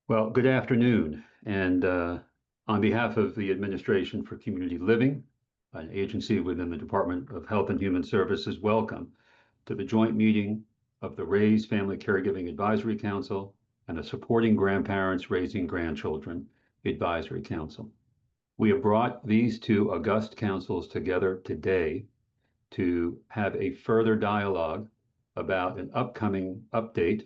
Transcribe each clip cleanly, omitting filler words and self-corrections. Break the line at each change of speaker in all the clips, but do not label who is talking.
Well, good afternoon. And on behalf of the Administration for Community Living, an agency within the Department of Health and Human Services, welcome to the joint meeting of the RAISE Family Caregiving Advisory Council and the Supporting Grandparents Raising Grandchildren Advisory Council. We have brought these two august councils together today to have a further dialogue about an upcoming update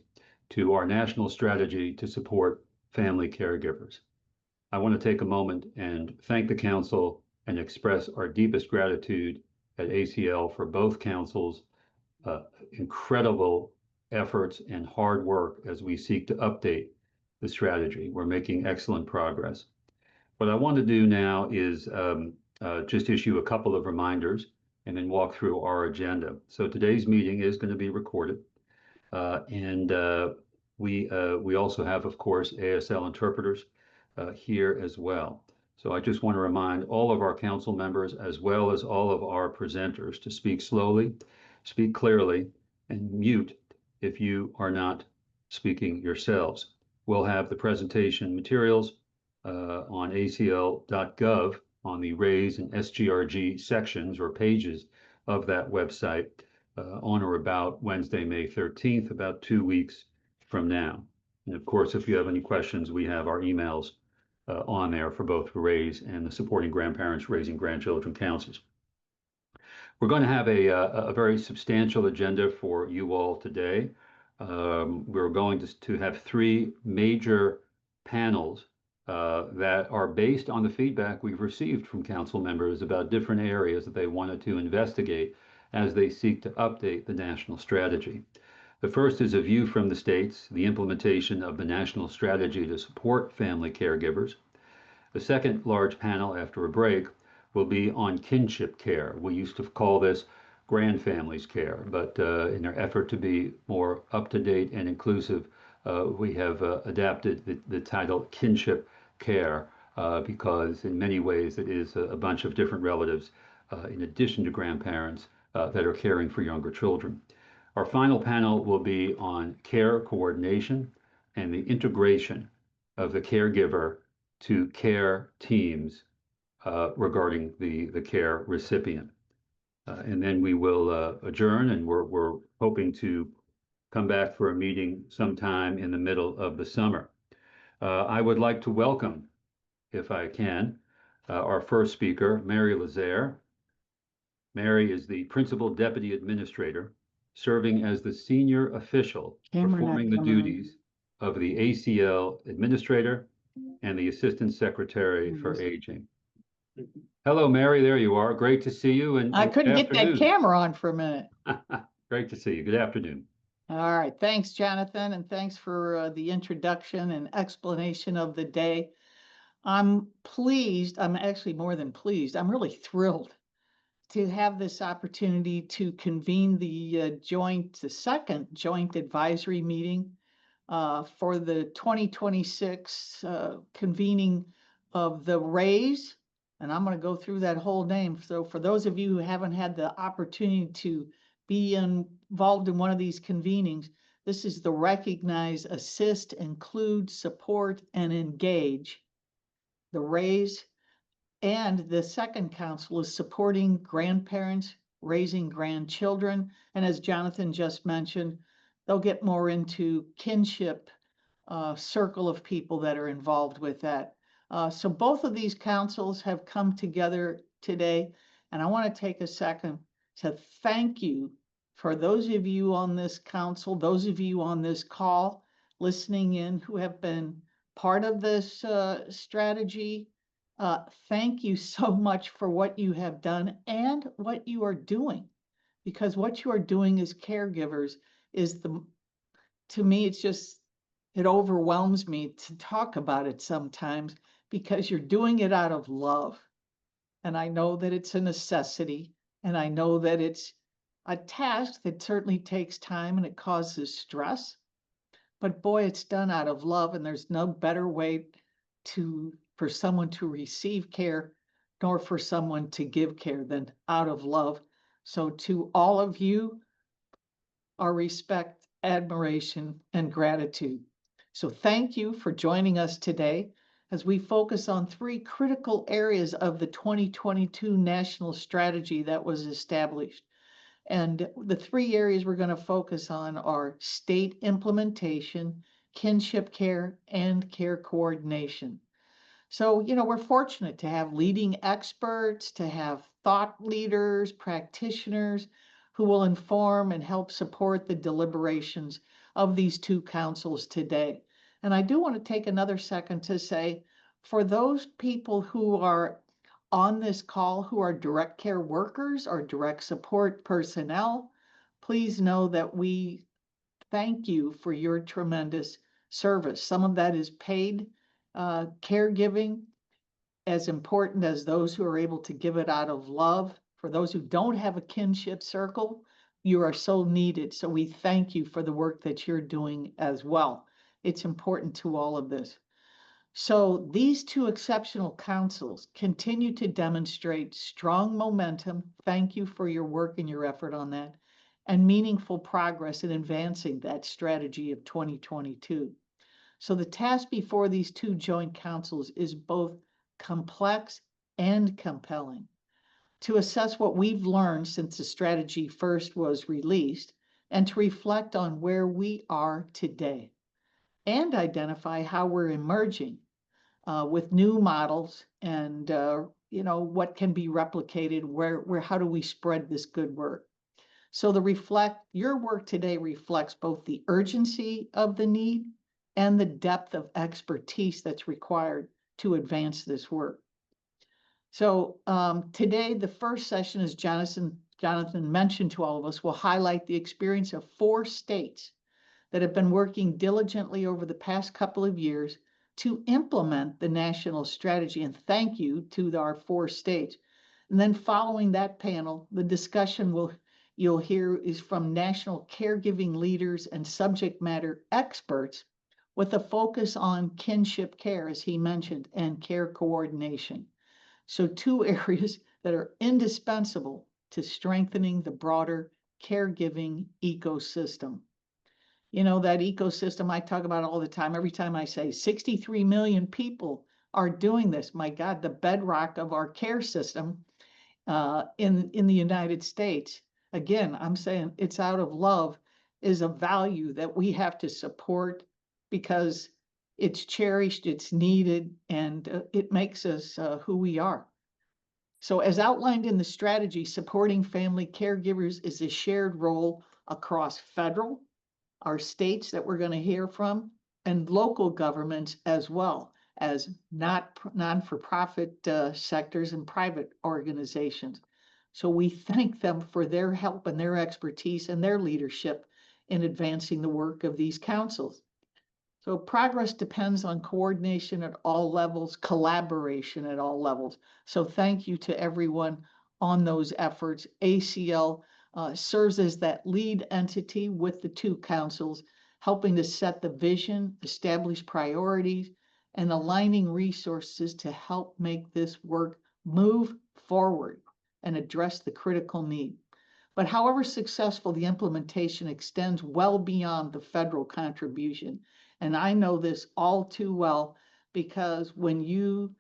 to our national strategy to support family caregivers. I want to take a moment and thank the council and express our deepest gratitude at ACL for both councils' incredible efforts and hard work as we seek to update the strategy. We're making excellent progress. What I want to do now is just issue a couple of reminders and then walk through our agenda. So today's meeting is going to be recorded, and we also have, of course, ASL interpreters here as well. So I just want to remind all of our council members, as well as all of our presenters, to speak slowly, speak clearly, and mute if you are not speaking yourselves. We'll have the presentation materials on acl.gov on the RAISE and SGRG sections or pages of that website on or about Wednesday, May 13th, about 2 weeks from now. And of course, if you have any questions, we have our emails on there for both the RAISE and the Supporting Grandparents Raising Grandchildren Councils. We're going to have a very substantial agenda for you all today. We're going to have three major panels that are based on the feedback we've received from council members about different areas that they wanted to investigate as they seek to update the national strategy. The first is a view from the states, the implementation of the national strategy to support family caregivers. The second large panel after a break will be on kinship care. We used to call this grand families care, but in our effort to be more up-to-date and inclusive, we have adapted the title kinship care because in many ways it is a bunch of different relatives in addition to grandparents that are caring for younger children. Our final panel will be on care coordination and the integration of the caregiver to care teams regarding the care recipient. And then we will adjourn, and we're hoping to come back for a meeting sometime in the middle of the summer. I would like to welcome, if I can, our first speaker, Mary Lazare. Mary is the Principal Deputy Administrator, serving as the senior official performing the duties of the ACL Administrator and the Assistant Secretary for Aging. Hello, Mary. There you are. Great to see you. And
I couldn't get that camera on for a minute.
Great to see you. Good afternoon.
All right. Thanks, Jonathan. And thanks for the introduction and explanation of the day. I'm pleased. I'm actually more than pleased. I'm really thrilled to have this opportunity to convene the second joint advisory meeting for the 2026 convening of the RAISE. And I'm going to go through that whole name. So for those of you who haven't had the opportunity to be involved in one of these convenings, this is the Recognize, Assist, Include, Support, and Engage, the RAISE. And the second council is Supporting Grandparents Raising Grandchildren. And as Jonathan just mentioned, they'll get more into kinship circle of people that are involved with that. So both of these councils have come together today, and I want to take a second to thank you for those of you on this council, those of you on this call listening in who have been part of this strategy. Thank you so much for what you have done and what you are doing, because what you are doing as caregivers is to me, it overwhelms me to talk about it sometimes, because you're doing it out of love. And I know that it's a necessity, and I know that it's a task that certainly takes time and it causes stress. But boy, it's done out of love, and there's no better way for someone to receive care, nor for someone to give care than out of love. So to all of you, our respect, admiration, and gratitude. So thank you for joining us today as we focus on three critical areas of the 2022 national strategy that was established. And the three areas we're going to focus on are state implementation, kinship care, and care coordination. So, we're fortunate to have leading experts, to have thought leaders, practitioners who will inform and help support the deliberations of these two councils today. And I do want to take another second to say, for those people who are on this call who are direct care workers or direct support personnel, please know that we thank you for your tremendous service. Some of that is paid caregiving, as important as those who are able to give it out of love. For those who don't have a kinship circle, you are so needed. So we thank you for the work that you're doing as well. It's important to all of this. So these two exceptional councils continue to demonstrate strong momentum. Thank you for your work and your effort on that, and meaningful progress in advancing that strategy of 2022. So the task before these two joint councils is both complex and compelling. To assess what we've learned since the strategy first was released, and to reflect on where we are today, and identify how we're emerging with new models and what can be replicated, how do we spread this good work. So your work today reflects both the urgency of the need and the depth of expertise that's required to advance this work. So today, the first session, as Jonathan mentioned to all of us, will highlight the experience of 4 states that have been working diligently over the past couple of years to implement the national strategy. And thank you to our 4 states. And then following that panel, the discussion you'll hear is from national caregiving leaders and subject matter experts with a focus on kinship care, as he mentioned, and care coordination. So 2 areas that are indispensable to strengthening the broader caregiving ecosystem. That ecosystem I talk about all the time. Every time I say 63 million people are doing this, my God, the bedrock of our care system in the United States. Again, I'm saying it's out of love, is a value that we have to support because it's cherished, it's needed, and it makes us who we are. So as outlined in the strategy, supporting family caregivers is a shared role across federal, our states that we're going to hear from, and local governments as well as non-for-profit sectors and private organizations. So we thank them for their help and their expertise and their leadership in advancing the work of these councils. So progress depends on coordination at all levels, collaboration at all levels. So thank you to everyone on those efforts. ACL serves as that lead entity with the 2 councils, helping to set the vision, establish priorities, and aligning resources to help make this work move forward and address the critical need. But however successful, the implementation extends well beyond the federal contribution. And I know this all too well because when you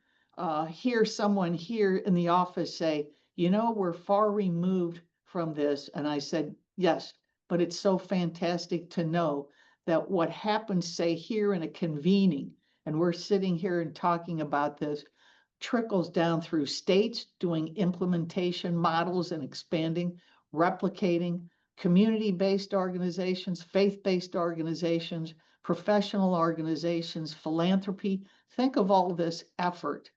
hear someone here in the office say, we're far removed from this. And I said, yes, but it's so fantastic to know that what happens, say, here in a convening, and we're sitting here and talking about this, trickles down through states doing implementation models and expanding, replicating, community-based organizations, faith-based organizations, professional organizations, philanthropy. Think of all this effort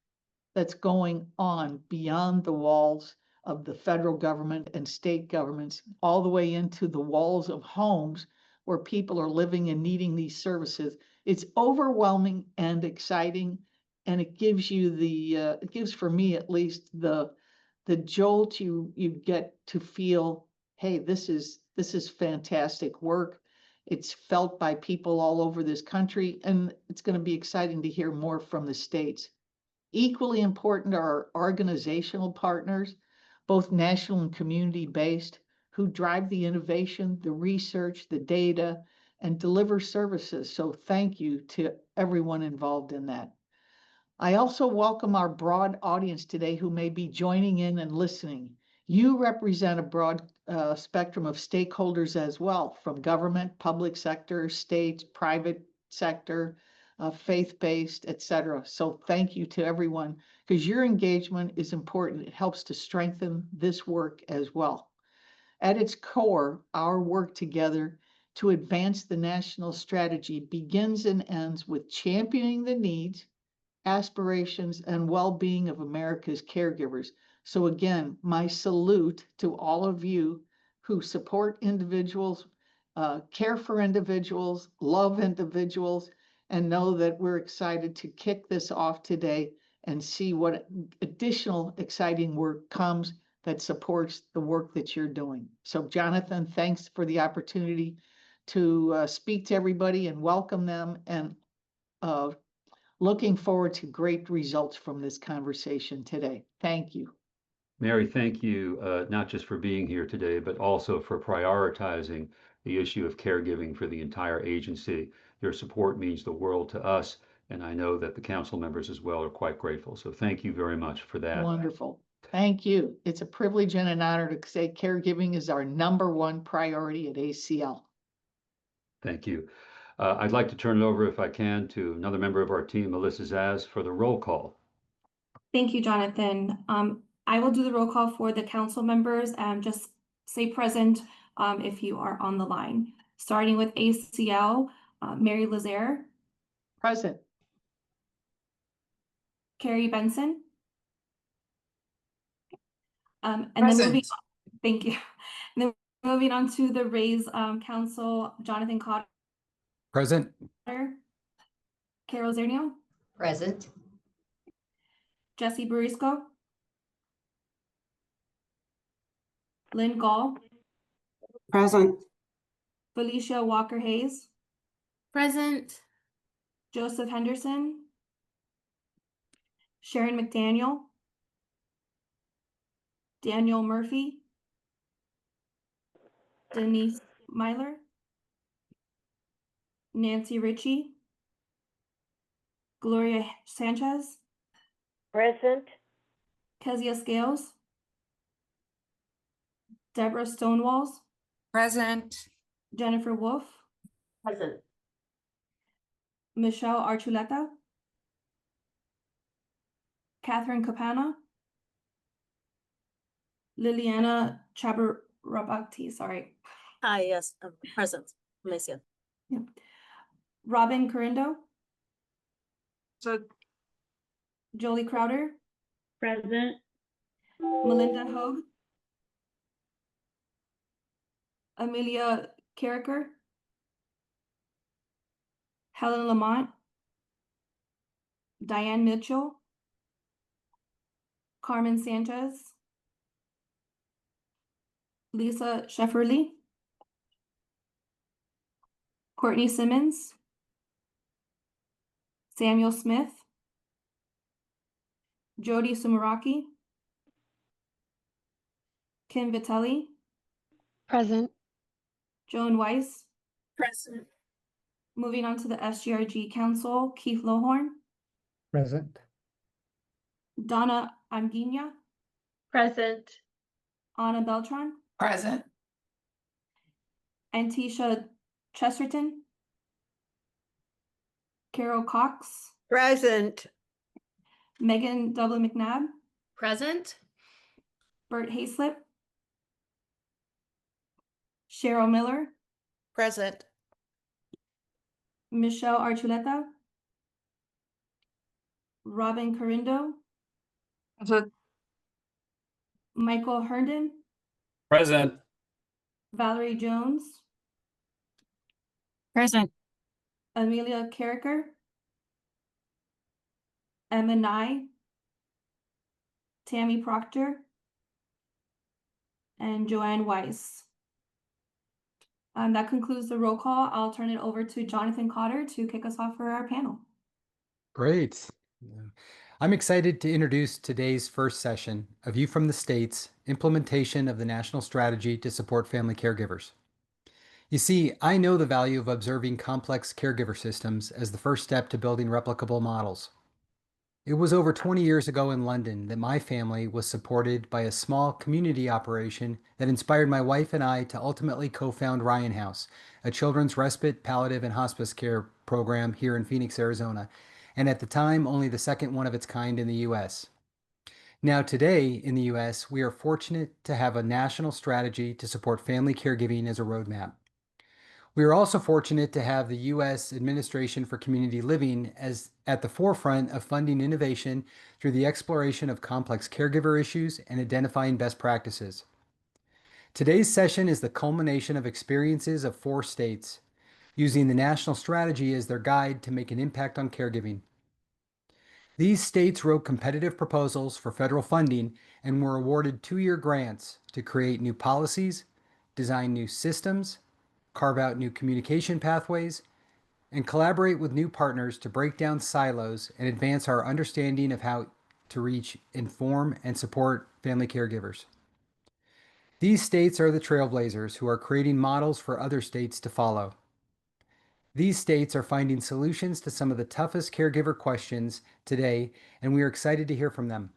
that's going on beyond the walls of the federal government and state governments, all the way into the walls of homes where people are living and needing these services. It's overwhelming and exciting, and it gives you it gives, for me at least, the jolt you get to feel, hey, this is fantastic work. It's felt by people all over this country, and it's going to be exciting to hear more from the states. Equally important are our organizational partners, both national and community-based, who drive the innovation, the research, the data, and deliver services. So thank you to everyone involved in that. I also welcome our broad audience today who may be joining in and listening. You represent a broad spectrum of stakeholders as well, from government, public sector, states, private sector, faith-based, etc. So thank you to everyone, because your engagement is important. It helps to strengthen this work as well. At its core, our work together to advance the national strategy begins and ends with championing the needs, aspirations, and well-being of America's caregivers. So again, my salute to all of you who support individuals, care for individuals, love individuals, and know that we're excited to kick this off today and see what additional exciting work comes that supports the work that you're doing. So Jonathan, thanks for the opportunity to speak to everybody and welcome them, and looking forward to great results from this conversation today. Thank you.
Mary, thank you not just for being here today, but also for prioritizing the issue of caregiving for the entire agency. Your support means the world to us, and I know that the council members as well are quite grateful. So thank you very much for that.
Wonderful. Thank you. It's a privilege and an honor to say caregiving is our #1 priority at ACL.
Thank you. I'd like to turn it over, if I can, to another member of our team, Melissa Zaz, for the roll call.
Thank you, Jonathan. I will do the roll call for the council members, and just say present if you are on the line. Starting with ACL, Mary Lazare,
Present.
Carrie Benson. And
Present.
then moving, thank you. And then moving on to the Raise Council, Jonathan Cotter.
Present.
Carol Zernio.
Present.
Jesse Barisco. Lynn Gall.
Present.
Felicia Walker Hayes.
Present.
Joseph Henderson. Sharon McDaniel. Daniel Murphy. Denise Myler. Nancy Ritchie. Gloria Sanchez.
Present.
Kezia Scales. Deborah Stonewalls.
Present.
Jennifer Wolf.
Present.
Michelle Archuleta. Catherine Capana. Liliana Chabarabati, sorry.
Hi, yes, I'm present. Alicia.
Yep. Robin Corindo.
So
Jolie Crowder.
Present.
Melinda Hogue. Amelia Carricker. Helen Lamont. Diane Mitchell. Carmen Sanchez. Lisa Shefferly. Courtney Simmons. Samuel Smith. Jody Sumaraki. Kim Vitelli.
Present.
Joan Weiss.
present.
Moving on to the SGRG Council, Keith Lohorn.
Present.
Donna Anguina.
Present.
Anna Beltran.
Present.
Antisha Chesterton. Carol Cox.
Present.
Megan W. McNabb.
Present.
Bert Hayslip. Cheryl Miller.
Present.
Michelle Archuleta. Robin Corindo.
Present.
Michael Herndon.
Present.
Valerie Jones.
Present.
Amelia Carricker. Emma Nye. Tammy Proctor. And Joanne Weiss. That concludes the roll call. I'll turn it over to Jonathan Cotter to kick us off for our panel.
Great. Yeah. I'm excited to introduce today's first session, A View from the States, Implementation of the National Strategy to Support Family Caregivers. You see, I know the value of observing complex caregiver systems as the first step to building replicable models. It was over 20 years ago in London that my family was supported by a small community operation that inspired my wife and I to ultimately co-found Ryan House, a children's respite, palliative, and hospice care program here in Phoenix, Arizona, and at the time only the second one of its kind in the US. Now, today in the US, we are fortunate to have a national strategy to support family caregiving as a roadmap. We are also fortunate to have the U.S. Administration for Community Living as at the forefront of funding innovation through the exploration of complex caregiver issues and identifying best practices. Today's session is the culmination of experiences of 4 states, using the national strategy as their guide to make an impact on caregiving. These states wrote competitive proposals for federal funding and were awarded 2-year grants to create new policies, design new systems, carve out new communication pathways, and collaborate with new partners to break down silos and advance our understanding of how to reach, inform, and support family caregivers. These states are the trailblazers who are creating models for other states to follow. These states are finding solutions to some of the toughest caregiver questions today, and we are excited to hear from them.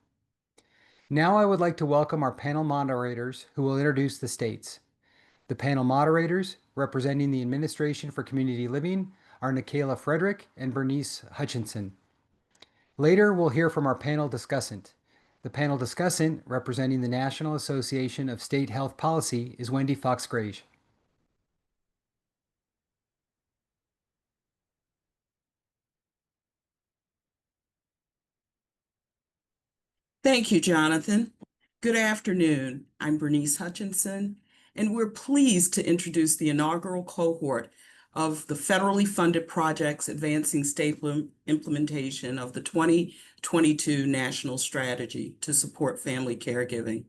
Now I would like to welcome our panel moderators who will introduce the states. The panel moderators, representing the Administration for Community Living, are Nikayla Frederick and Bernice Hutchinson. Later, we'll hear from our panel discussant. The panel discussant, representing the National Association of State Health Policy, is Wendy Fox-Grage.
Thank you, Jonathan. Good afternoon. I'm Bernice Hutchinson, and we're pleased to introduce the inaugural cohort of the federally funded projects advancing state implementation of the 2022 National Strategy to Support Family Caregiving.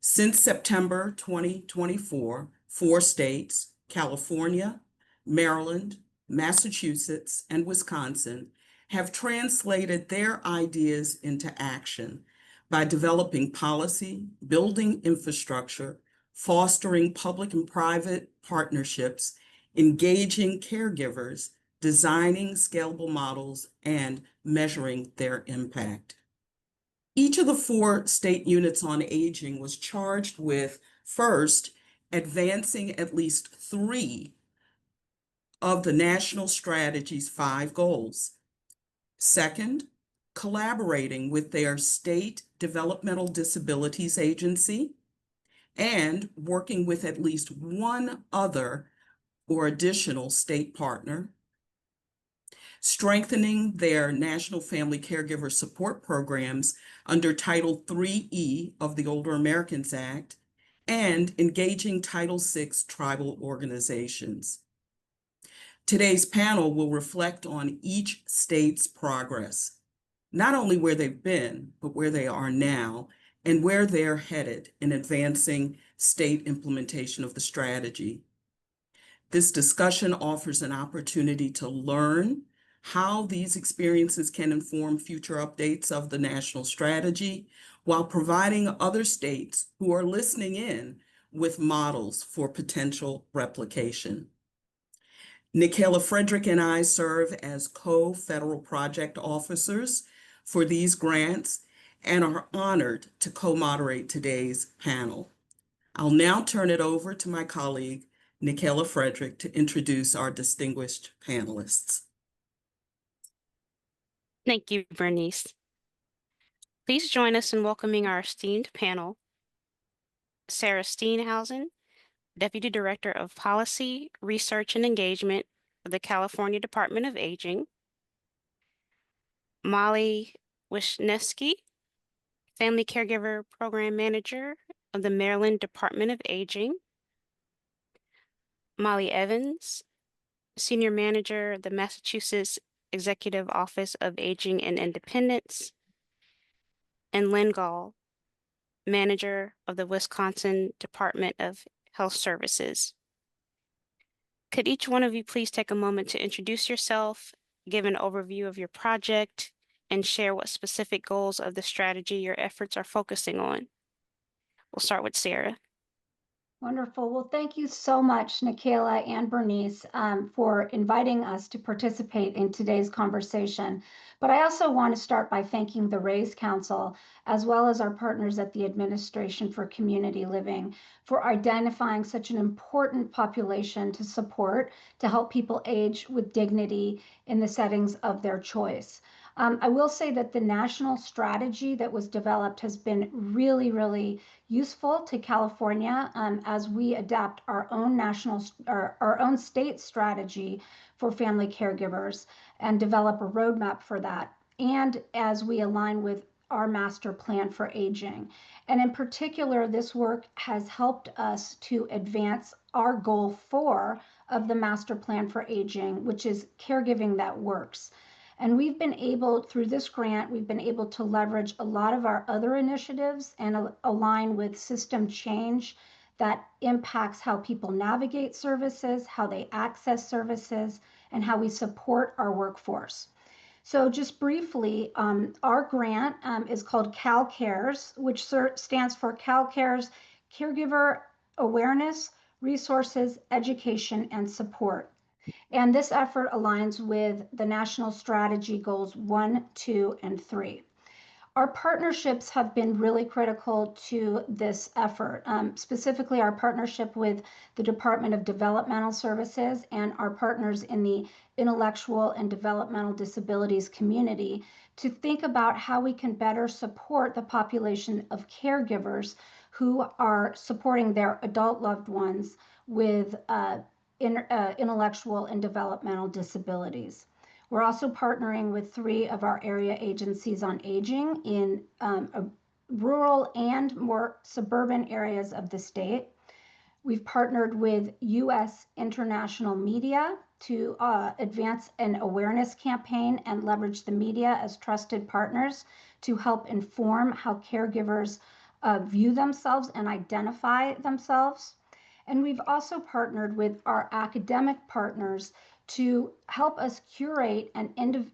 Since September 2024, 4 states, California, Maryland, Massachusetts, and Wisconsin, have translated their ideas into action by developing policy, building infrastructure, fostering public and private partnerships, engaging caregivers, designing scalable models, and measuring their impact. Each of the 4 state units on aging was charged with, first, advancing at least 3 of the national strategy's 5 goals. Second, collaborating with their state developmental disabilities agency and working with at least 1 other or additional state partner. Strengthening their National Family Caregiver Support Programs under Title IIIe of the Older Americans Act, and engaging Title VI tribal organizations. Today's panel will reflect on each state's progress, not only where they've been, but where they are now, and where they're headed in advancing state implementation of the strategy. This discussion offers an opportunity to learn how these experiences can inform future updates of the national strategy, while providing other states who are listening in with models for potential replication. Nikayla Frederick and I serve as co-federal project officers for these grants and are honored to co-moderate today's panel. I'll now turn it over to my colleague, Nikayla Frederick, to introduce our distinguished panelists.
Thank you, Bernice. Please join us in welcoming our esteemed panel, Sarah Steenhausen, Deputy Director of Policy, Research, and Engagement for the California Department of Aging, Molly Wisniewski, Family Caregiver Program Manager of the Maryland Department of Aging, Molly Evans, Senior Manager of the Massachusetts Executive Office of Aging and Independence, and Lynn Gall, Manager of the Wisconsin Department of Health Services. Could each one of you please take a moment to introduce yourself, give an overview of your project, and share what specific goals of the strategy your efforts are focusing on? We'll start with Sarah.
Wonderful. Well, thank you so much, Nikayla and Bernice, for inviting us to participate in today's conversation. But I also want to start by thanking the RAISE Council, as well as our partners at the Administration for Community Living, for identifying such an important population to support to help people age with dignity in the settings of their choice. I will say that the national strategy that was developed has been really useful to California as we adapt our own our own state strategy for family caregivers and develop a roadmap for that. And as we align with our master plan for aging. And in particular, this work has helped us to advance our goal 4 of the master plan for aging, which is caregiving that works. And we've been able, through this grant, we've been able to leverage a lot of our other initiatives and align with system change that impacts how people navigate services, how they access services, and how we support our workforce. So just briefly, our grant is called CalCares, which stands for CalCares Caregiver Awareness, Resources, Education, and Support. And this effort aligns with the national strategy goals 1, 2, and 3. Our partnerships have been really critical to this effort, specifically our partnership with the Department of Developmental Services and our partners in the intellectual and developmental disabilities community to think about how we can better support the population of caregivers who are supporting their adult loved ones with intellectual and developmental disabilities. We're also partnering with 3 of our area agencies on aging in rural and more suburban areas of the state. We've partnered with U.S. international media to advance an awareness campaign and leverage the media as trusted partners to help inform how caregivers view themselves and identify themselves. And we've also partnered with our academic partners to help us curate an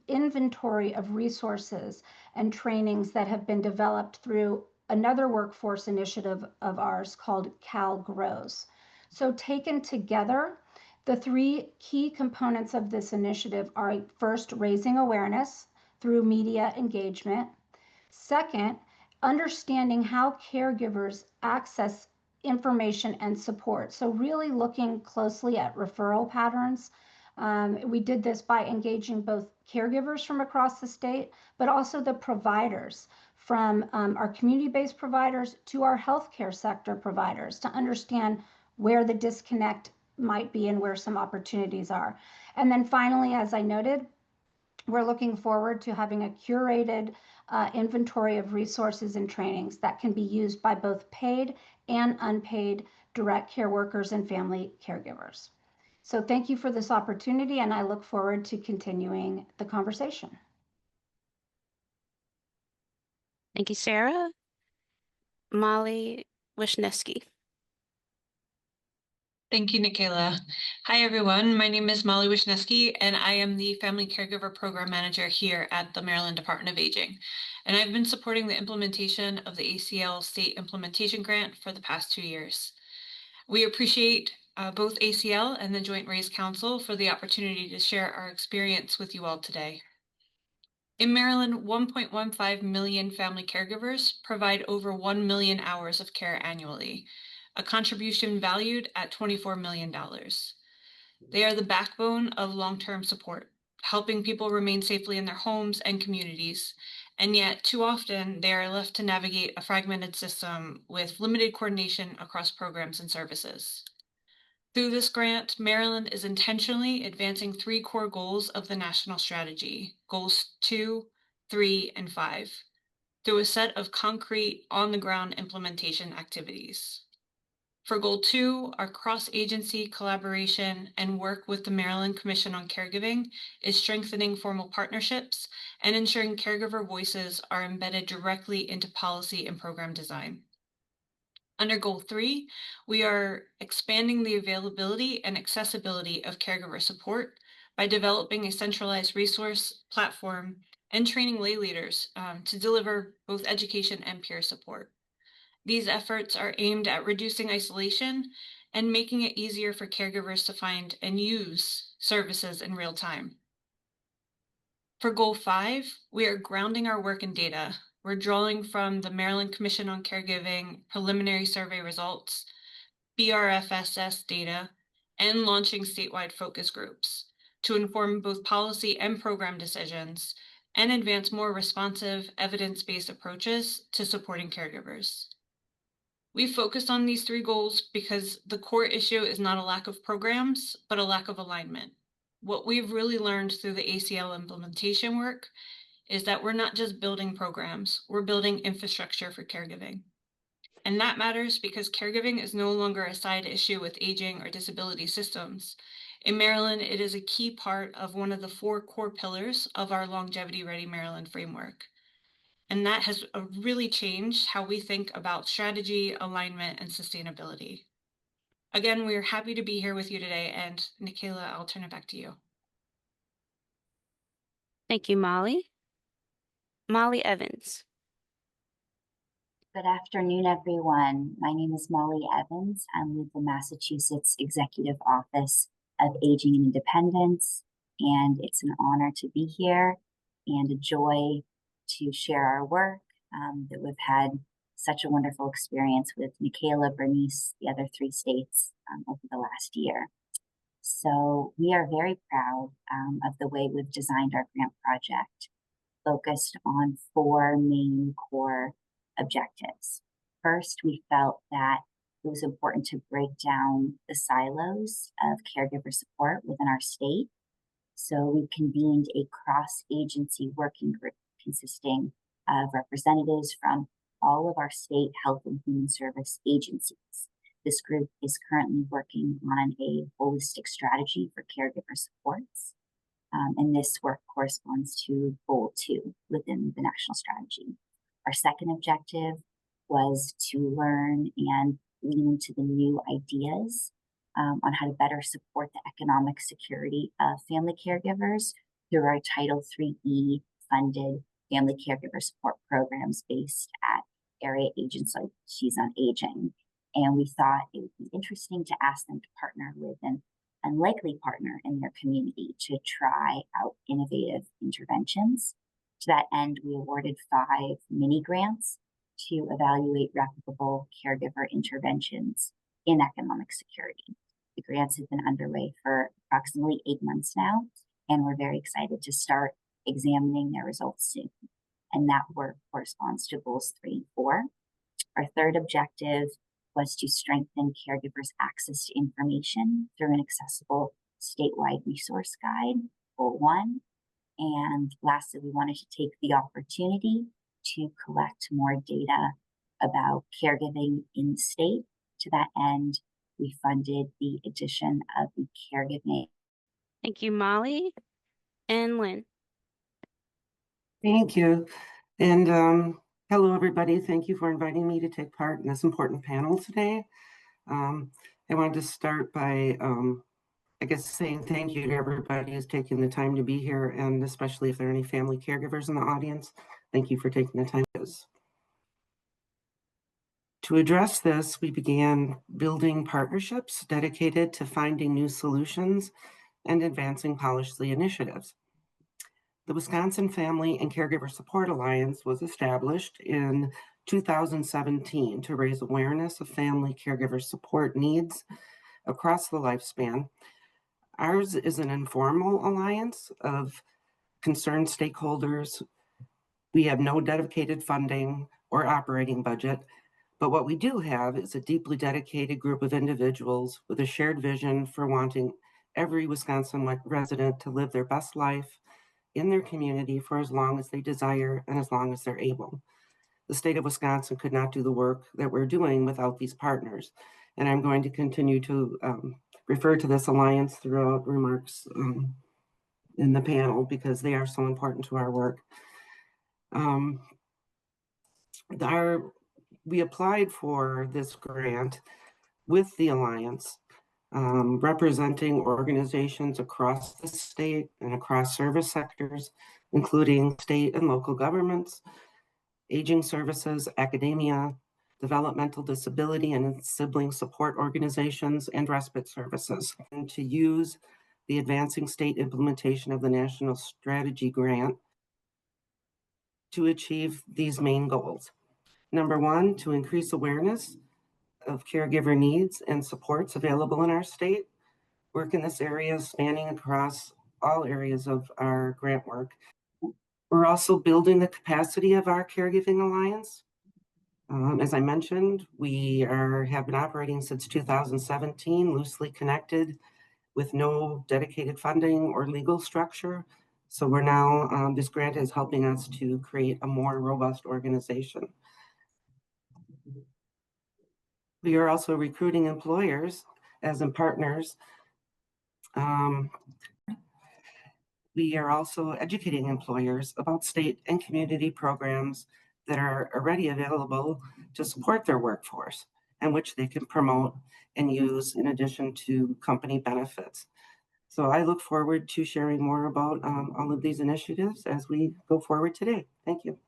inventory of resources and trainings that have been developed through another workforce initiative of ours called Cal Grows. So taken together, the 3 key components of this initiative are first, raising awareness through media engagement. Second, understanding how caregivers access information and support. So really looking closely at referral patterns. We did this by engaging both caregivers from across the state, but also the providers from our community-based providers to our healthcare sector providers to understand where the disconnect might be and where some opportunities are. And then finally, as I noted, we're looking forward to having a curated inventory of resources and trainings that can be used by both paid and unpaid direct care workers and family caregivers. So thank you for this opportunity, and I look forward to continuing the conversation.
Thank you, Sarah. Molly Wisniewski.
Thank you, Nikayla. Hi, everyone. My name is Molly Wisniewski, and I am the Family Caregiver Program Manager here at the Maryland Department of Aging. And I've been supporting the implementation of the ACL State Implementation Grant for the past 2 years. We appreciate both ACL and the Joint RAISE Council for the opportunity to share our experience with you all today. In Maryland, 1.15 million family caregivers provide over 1 million hours of care annually, a contribution valued at $24 million. They are the backbone of long-term support, helping people remain safely in their homes and communities, and yet too often they are left to navigate a fragmented system with limited coordination across programs and services. Through this grant, Maryland is intentionally advancing 3 core goals of the national strategy, goals 2, 3, and 5, through a set of concrete on-the-ground implementation activities. For Goal 2, our cross-agency collaboration and work with the Maryland Commission on Caregiving is strengthening formal partnerships and ensuring caregiver voices are embedded directly into policy and program design. Under Goal 3, we are expanding the availability and accessibility of caregiver support by developing a centralized resource platform and training lay leaders to deliver both education and peer support. These efforts are aimed at reducing isolation and making it easier for caregivers to find and use services in real time. For Goal 5, we are grounding our work in data. We're drawing from the Maryland Commission on Caregiving preliminary survey results, BRFSS data, and launching statewide focus groups to inform both policy and program decisions and advance more responsive, evidence-based approaches to supporting caregivers. We focused on these 3 goals because the core issue is not a lack of programs, but a lack of alignment. What we've really learned through the ACL implementation work is that we're not just building programs, we're building infrastructure for caregiving. And that matters because caregiving is no longer a side issue with aging or disability systems. In Maryland, it is a key part of one of the 4 core pillars of our Longevity Ready Maryland framework. And that has really changed how we think about strategy, alignment, and sustainability. Again, we're happy to be here with you today, and Nikayla, I'll turn it back to you.
Thank you, Molly. Molly Evans.
Good afternoon, everyone. My name is Molly Evans. I'm with the Massachusetts Executive Office of Aging and Independence, and it's an honor to be here and a joy to share our work that we've had such a wonderful experience with Nikayla, Bernice, the other 3 states over the last year. So we are very proud of the way we've designed our grant project, focused on 4 main core objectives. First, we felt that it was important to break down the silos of caregiver support within our state. So we convened a cross-agency working group consisting of representatives from all of our state health and human service agencies. This group is currently working on a holistic strategy for caregiver supports. And this work corresponds to Goal 2 within the national strategy. Our second objective was to learn and lean into the new ideas on how to better support the economic security of family caregivers through our Title III funded family caregiver support programs based at area agencies on aging. And we thought it would be interesting to ask them to partner with an unlikely partner in their community to try out innovative interventions. To that end, we awarded 5 mini grants to evaluate replicable caregiver interventions in economic security. The grants have been underway for approximately 8 months now, and we're very excited to start examining their results soon. And that work corresponds to Goals 3 and 4. Our third objective was to strengthen caregivers' access to information through an accessible statewide resource guide, Goal 1. And lastly, we wanted to take the opportunity to collect more data about caregiving in the state. To that end, we funded the addition of the caregiving.
Thank you, Molly. And Lynn.
Thank you. And hello, everybody. Thank you for inviting me to take part in this important panel today. I wanted to start by, I guess, saying thank you to everybody who's taking the time to be here, and especially if there are any family caregivers in the audience, thank you for taking the time. To address this, we began building partnerships dedicated to finding new solutions and advancing policy initiatives. The Wisconsin Family and Caregiver Support Alliance was established in 2017 to raise awareness of family caregiver support needs across the lifespan. Ours is an informal alliance of concerned stakeholders. We have no dedicated funding or operating budget, but what we do have is a deeply dedicated group of individuals with a shared vision for wanting every Wisconsin resident to live their best life in their community for as long as they desire and as long as they're able. The state of Wisconsin could not do the work that we're doing without these partners. And I'm going to continue to refer to this alliance throughout remarks in the panel because they are so important to our work. We applied for this grant with the alliance, representing organizations across the state and across service sectors, including state and local governments, aging services, academia, developmental disability and sibling support organizations, and respite services, and to use the advancing state implementation of the National Strategy Grant to achieve these main goals. Number one, to increase awareness of caregiver needs and supports available in our state. Work in this area spanning across all areas of our grant work. We're also building the capacity of our Caregiving Alliance. As I mentioned, we have been operating since 2017, loosely connected with no dedicated funding or legal structure. So we're now, this grant is helping us to create a more robust organization. We are also recruiting employers as in partners. We are also educating employers about state and community programs that are already available to support their workforce and which they can promote and use in addition to company benefits. So I look forward to sharing more about all of these initiatives as we go forward today. Thank you.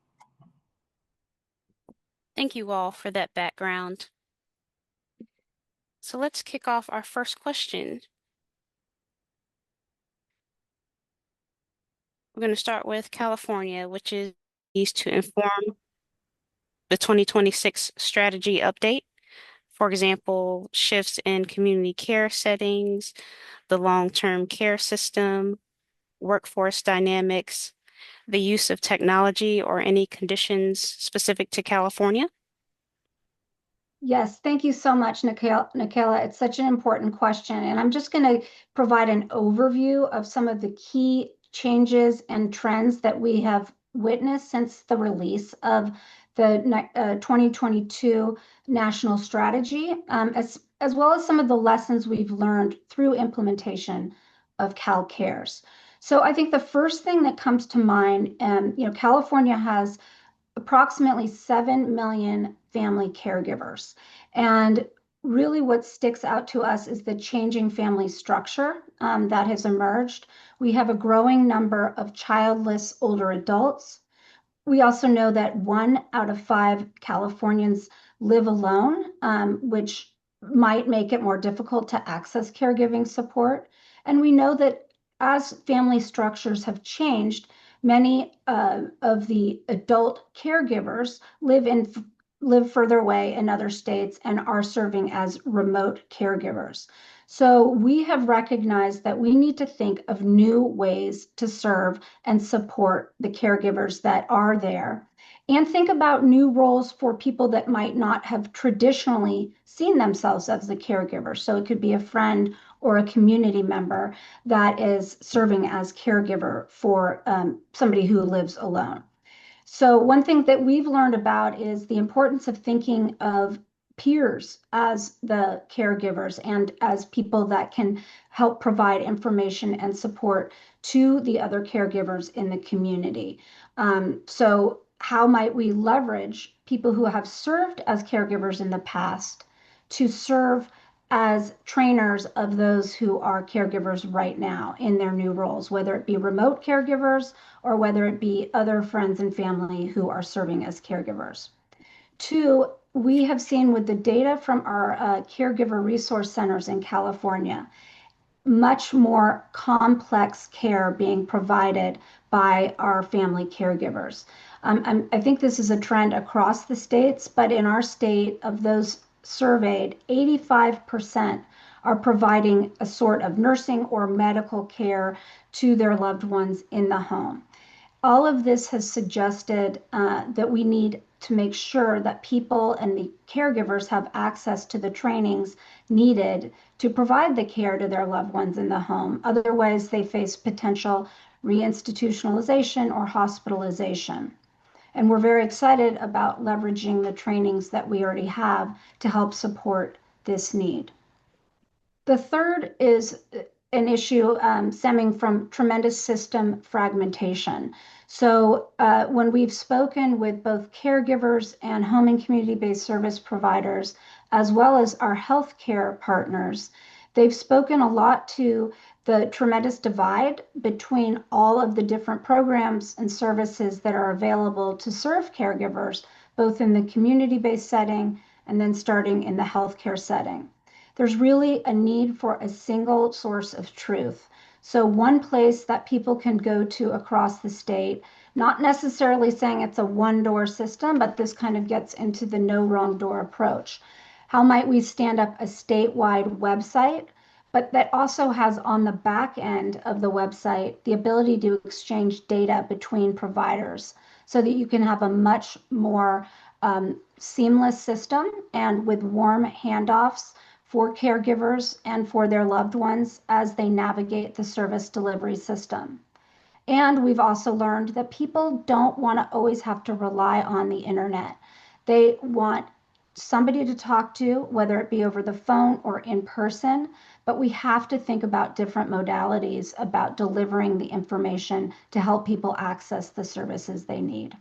Thank you all for that background. So let's kick off our first question. We're going to start with California, which is used to inform the 2026 strategy update. For example, shifts in community care settings, the long-term care system, workforce dynamics, the use of technology, or any conditions specific to California?
Yes, thank you so much, Nikayla. It's such an important question. And I'm just going to provide an overview of some of the key changes and trends that we have witnessed since the release of the 2022 National Strategy, as well as some of the lessons we've learned through implementation of CalCares. So I think the first thing that comes to mind, California has approximately 7 million family caregivers. And really what sticks out to us is the changing family structure that has emerged. We have a growing number of childless older adults. We also know that 1 out of 5 Californians live alone, which might make it more difficult to access caregiving support. And we know that as family structures have changed, many of the adult caregivers live further away in other states and are serving as remote caregivers. So we have recognized that we need to think of new ways to serve and support the caregivers that are there, and think about new roles for people that might not have traditionally seen themselves as the caregiver. So it could be a friend or a community member that is serving as caregiver for somebody who lives alone. So one thing that we've learned about is the importance of thinking of peers as the caregivers and as people that can help provide information and support to the other caregivers in the community. So how might we leverage people who have served as caregivers in the past to serve as trainers of those who are caregivers right now in their new roles, whether it be remote caregivers or whether it be other friends and family who are serving as caregivers. 2, we have seen with the data from our caregiver resource centers in California, much more complex care being provided by our family caregivers. I think this is a trend across the states, but in our state, of those surveyed, 85% are providing a sort of nursing or medical care to their loved ones in the home. All of this has suggested that we need to make sure that people and the caregivers have access to the trainings needed to provide the care to their loved ones in the home. Otherwise, they face potential reinstitutionalization or hospitalization. And we're very excited about leveraging the trainings that we already have to help support this need. The third is an issue stemming from tremendous system fragmentation. So when we've spoken with both caregivers and home and community-based service providers, as well as our healthcare partners, they've spoken a lot to the tremendous divide between all of the different programs and services that are available to serve caregivers, both in the community-based setting and then starting in the healthcare setting. There's really a need for a single source of truth. So one place that people can go to across the state, not necessarily saying it's a one-door system, but this kind of gets into the no wrong door approach. How might we stand up a statewide website, but that also has on the back end of the website the ability to exchange data between providers so that you can have a much more seamless system and with warm handoffs for caregivers and for their loved ones as they navigate the service delivery system. And we've also learned that people don't want to always have to rely on the internet. They want somebody to talk to, whether it be over the phone or in person, but we have to think about different modalities about delivering the information to help people access the services they need.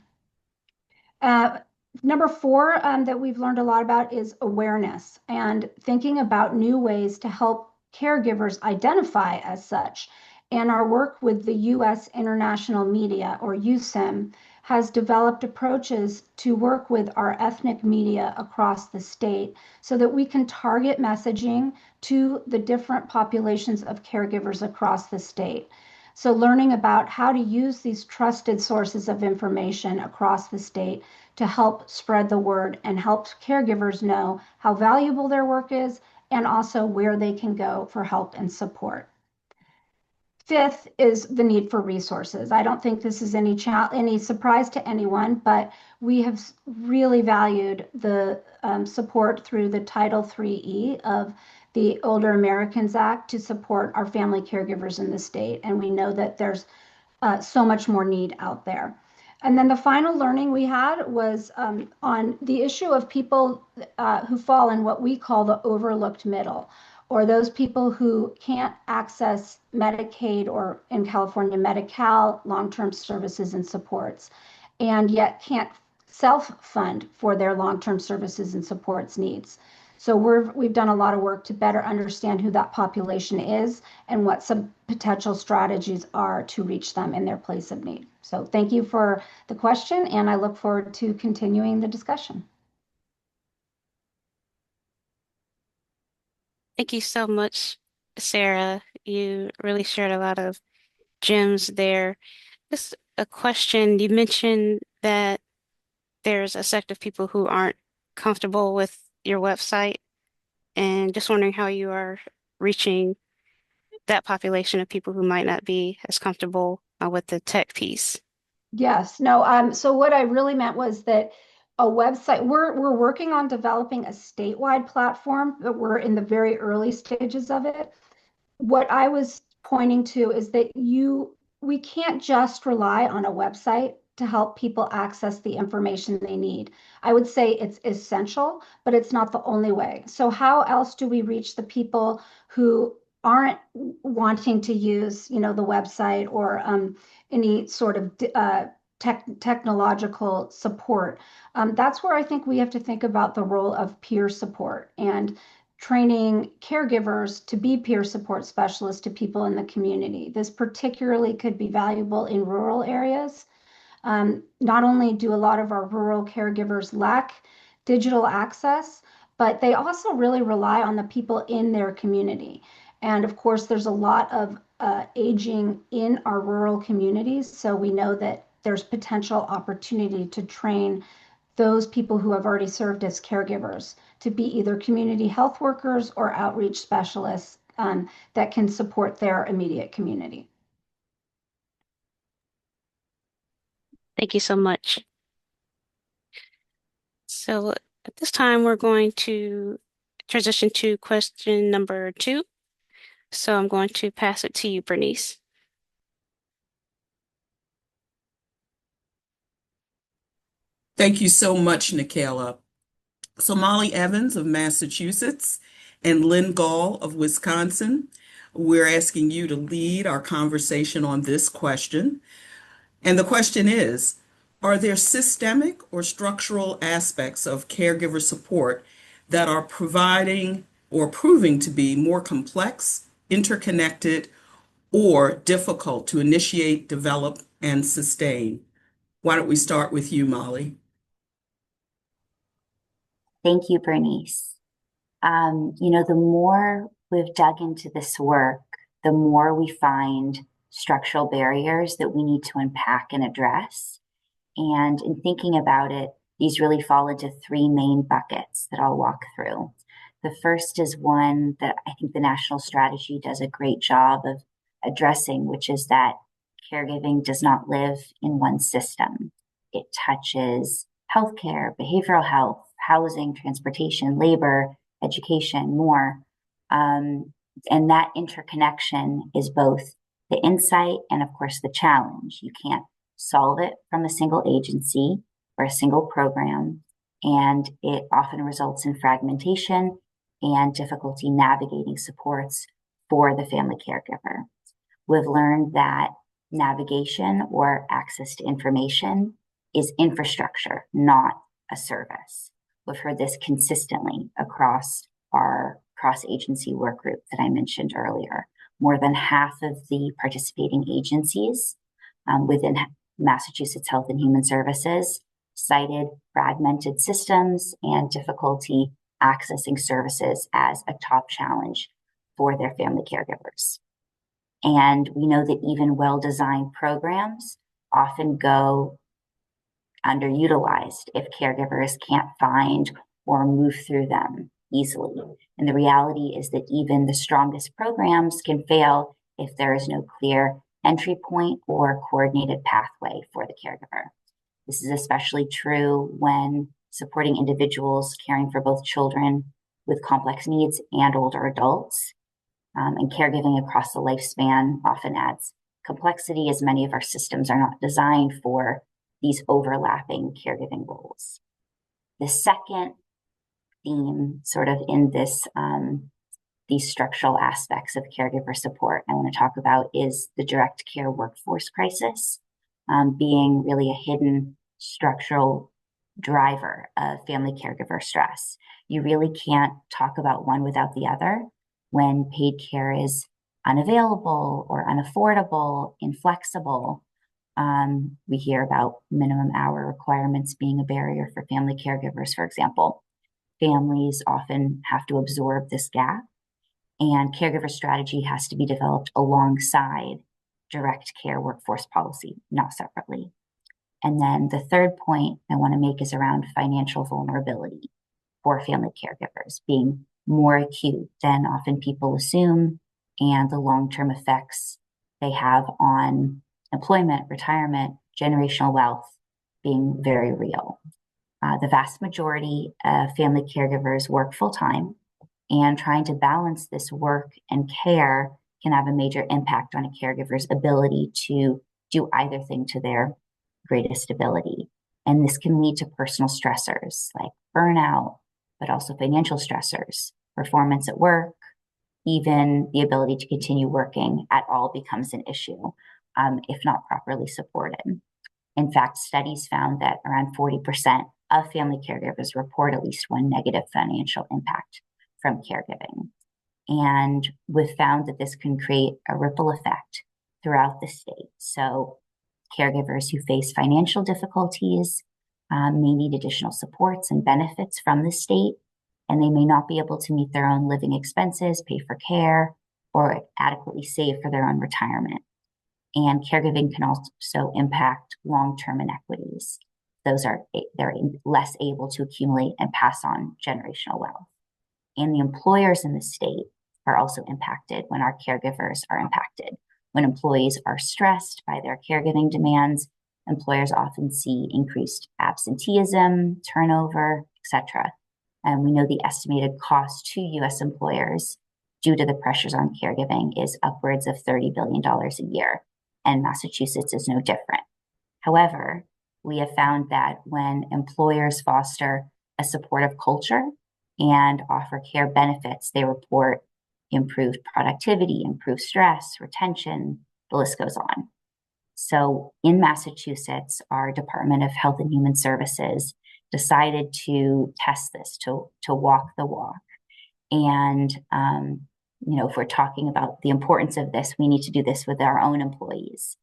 Number 4 that we've learned a lot about is awareness and thinking about new ways to help caregivers identify as such. And our work with the U.S. International Media, or USIM, has developed approaches to work with our ethnic media across the state so that we can target messaging to the different populations of caregivers across the state. So learning about how to use these trusted sources of information across the state to help spread the word and help caregivers know how valuable their work is and also where they can go for help and support. 5th is the need for resources. I don't think this is any surprise to anyone, but we have really valued the support through the Title III-E of the Older Americans Act to support our family caregivers in the state. And we know that there's so much more need out there. And then the final learning we had was on the issue of people who fall in what we call the overlooked middle, or those people who can't access Medicaid or in California, Medi-Cal, long-term services and supports, and yet can't self-fund for their long-term services and supports needs. So we've done a lot of work to better understand who that population is and what some potential strategies are to reach them in their place of need. So thank you for the question, and I look forward to continuing the discussion.
Thank you so much, Sarah. You really shared a lot of gems there. Just a question. You mentioned that there's a sect of people who aren't comfortable with your website, and just wondering how you are reaching that population of people who might not be as comfortable with the tech piece.
Yes, no, so what I really meant was that a website, we're working on developing a statewide platform, but we're in the very early stages of it. What I was pointing to is that we can't just rely on a website to help people access the information they need. I would say it's essential, but it's not the only way. So how else do we reach the people who aren't wanting to use, the website or any sort of technological support? That's where I think we have to think about the role of peer support and training caregivers to be peer support specialists to people in the community. This particularly could be valuable in rural areas. Not only do a lot of our rural caregivers lack digital access, but they also really rely on the people in their community. And of course, there's a lot of aging in our rural communities. So we know that there's potential opportunity to train those people who have already served as caregivers to be either community health workers or outreach specialists that can support their immediate community.
Thank you so much. So at this time, we're going to transition to question number 2. So I'm going to pass it to you, Bernice.
Thank you so much, Nikayla. So Molly Evans of Massachusetts and Lynn Gall of Wisconsin, we're asking you to lead our conversation on this question. And the question is, are there systemic or structural aspects of caregiver support that are providing or proving to be more complex, interconnected, or difficult to initiate, develop, and sustain? Why don't we start with you, Molly?
Thank you, Bernice. The more we've dug into this work, the more we find structural barriers that we need to unpack and address. And in thinking about it, these really fall into three main buckets that I'll walk through. The first is one that I think the national strategy does a great job of addressing, which is that caregiving does not live in one system. It touches healthcare, behavioral health, housing, transportation, labor, education, more. And that interconnection is both the insight and, of course, the challenge. You can't solve it from a single agency or a single program, and it often results in fragmentation and difficulty navigating supports for the family caregiver. We've learned that navigation or access to information is infrastructure, not a service. We've heard this consistently across our cross-agency work group that I mentioned earlier. More than half of the participating agencies within Massachusetts Health and Human Services cited fragmented systems and difficulty accessing services as a top challenge for their family caregivers. And we know that even well-designed programs often go underutilized if caregivers can't find or move through them easily. And the reality is that even the strongest programs can fail if there is no clear entry point or coordinated pathway for the caregiver. This is especially true when supporting individuals caring for both children with complex needs and older adults. And caregiving across the lifespan often adds complexity, as many of our systems are not designed for these overlapping caregiving roles. The second theme sort of in this these structural aspects of caregiver support I want to talk about is the direct care workforce crisis, being really a hidden structural driver of family caregiver stress. You really can't talk about one without the other. When paid care is unavailable or unaffordable, inflexible, we hear about minimum hour requirements being a barrier for family caregivers, for example. Families often have to absorb this gap, and caregiver strategy has to be developed alongside direct care workforce policy, not separately. And then the third point I want to make is around financial vulnerability for family caregivers being more acute than often people assume, and the long-term effects they have on employment, retirement, generational wealth being very real. The vast majority of family caregivers work full-time, and trying to balance this work and care can have a major impact on a caregiver's ability to do either thing to their greatest ability. And this can lead to personal stressors like burnout, but also financial stressors, performance at work, even the ability to continue working at all becomes an issue if not properly supported. In fact, studies found that around 40% of family caregivers report at least one negative financial impact from caregiving. And we've found that this can create a ripple effect throughout the state. So caregivers who face financial difficulties may need additional supports and benefits from the state, and they may not be able to meet their own living expenses, pay for care, or adequately save for their own retirement. And caregiving can also impact long-term inequities. They're less able to accumulate and pass on generational wealth. And the employers in the state are also impacted when our caregivers are impacted. When employees are stressed by their caregiving demands, employers often see increased absenteeism, turnover, etc. And we know the estimated cost to U.S. employers due to the pressures on caregiving is upwards of $30 billion a year, and Massachusetts is no different. However, we have found that when employers foster a supportive culture and offer care benefits, they report improved productivity, improved stress, retention, the list goes on. So in Massachusetts, our Department of Health and Human Services decided to test this, to walk the walk. And, if we're talking about the importance of this, we need to do this with our own employees.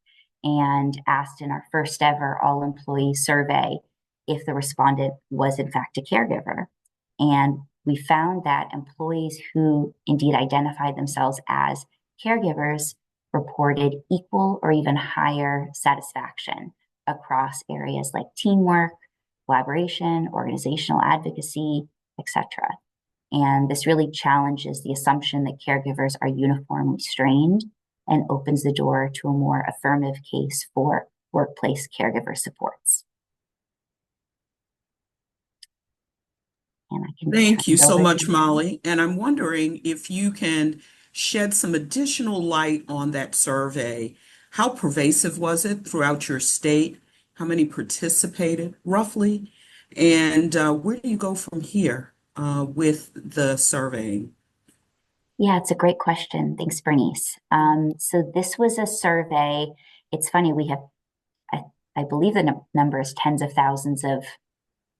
And asked in our first ever all-employee survey if the respondent was in fact a caregiver. And we found that employees who indeed identified themselves as caregivers reported equal or even higher satisfaction across areas like teamwork, collaboration, organizational advocacy, etc. And this really challenges the assumption that caregivers are uniformly strained and opens the door to a more affirmative case for workplace caregiver supports. And I can
Thank you
turn it
so
over
much,
to-
Molly. And I'm wondering if you can shed some additional light on that survey. How pervasive was it throughout your state? How many participated roughly? And where do you go from here with the surveying?
Yeah, it's a great question. Thanks, Bernice. So this was a survey. It's funny, we have, I believe the number is tens of thousands of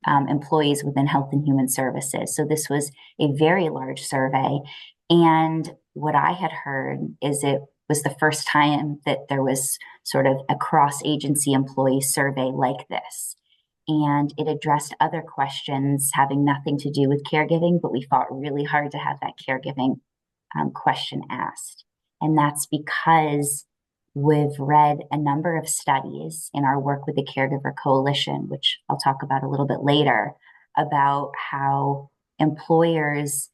employees within Health and Human Services. So this was a very large survey. And what I had heard is it was the first time that there was sort of a cross-agency employee survey like this. And it addressed other questions having nothing to do with caregiving, but we fought really hard to have that caregiving question asked. And that's because we've read a number of studies in our work with the Caregiver Coalition, which I'll talk about a little bit later, about how employers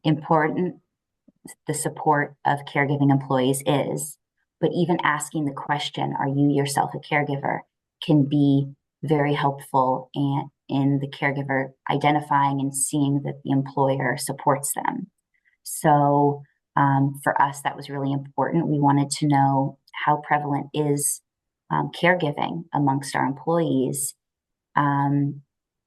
important the support of caregiving employees is, but even asking the question, are you yourself a caregiver, can be very helpful in the caregiver identifying and seeing that the employer supports them. So for us, that was really important. We wanted to know how prevalent is caregiving amongst our employees. And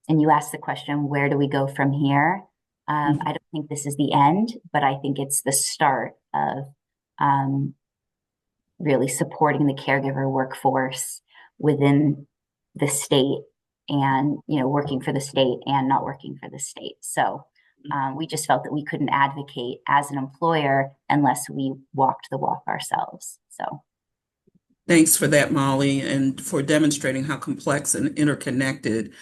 you asked the question, where do we go from here? I don't think this is the end, but I think it's the start of really supporting the caregiver workforce within the state and, working for the state and not working for the state. So we just felt that we couldn't advocate as an employer unless we walked the walk ourselves. So
thanks for that, Molly, and for demonstrating how complex and interconnected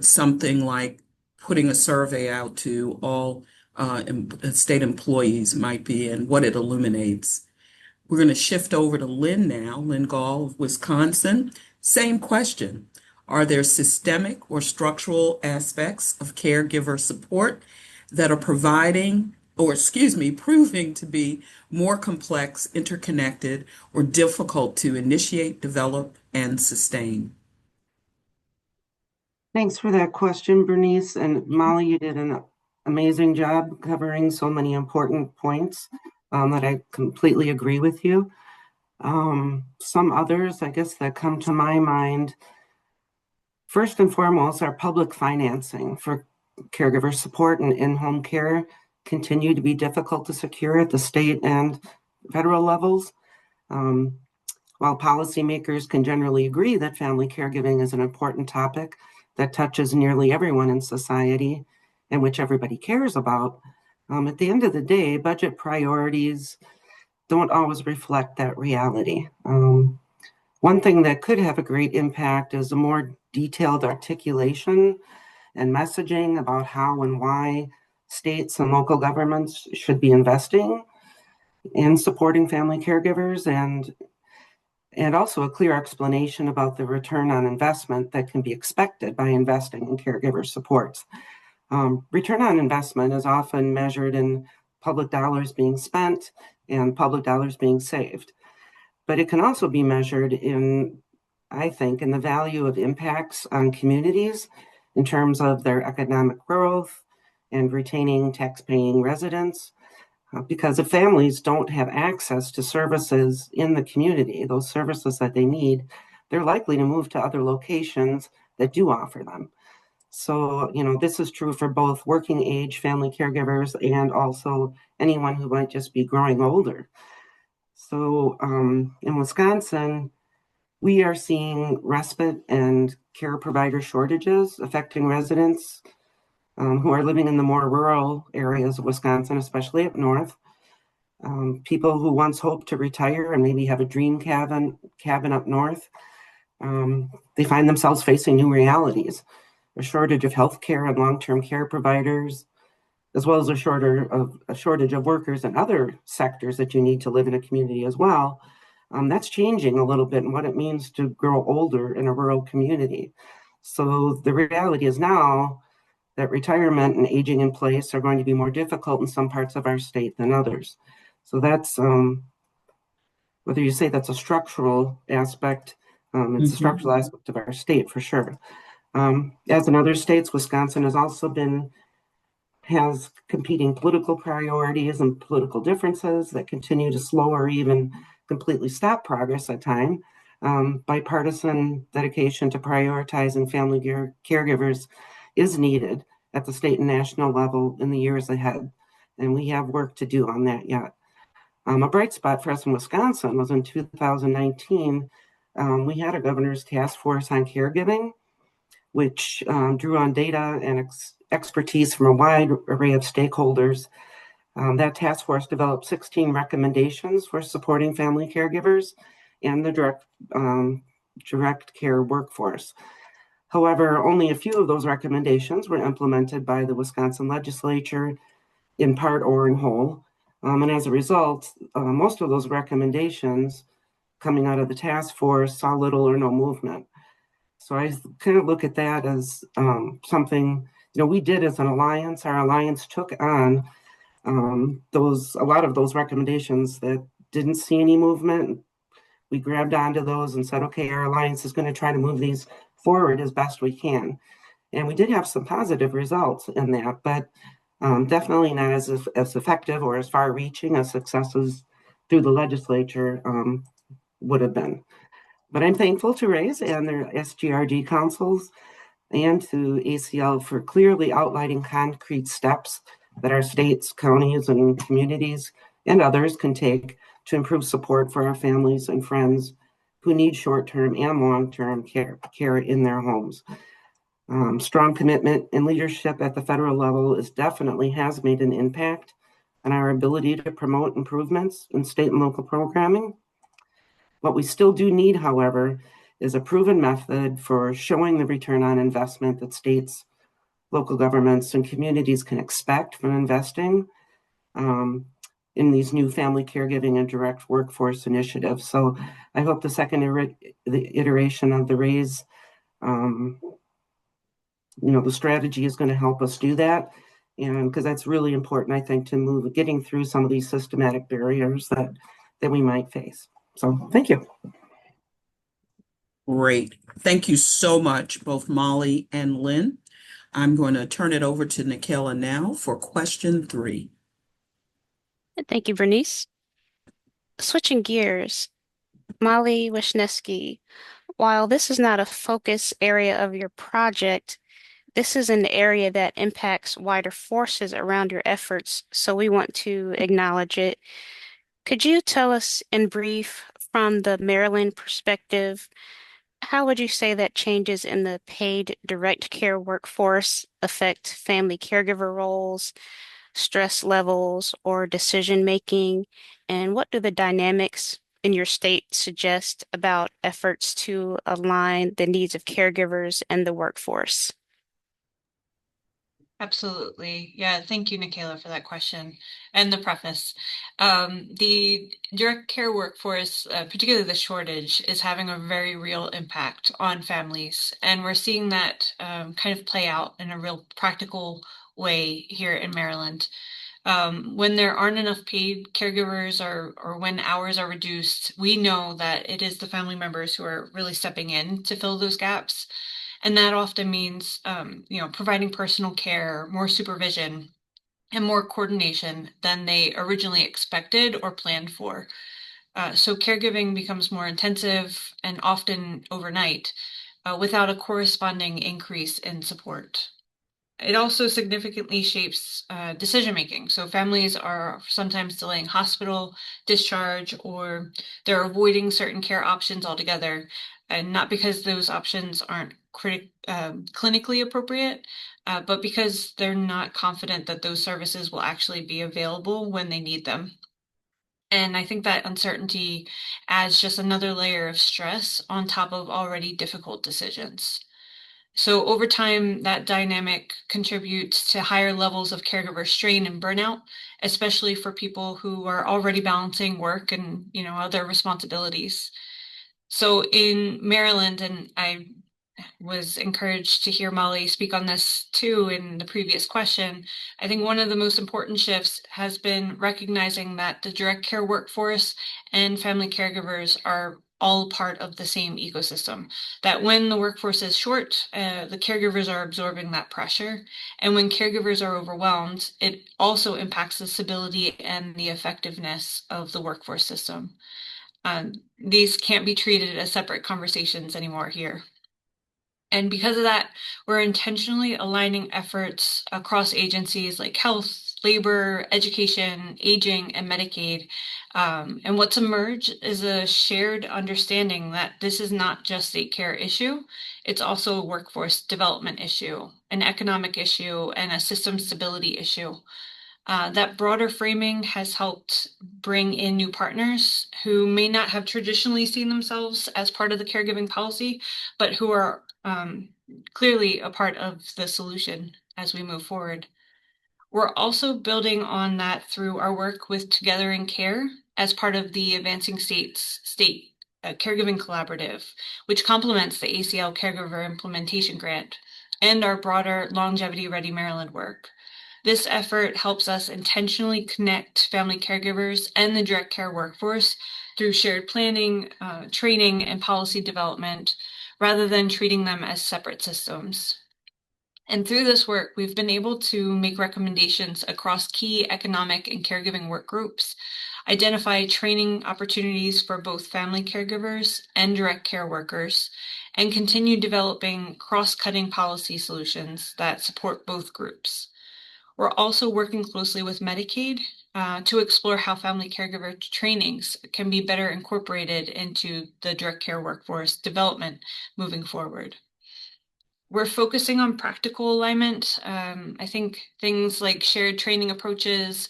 something like putting a survey out to all state employees might be and what it illuminates. We're going to shift over to Lynn now, Lynn Gall of Wisconsin. Same question. Are there systemic or structural aspects of caregiver support that are proving to be more complex, interconnected, or difficult to initiate, develop, and sustain?
Thanks for that question, Bernice. And Molly, you did an amazing job covering so many important points that I completely agree with you. Some others, I guess, that come to my mind, first and foremost, our public financing for caregiver support and in-home care continue to be difficult to secure at the state and federal levels. While policymakers can generally agree that family caregiving is an important topic that touches nearly everyone in society and which everybody cares about, at the end of the day, budget priorities don't always reflect that reality. One thing that could have a great impact is a more detailed articulation and messaging about how and why states and local governments should be investing in supporting family caregivers, and also a clear explanation about the return on investment that can be expected by investing in caregiver supports. Return on investment is often measured in public dollars being spent and public dollars being saved. But it can also be measured in the value of impacts on communities in terms of their economic growth and retaining tax-paying residents. Because if families don't have access to services in the community, those services that they need, they're likely to move to other locations that do offer them. So, this is true for both working age family caregivers and also anyone who might just be growing older. So in Wisconsin, we are seeing respite and care provider shortages affecting residents who are living in the more rural areas of Wisconsin, especially up north. People who once hoped to retire and maybe have a dream cabin up north, they find themselves facing new realities. a shortage of healthcare and long-term care providers, as well as a shortage of workers in other sectors that you need to live in a community as well. That's changing a little bit in what it means to grow older in a rural community. So the reality is now that retirement and aging in place are going to be more difficult in some parts of our state than others. So that's, whether you say that's a structural aspect, it's a structural aspect of our state for sure. As in other states, Wisconsin has competing political priorities and political differences that continue to slow or even completely stop progress at times. Bipartisan dedication to prioritizing family caregivers is needed at the state and national level in the years ahead, and we have work to do on that yet. A bright spot for us in Wisconsin was in 2019, we had a governor's task force on caregiving, which drew on data and expertise from a wide array of stakeholders. That task force developed 16 recommendations for supporting family caregivers and the direct care workforce. However, only a few of those recommendations were implemented by the Wisconsin legislature in part or in whole. And as a result, most of those recommendations coming out of the task force saw little or no movement. So I kind of look at that as something, we did as an alliance. Our alliance took on a lot of those recommendations that didn't see any movement. We grabbed onto those and said, okay, our alliance is going to try to move these forward as best we can. And we did have some positive results in that, but definitely not as effective or as far reaching as successes through the legislature would have been. But I'm thankful to RAISE and their SGRG councils and to ACL for clearly outlining concrete steps that our states, counties, and communities and others can take to improve support for our families and friends who need short-term and long-term care in their homes. Strong commitment and leadership at the federal level definitely has made an impact on our ability to promote improvements in state and local programming. What we still do need, however, is a proven method for showing the return on investment that states, local governments, and communities can expect from investing in these new family caregiving and direct workforce initiatives. So I hope the second iteration of the RAISE, the strategy is going to help us do that. And because that's really important, I think, to getting through some of these systematic barriers that we might face. So thank you.
Great. Thank you so much, both Molly and Lynn. I'm going to turn it over to Nikela now for question 3.
Thank you, Bernice. Switching gears, Molly Wisniewski, while this is not a focus area of your project, this is an area that impacts wider forces around your efforts, so we want to acknowledge it. Could you tell us in brief, from the Maryland perspective, how would you say that changes in the paid direct care workforce affect family caregiver roles, stress levels, or decision-making? And what do the dynamics in your state suggest about efforts to align the needs of caregivers and the workforce?
Absolutely. Yeah, thank you, Nikela, for that question and the preface. The direct care workforce, particularly the shortage, is having a very real impact on families. And we're seeing that kind of play out in a real practical way here in Maryland. When there aren't enough paid caregivers or when hours are reduced, we know that it is the family members who are really stepping in to fill those gaps. And that often means, providing personal care, more supervision, and more coordination than they originally expected or planned for. So caregiving becomes more intensive and often overnight without a corresponding increase in support. It also significantly shapes decision-making. So families are sometimes delaying hospital discharge, or they're avoiding certain care options altogether, and not because those options aren't clinically appropriate, but because they're not confident that those services will actually be available when they need them. And I think that uncertainty adds just another layer of stress on top of already difficult decisions. So over time, that dynamic contributes to higher levels of caregiver strain and burnout, especially for people who are already balancing work and, other responsibilities. So in Maryland, and I was encouraged to hear Molly speak on this too in the previous question, I think one of the most important shifts has been recognizing that the direct care workforce and family caregivers are all part of the same ecosystem. That when the workforce is short, the caregivers are absorbing that pressure. And when caregivers are overwhelmed, it also impacts the stability and the effectiveness of the workforce system. These can't be treated as separate conversations anymore here. And because of that, we're intentionally aligning efforts across agencies like health, labor, education, aging, and Medicaid. And what's emerged is a shared understanding that this is not just a care issue, it's also a workforce development issue, an economic issue, and a system stability issue. That broader framing has helped bring in new partners who may not have traditionally seen themselves as part of the caregiving policy, but who are clearly a part of the solution as we move forward. We're also building on that through our work with Together in Care as part of the Advancing States State Caregiving Collaborative, which complements the ACL Caregiver Implementation Grant and our broader Longevity Ready Maryland work. This effort helps us intentionally connect family caregivers and the direct care workforce through shared planning, training, and policy development, rather than treating them as separate systems. And through this work, we've been able to make recommendations across key economic and caregiving work groups, identify training opportunities for both family caregivers and direct care workers, and continue developing cross-cutting policy solutions that support both groups. We're also working closely with Medicaid to explore how family caregiver trainings can be better incorporated into the direct care workforce development moving forward. We're focusing on practical alignment. I think things like shared training approaches,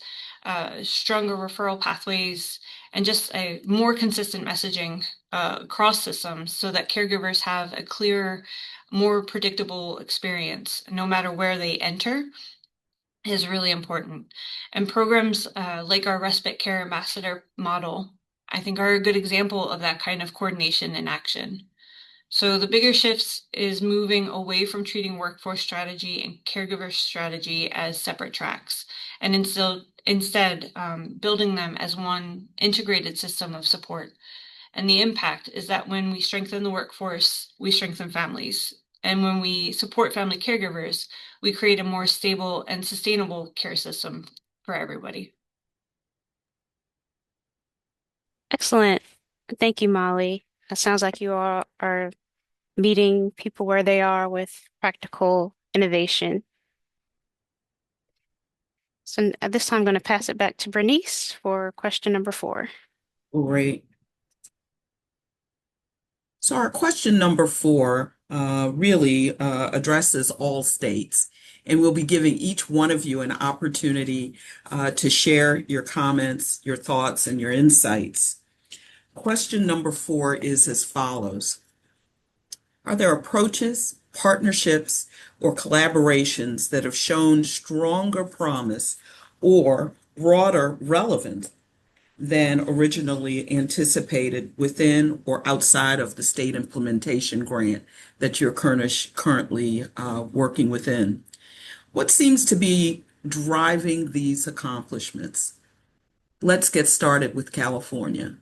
stronger referral pathways, and just a more consistent messaging across systems so that caregivers have a clearer, more predictable experience no matter where they enter is really important. And programs like our respite care ambassador model, I think, are a good example of that kind of coordination in action. So the bigger shifts is moving away from treating workforce strategy and caregiver strategy as separate tracks, and instead building them as one integrated system of support. And the impact is that when we strengthen the workforce, we strengthen families. And when we support family caregivers, we create a more stable and sustainable care system for everybody.
Excellent. Thank you, Molly. It sounds like you all are meeting people where they are with practical innovation. So at this time, I'm going to pass it back to Bernice for question number 4.
Great. So our question number 4 really addresses all states, and we'll be giving each one of you an opportunity to share your comments, your thoughts, and your insights. Question number 4 is as follows. Are there approaches, partnerships, or collaborations that have shown stronger promise or broader relevance than originally anticipated within or outside of the state implementation grant that you're currently working within? What seems to be driving these accomplishments? Let's get started with California.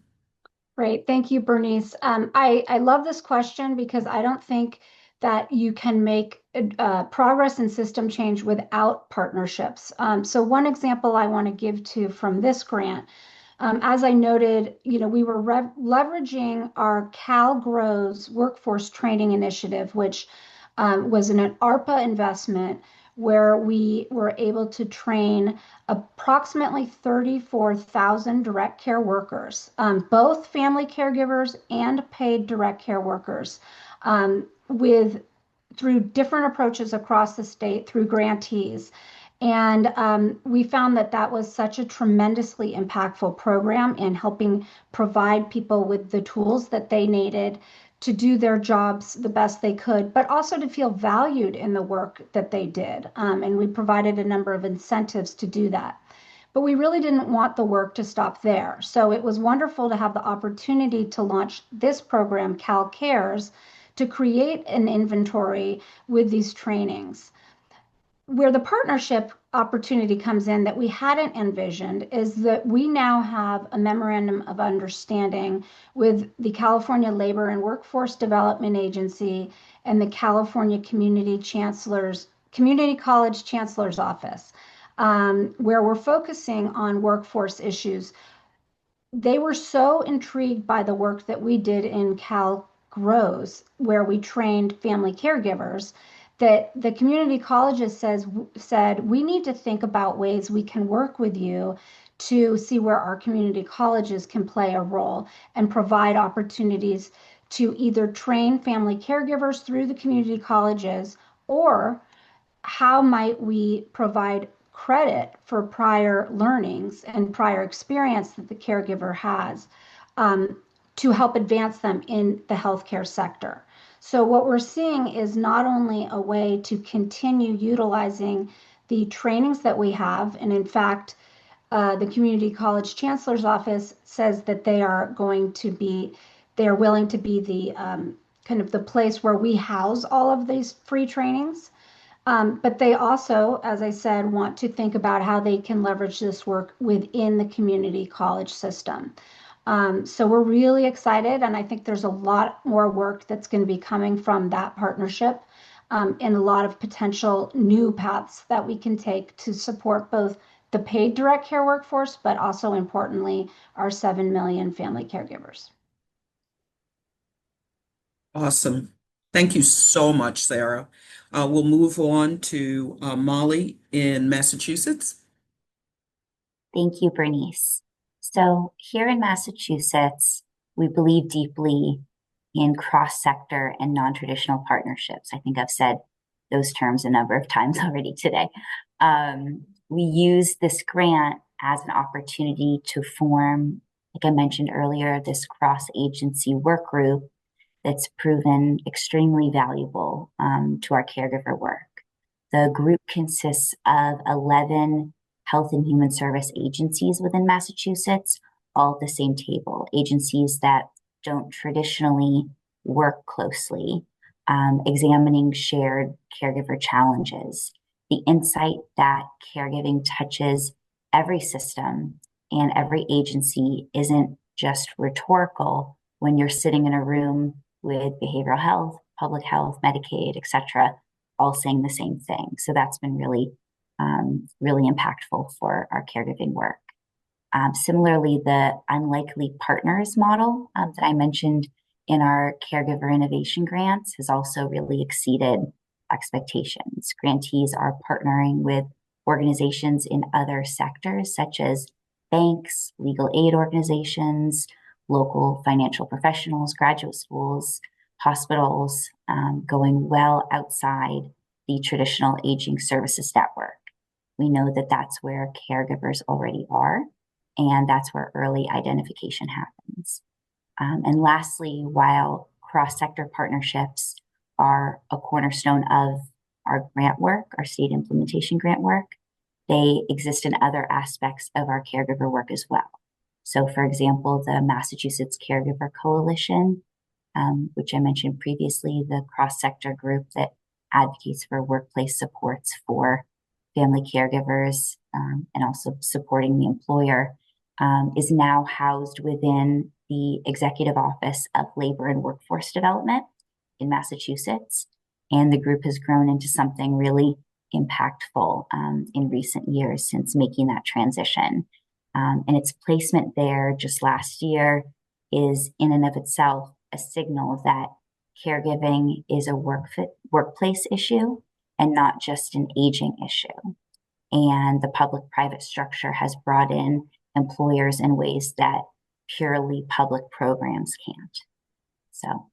Great. Thank you, Bernice. I love this question because I don't think that you can make progress in system change without partnerships. So one example I want to give to from this grant, as I noted, we were leveraging our CalGrow's workforce training initiative, which was an ARPA investment where we were able to train approximately 34,000 direct care workers, both family caregivers and paid direct care workers, through different approaches across the state through grantees. And we found that that was such a tremendously impactful program in helping provide people with the tools that they needed to do their jobs the best they could, but also to feel valued in the work that they did. And we provided a number of incentives to do that. But we really didn't want the work to stop there. So it was wonderful to have the opportunity to launch this program, Cal Cares, to create an inventory with these trainings. Where the partnership opportunity comes in that we hadn't envisioned is that we now have a memorandum of understanding with the California Labor and Workforce Development Agency and the California Community College Chancellor's Office, where we're focusing on workforce issues. They were so intrigued by the work that we did in Cal Grows, where we trained family caregivers, that the community colleges said, we need to think about ways we can work with you to see where our community colleges can play a role and provide opportunities to either train family caregivers through the community colleges, or how might we provide credit for prior learnings and prior experience that the caregiver has to help advance them in the healthcare sector. So what we're seeing is not only a way to continue utilizing the trainings that we have, and in fact, the Community College Chancellor's Office says that they are willing to be the kind of the place where we house all of these free trainings. But they also, as I said, want to think about how they can leverage this work within the community college system. So we're really excited, and I think there's a lot more work that's going to be coming from that partnership, and a lot of potential new paths that we can take to support both the paid direct care workforce, but also importantly, our 7 million family caregivers.
Awesome. Thank you so much, Sarah. We'll move on to Molly in Massachusetts.
Thank you, Bernice. So here in Massachusetts, we believe deeply in cross-sector and non-traditional partnerships. I think I've said those terms a number of times already today. We use this grant as an opportunity to form, like I mentioned earlier, this cross-agency work group that's proven extremely valuable to our caregiver work. The group consists of 11 health and human service agencies within Massachusetts, all at the same table, agencies that don't traditionally work closely, examining shared caregiver challenges. The insight that caregiving touches every system and every agency isn't just rhetorical when you're sitting in a room with behavioral health, public health, Medicaid, et cetera, all saying the same thing. So that's been really impactful for our caregiving work. Similarly, the unlikely partners model that I mentioned in our caregiver innovation grants has also really exceeded expectations. Grantees are partnering with organizations in other sectors, such as banks, legal aid organizations, local financial professionals, graduate schools, hospitals, going well outside the traditional aging services network. We know that that's where caregivers already are, and that's where early identification happens. And lastly, while cross-sector partnerships are a cornerstone of our grant work, our state implementation grant work, they exist in other aspects of our caregiver work as well. So for example, the Massachusetts Caregiver Coalition, which I mentioned previously, the cross-sector group that advocates for workplace supports for family caregivers and also supporting the employer, is now housed within the Executive Office of Labor and Workforce Development in Massachusetts. And the group has grown into something really impactful in recent years since making that transition. And its placement there just last year is in and of itself a signal that caregiving is a workplace issue and not just an aging issue. And the public-private structure has brought in employers in ways that purely public programs can't. So.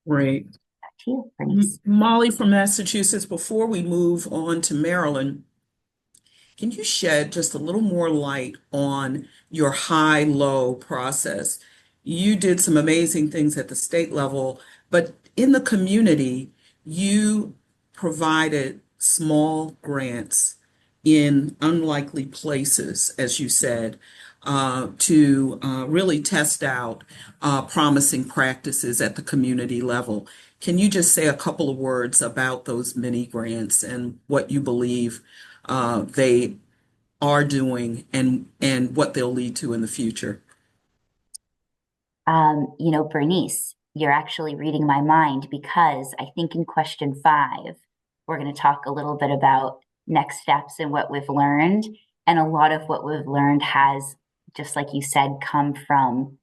Great.
Back to you, Bernice.
Molly from Massachusetts, before we move on to Maryland, can you shed just a little more light on your high-low process? you did some amazing things at the state level, but in the community, you provided small grants in unlikely places, as you said, to really test out promising practices at the community level. Can you just say a couple of words about those mini grants and what you believe they are doing and what they'll lead to in the future?
Bernice, you're actually reading my mind, because I think in question 5, we're going to talk a little bit about next steps and what we've learned. And a lot of what we've learned has, just like you said, come from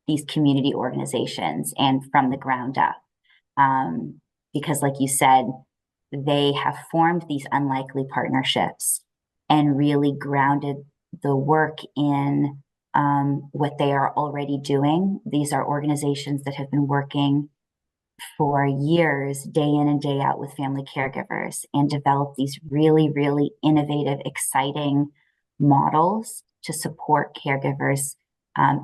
these community organizations and from the ground up. Because like you said, they have formed these unlikely partnerships and really grounded the work in what they are already doing. These are organizations that have been working for years, day in and day out, with family caregivers, and developed these really, really innovative, exciting models to support caregivers'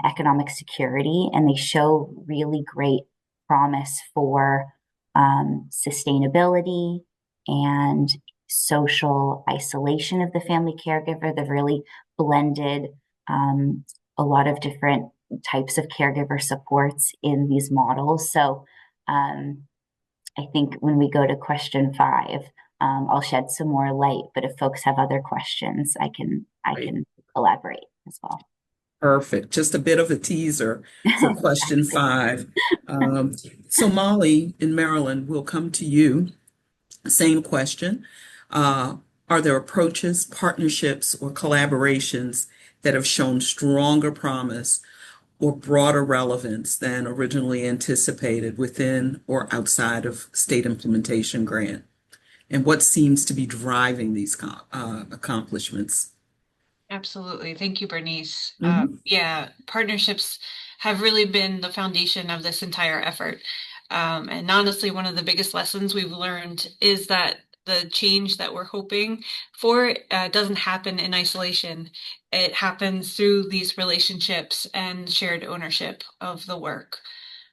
economic security. And they show really great promise for sustainability and social isolation of the family caregiver. They've really blended a lot of different types of caregiver supports in these models. So I think when we go to question 5, I'll shed some more light, but if folks have other questions, I can elaborate as well.
Perfect. Just a bit of a teaser for question 5. So Molly in Maryland, we'll come to you. Same question. Are there approaches, partnerships, or collaborations that have shown stronger promise or broader relevance than originally anticipated within or outside of state implementation grant? And what seems to be driving these accomplishments?
Absolutely. Thank you, Bernice.
Mhm.
Yeah, partnerships have really been the foundation of this entire effort. And honestly, one of the biggest lessons we've learned is that the change that we're hoping for doesn't happen in isolation. It happens through these relationships and shared ownership of the work.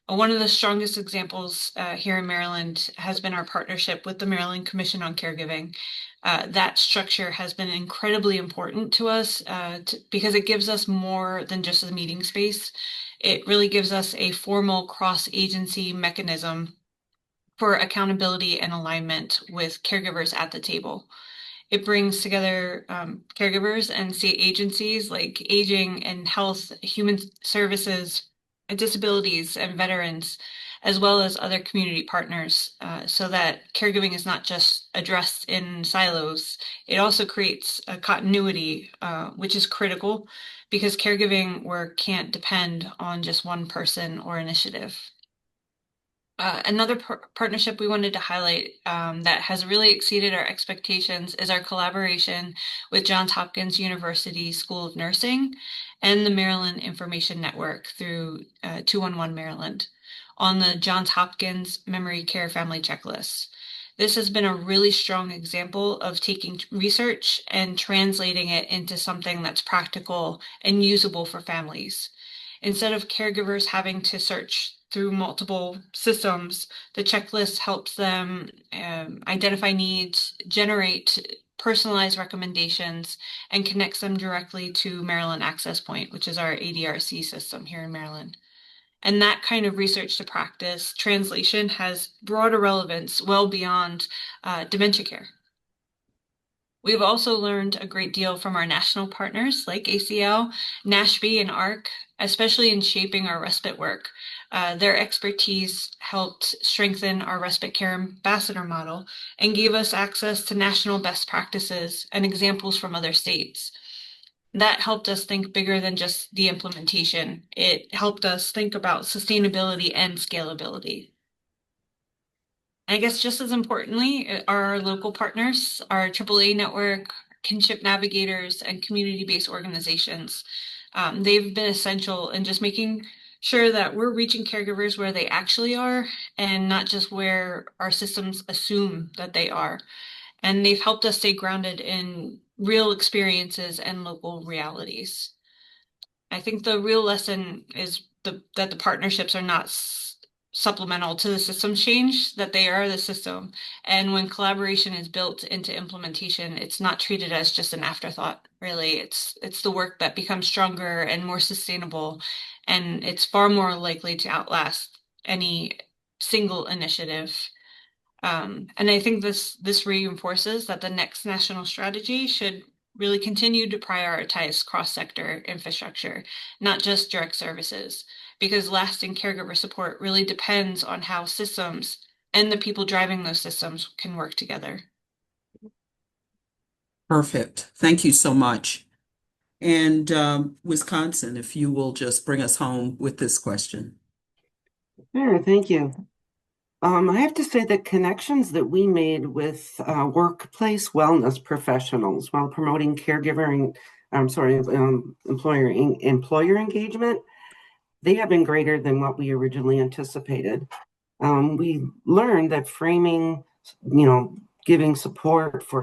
One of the strongest examples here in Maryland has been our partnership with the Maryland Commission on Caregiving. That structure has been incredibly important to us because it gives us more than just a meeting space. It really gives us a formal cross-agency mechanism for accountability and alignment with caregivers at the table. It brings together caregivers and state agencies like aging and health, human services, disabilities, and veterans, as well as other community partners, so that caregiving is not just addressed in silos. It also creates a continuity, which is critical because caregiving work can't depend on just one person or initiative. Another partnership we wanted to highlight that has really exceeded our expectations is our collaboration with Johns Hopkins University School of Nursing and the Maryland Information Network through 211 Maryland on the Johns Hopkins Memory Care Family Checklist. This has been a really strong example of taking research and translating it into something that's practical and usable for families. Instead of caregivers having to search through multiple systems, the checklist helps them identify needs, generate personalized recommendations, and connects them directly to Maryland Access Point, which is our ADRC system here in Maryland. And that kind of research to practice translation has broader relevance well beyond dementia care. We've also learned a great deal from our national partners like ACL, NASHB, and ARC, especially in shaping our respite work. Their expertise helped strengthen our respite care ambassador model and gave us access to national best practices and examples from other states. That helped us think bigger than just the implementation. It helped us think about sustainability and scalability. I guess just as importantly are our local partners, our AAA network, kinship navigators, and community-based organizations. They've been essential in just making sure that we're reaching caregivers where they actually are and not just where our systems assume that they are. And they've helped us stay grounded in real experiences and local realities. I think the real lesson is that the partnerships are not supplemental to the system change, that they are the system. And when collaboration is built into implementation, it's not treated as just an afterthought, really. It's the work that becomes stronger and more sustainable, and it's far more likely to outlast any single initiative. And I think this reinforces that the next national strategy should really continue to prioritize cross-sector infrastructure, not just direct services, because lasting caregiver support really depends on how systems and the people driving those systems can work together.
Perfect. Thank you so much. And Wisconsin, if you will just bring us home with this question.
Sure, thank you. I have to say that connections that we made with workplace wellness professionals while promoting employer engagement, they have been greater than what we originally anticipated. We learned that framing, giving support for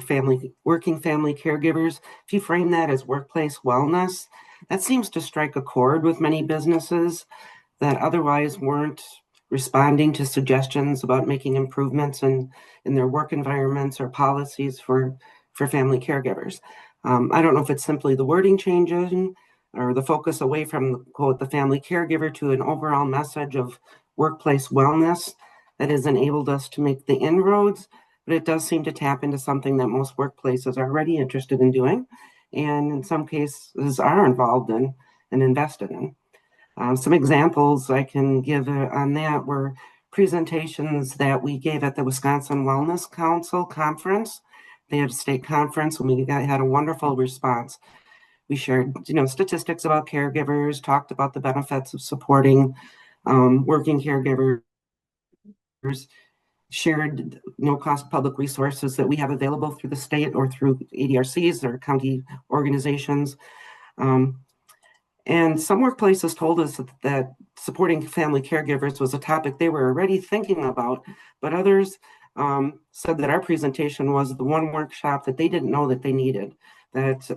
working family caregivers, if you frame that as workplace wellness, that seems to strike a chord with many businesses that otherwise weren't responding to suggestions about making improvements in their work environments or policies for family caregivers. I don't know if it's simply the wording changing or the focus away from, quote, the family caregiver to an overall message of workplace wellness that has enabled us to make the inroads, but it does seem to tap into something that most workplaces are already interested in doing, and in some cases are involved in and invested in. Some examples I can give on that were presentations that we gave at the Wisconsin Wellness Council conference. They had a state conference and we had a wonderful response. We shared, statistics about caregivers, talked about the benefits of supporting working caregivers, shared no-cost public resources that we have available through the state or through ADRCs or county organizations. And some workplaces told us that supporting family caregivers was a topic they were already thinking about, but others said that our presentation was the one workshop that they didn't know that they needed, that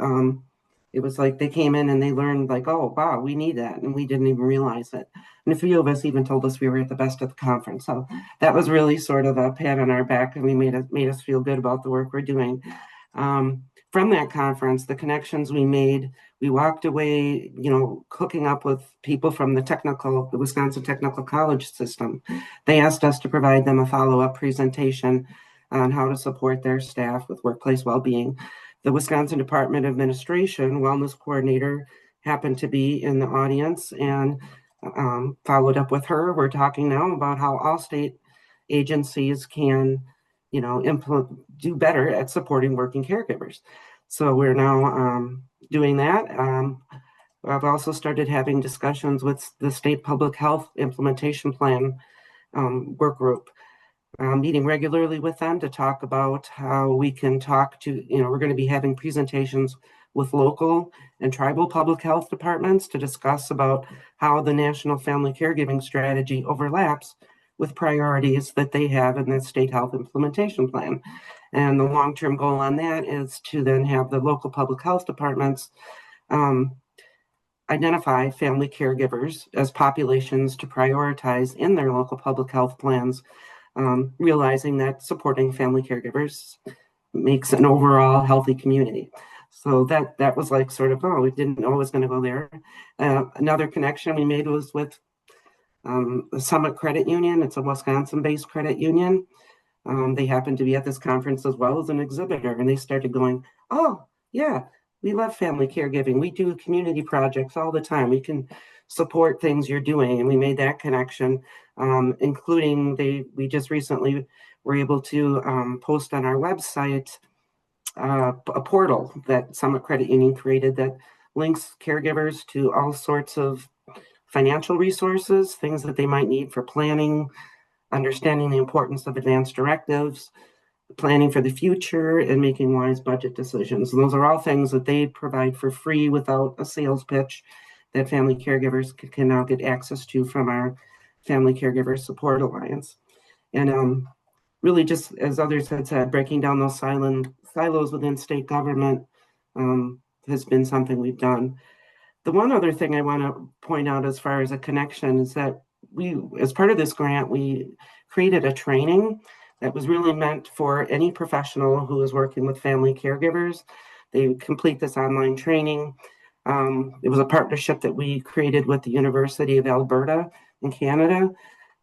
it was like they came in and they learned like, oh, wow, we need that, and we didn't even realize it. And a few of us even told us we were at the best at the conference. So that was really sort of a pat on our back, and we made us feel good about the work we're doing. From that conference, the connections we made, we walked away, hooking up with people from the Wisconsin Technical College system. They asked us to provide them a follow-up presentation on how to support their staff with workplace well-being. The Wisconsin Department of Administration wellness coordinator happened to be in the audience and followed up with her. We're talking now about how all state agencies can do better at supporting working caregivers. So we're now doing that. I've also started having discussions with the state public health implementation plan work group, meeting regularly with them to talk about how we can talk to, we're going to be having presentations with local and tribal public health departments to discuss about how the National Family Caregiving Strategy overlaps with priorities that they have in the state health implementation plan. And the long-term goal on that is to then have the local public health departments identify family caregivers as populations to prioritize in their local public health plans, realizing that supporting family caregivers makes an overall healthy community. So that was like sort of, oh, we didn't know it was going to go there. Another connection we made was with the Summit Credit Union. It's a Wisconsin-based credit union. They happened to be at this conference as well as an exhibitor, and they started going, oh, yeah, we love family caregiving. We do community projects all the time. We can support things you're doing. And we made that connection, including we just recently were able to post on our website a portal that Summit Credit Union created that links caregivers to all sorts of financial resources, things that they might need for planning, understanding the importance of advanced directives, planning for the future, and making wise budget decisions. And those are all things that they provide for free without a sales pitch that family caregivers can now get access to from our Family Caregiver Support Alliance. And really, just as others had said, breaking down those silos within state government has been something we've done. The one other thing I want to point out as far as a connection is that we, as part of this grant, we created a training that was really meant for any professional who is working with family caregivers. They complete this online training. It was a partnership that we created with the University of Alberta in Canada,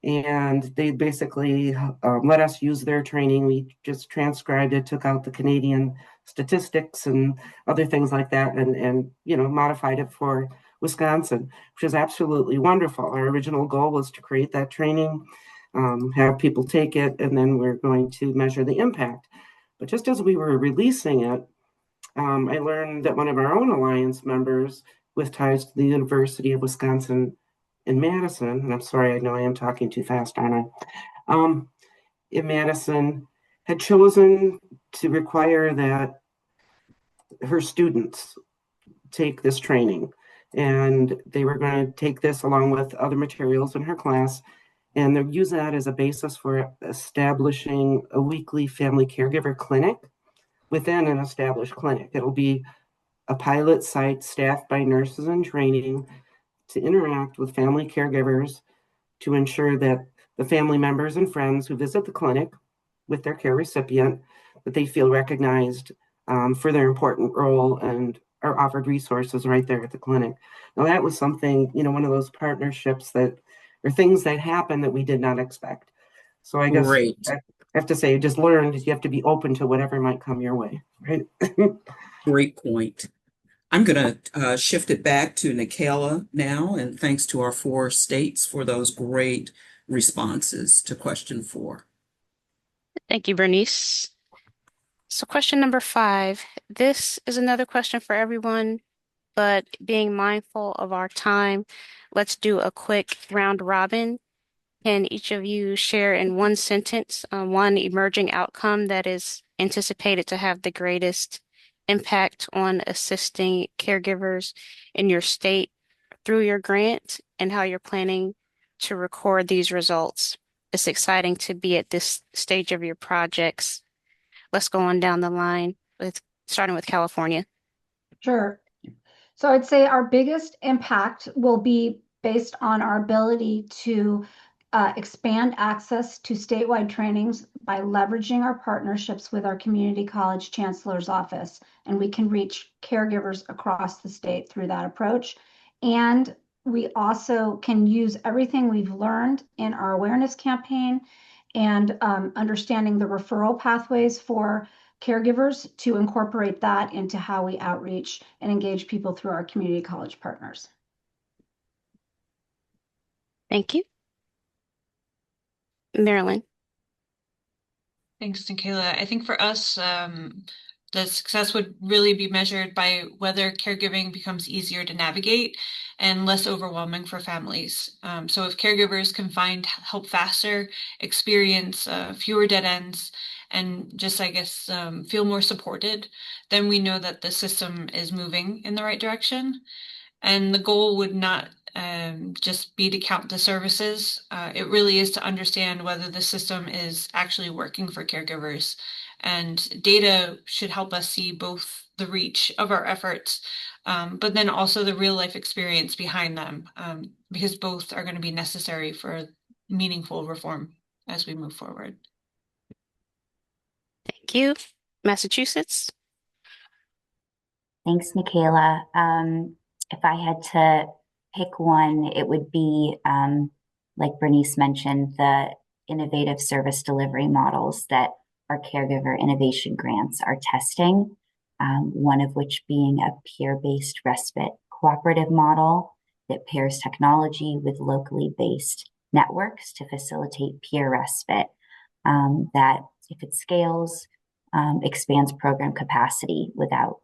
and they basically let us use their training. We just transcribed it, took out the Canadian statistics and other things like that, and modified it for Wisconsin, which is absolutely wonderful. Our original goal was to create that training, have people take it, and then we're going to measure the impact. But just as we were releasing it, I learned that one of our own Alliance members with ties to the University of Wisconsin in Madison, and I'm sorry, I know I am talking too fast, aren't I? In Madison, had chosen to require that her students take this training. And they were going to take this along with other materials in her class, and they'll use that as a basis for establishing a weekly family caregiver clinic within an established clinic. It'll be a pilot site staffed by nurses in training to interact with family caregivers to ensure that the family members and friends who visit the clinic with their care recipient, that they feel recognized for their important role and are offered resources right there at the clinic. Now that was something, one of those partnerships that, or things that happen that we did not expect. So I guess
Great.
I have to say, just learned you have to be open to whatever might come your way, right?
Great point. I'm going to shift it back to Nikayla now, and thanks to our 4 states for those great responses to question 4.
Thank you, Bernice. So question number 5, this is another question for everyone, but being mindful of our time, let's do a quick round robin. Can each of you share in one sentence one emerging outcome that is anticipated to have the greatest impact on assisting caregivers in your state through your grant, and how you're planning to record these results? It's exciting to be at this stage of your projects. Let's go on down the line with starting with California.
Sure. So I'd say our biggest impact will be based on our ability to expand access to statewide trainings by leveraging our partnerships with our community college chancellor's office. And we can reach caregivers across the state through that approach. And we also can use everything we've learned in our awareness campaign and understanding the referral pathways for caregivers to incorporate that into how we outreach and engage people through our community college partners.
Thank you. Marilyn.
Thanks, Nikayla. I think for us, the success would really be measured by whether caregiving becomes easier to navigate and less overwhelming for families. So if caregivers can find help faster, experience fewer dead ends, and just, I guess, feel more supported, then we know that the system is moving in the right direction. And the goal would not just be to count the services. It really is to understand whether the system is actually working for caregivers. And data should help us see both the reach of our efforts, but then also the real life experience behind them, because both are going to be necessary for meaningful reform as we move forward.
Thank you. Massachusetts.
Thanks, Nikayla. If I had to pick one, it would be, like Bernice mentioned, the innovative service delivery models that our caregiver innovation grants are testing, one of which being a peer-based respite cooperative model that pairs technology with locally based networks to facilitate peer respite, that if it scales, expands program capacity without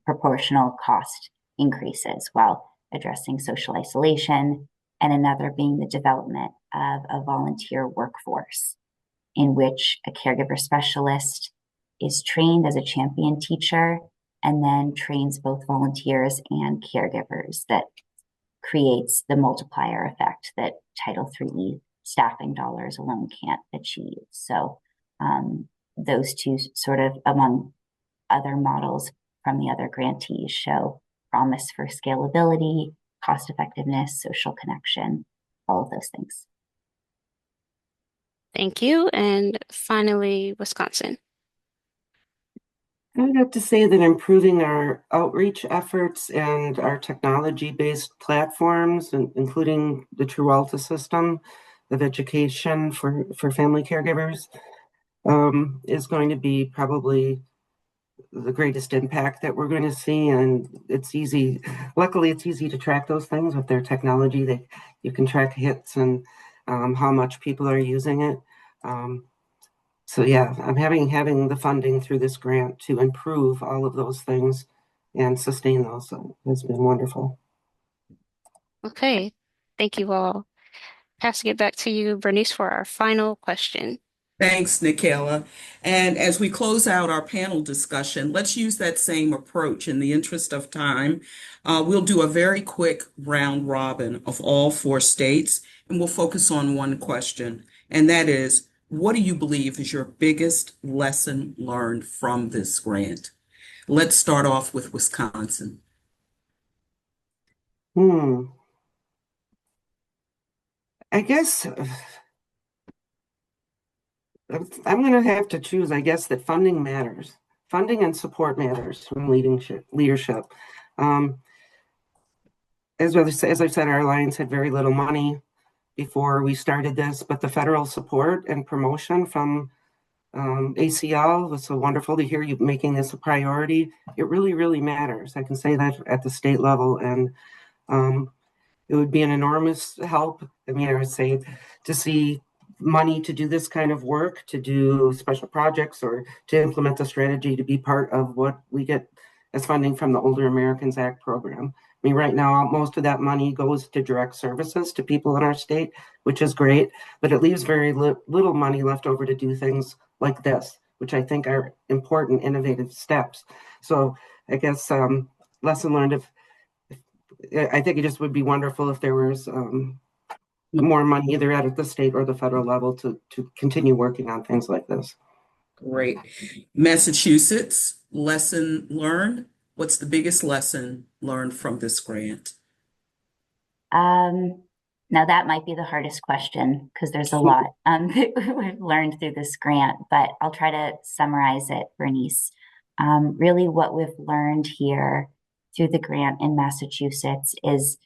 proportional cost increases while addressing social isolation, and another being the development of a volunteer workforce in which a caregiver specialist is trained as a champion teacher and then trains both volunteers and caregivers. That creates the multiplier effect that Title III staffing dollars alone can't achieve. So those two sort of, among other models from the other grantees, show promise for scalability, cost effectiveness, social connection, all of those things.
Thank you. And finally, Wisconsin.
I would have to say that improving our outreach efforts and our technology-based platforms, including the TruAlta system of education for family caregivers, is going to be probably the greatest impact that we're going to see. And it's easy, luckily it's easy to track those things with their technology. You can track hits and how much people are using it. So yeah, I'm having the funding through this grant to improve all of those things and sustain those. So it's been wonderful.
Okay, thank you all. Passing it back to you, Bernice, for our final question.
Thanks, Nikayla. And as we close out our panel discussion, let's use that same approach in the interest of time. We'll do a very quick round robin of all 4 states, and we'll focus on one question, and that is, what do you believe is your biggest lesson learned from this grant? Let's start off with Wisconsin.
I guess I'm going to have to choose, I guess, that funding matters. Funding and support matters from leadership. As I said, our alliance had very little money before we started this, but the federal support and promotion from ACL was so wonderful to hear you making this a priority. It really, really matters. I can say that at the state level, and it would be an enormous help. I mean, I would say to see money to do this kind of work, to do special projects, or to implement the strategy, to be part of what we get as funding from the Older Americans Act program. I mean, right now, most of that money goes to direct services to people in our state, which is great, but it leaves very little money left over to do things like this, which I think are important, innovative steps. So I guess lesson learned, I think it just would be wonderful if there was more money either at the state or the federal level to continue working on things like this.
Great. Massachusetts, lesson learned. What's the biggest lesson learned from this grant?
Now that might be the hardest question because there's a lot that we've learned through this grant, but I'll try to summarize it, Bernice. Really what we've learned here through the grant in Massachusetts is,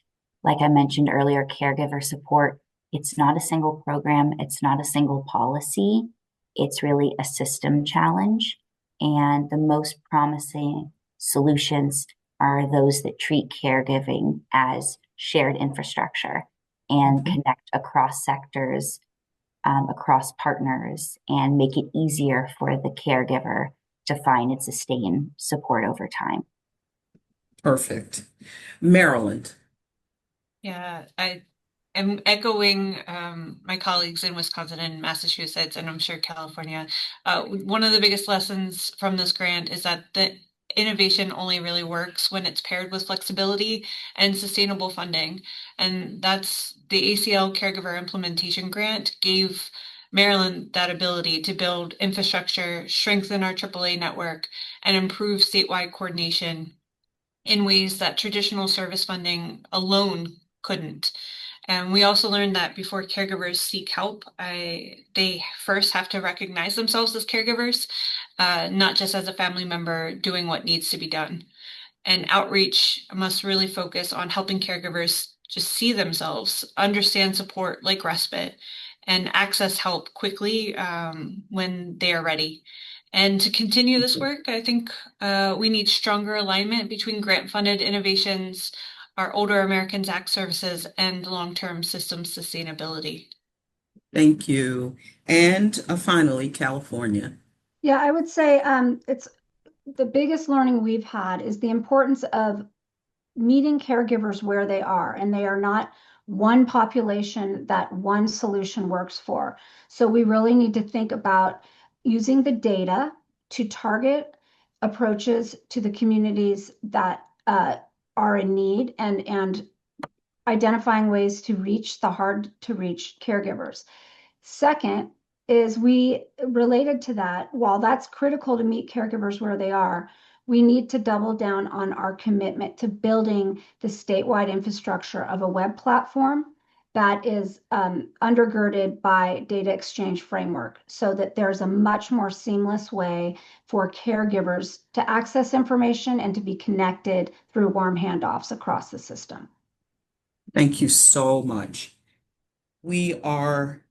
like I mentioned earlier, caregiver support. It's not a single program. It's not a single policy. It's really a system challenge. And the most promising solutions are those that treat caregiving as shared infrastructure and connect across sectors, across partners, and make it easier for the caregiver to find and sustain support over time.
Perfect. Maryland.
Yeah, I am echoing my colleagues in Wisconsin and Massachusetts, and I'm sure California. One of the biggest lessons from this grant is that the innovation only really works when it's paired with flexibility and sustainable funding. And that's the ACL Caregiver Implementation Grant gave Maryland that ability to build infrastructure, strengthen our AAA network, and improve statewide coordination in ways that traditional service funding alone couldn't. And we also learned that before caregivers seek help, they first have to recognize themselves as caregivers, not just as a family member doing what needs to be done. And outreach must really focus on helping caregivers just see themselves, understand support like respite, and access help quickly when they are ready. And to continue this work, I think we need stronger alignment between grant-funded innovations, our Older Americans Act services, and long-term system sustainability.
Thank you. And finally, California.
Yeah, I would say it's the biggest learning we've had is the importance of meeting caregivers where they are, and they are not one population that one solution works for. So we really need to think about using the data to target approaches to the communities that are in need, and identifying ways to reach the hard to reach caregivers. Second is, we related to that, while that's critical to meet caregivers where they are, We need to double down on our commitment to building the statewide infrastructure of a web platform that is undergirded by data exchange framework so that there's a much more seamless way for caregivers to access information and to be connected through warm handoffs across the system.
Thank you so much. We are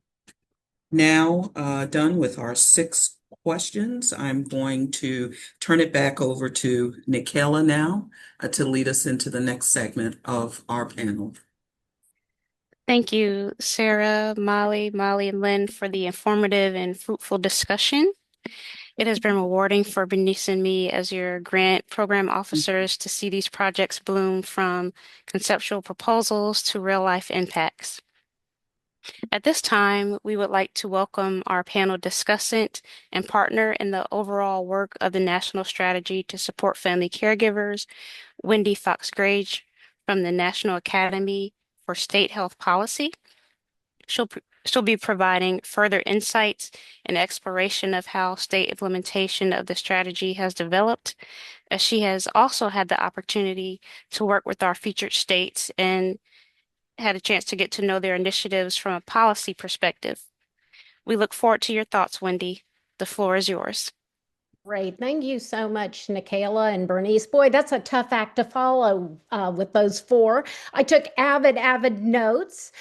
now done with our 6 questions. I'm going to turn it back over to Nikayla now to lead us into the next segment of our panel.
Thank you, Sarah, Molly, and Lynn, for the informative and fruitful discussion. It has been rewarding for Bernice and me as your grant program officers to see these projects bloom from conceptual proposals to real-life impacts. At this time, we would like to welcome our panel discussant and partner in the overall work of the National Strategy to Support Family Caregivers, Wendy Fox-Grage from the National Academy for State Health Policy. She'll be providing further insights and exploration of how state implementation of the strategy has developed, as she has also had the opportunity to work with our featured states and had a chance to get to know their initiatives from a policy perspective. We look forward to your thoughts, Wendy. The floor is yours.
Great. Thank you so much, Nikayla and Bernice. Boy, that's a tough act to follow with those 4. I took avid notes.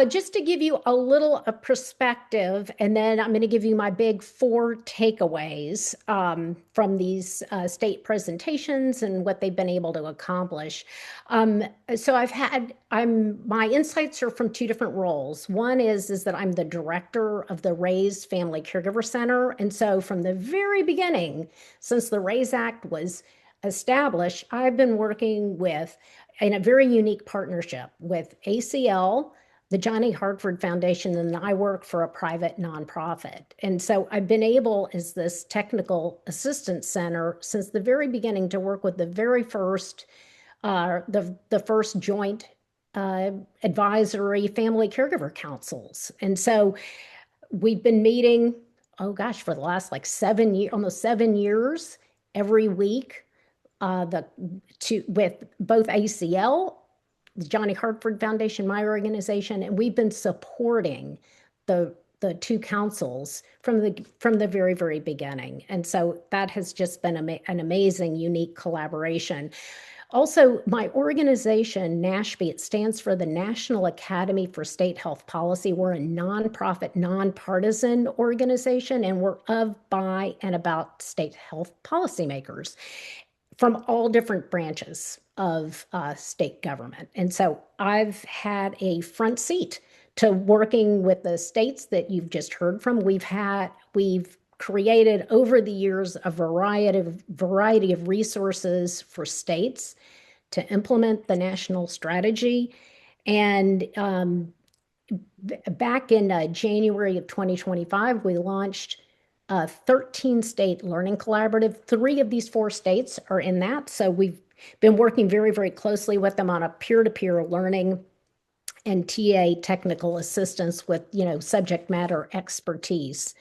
Just to give you a little perspective, and then I'm going to give you my big 4 takeaways from these state presentations and what they've been able to accomplish. So my insights are from 2 different roles. One is that I'm the director of the RAISE Family Caregiver Center. And so from the very beginning, since the RAISE Act was established, I've been working in a very unique partnership with ACL, the Johnny Hartford Foundation, and I work for a private nonprofit. And so I've been able, as this technical assistance center, since the very beginning, to work with the very first, the first joint advisory family caregiver councils. And so we've been meeting, for the last almost 7 years, every week, with both ACL, the Johnny Hartford Foundation, my organization, and we've been supporting the 2 councils from the very, very beginning. And so that has just been an amazing, unique collaboration. Also, my organization, NASHP, it stands for the National Academy for State Health Policy. We're a nonprofit, nonpartisan organization, and we're of, by, and about state health policymakers from all different branches of state government. And so I've had a front seat to working with the states that you've just heard from. We've created over the years a variety of resources for states to implement the national strategy. And back in January of 2025, we launched a 13-state learning collaborative. 3 of these 4 states are in that. So we've been working very, very closely with them on a peer-to-peer learning and TA technical assistance with, subject matter expertise.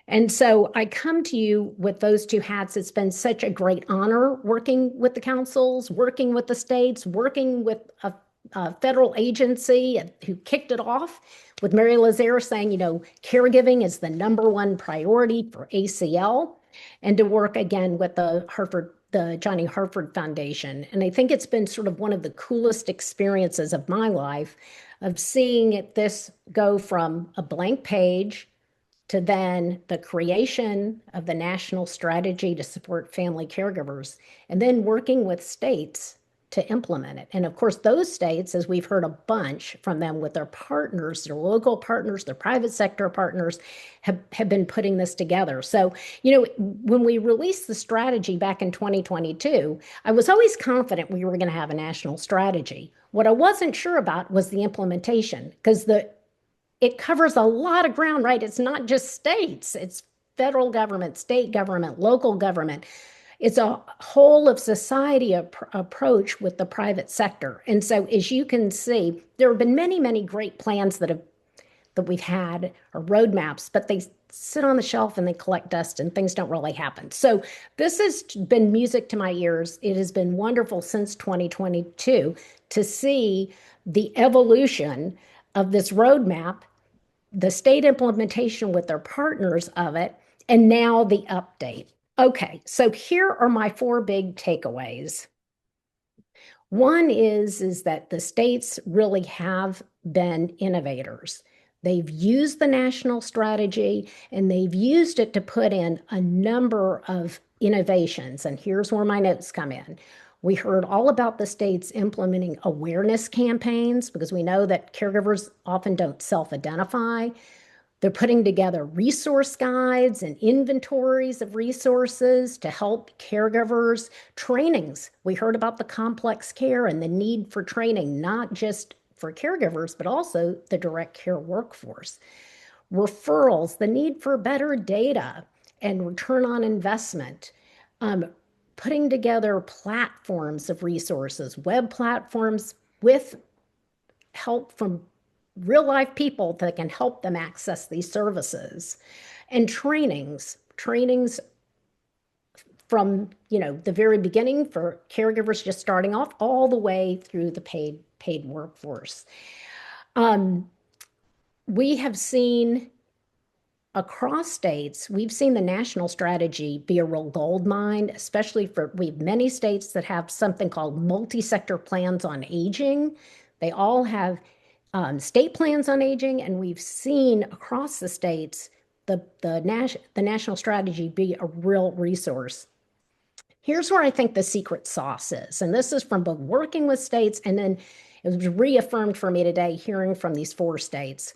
And so I come to you with those 2 hats. It's been such a great honor working with the councils, working with the states, working with a federal agency who kicked it off with Mary Lazare saying, caregiving is the #1 priority for ACL, and to work again with the Johnny Hartford Foundation. And I think it's been sort of one of the coolest experiences of my life of seeing this go from a blank page to then the creation of the national strategy to support family caregivers, and then working with states to implement it. And of course, those states, as we've heard a bunch from them with their partners, their local partners, their private sector partners, have been putting this together. So, when we released the strategy back in 2022, I was always confident we were going to have a national strategy. What I wasn't sure about was the implementation, because it covers a lot of ground, right? It's not just states, it's federal government, state government, local government. It's a whole of society approach with the private sector. And so as you can see, there have been many, many great plans that we've had, or roadmaps, but sit on the shelf and they collect dust and things don't really happen. So this has been music to my ears. It has been wonderful since 2022 to see the evolution of this roadmap, the state implementation with their partners of it, and now the update. Okay, so here are my 4 big takeaways. One is that the states really have been innovators. They've used the national strategy and they've used it to put in a number of innovations. And here's where my notes come in. We heard all about the states implementing awareness campaigns because we know that caregivers often don't self-identify. They're putting together resource guides and inventories of resources to help caregivers, trainings. We heard about the complex care and the need for training, not just for caregivers, but also the direct care workforce. Referrals, the need for better data and return on investment. Putting together platforms of resources, web platforms with help from real life people that can help them access these services, and trainings from the very beginning for caregivers just starting off all the way through the paid workforce. We have seen across states, we've seen the national strategy be a real gold mine, especially we have many states that have something called multi-sector plans on aging. They all have state plans on aging, and we've seen across the states the national strategy be a real resource. Here's where I think the secret sauce is, and this is from both working with states and then it was reaffirmed for me today hearing from these 4 states.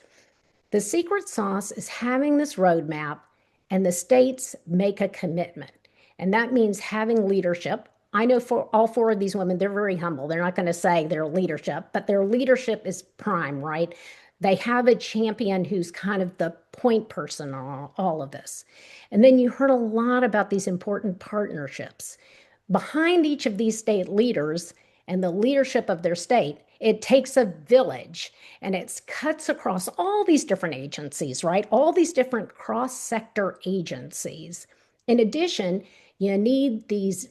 The secret sauce is having this roadmap and the states make a commitment. And that means having leadership. I know for all 4 of these women, they're very humble. They're not going to say their leadership, but their leadership is prime, right? They have a champion who's kind of the point person on all of this. And then you heard a lot about these important partnerships. Behind each of these state leaders and the leadership of their state, it takes a village and it cuts across all these different agencies, right? All these different cross-sector agencies. In addition, you need these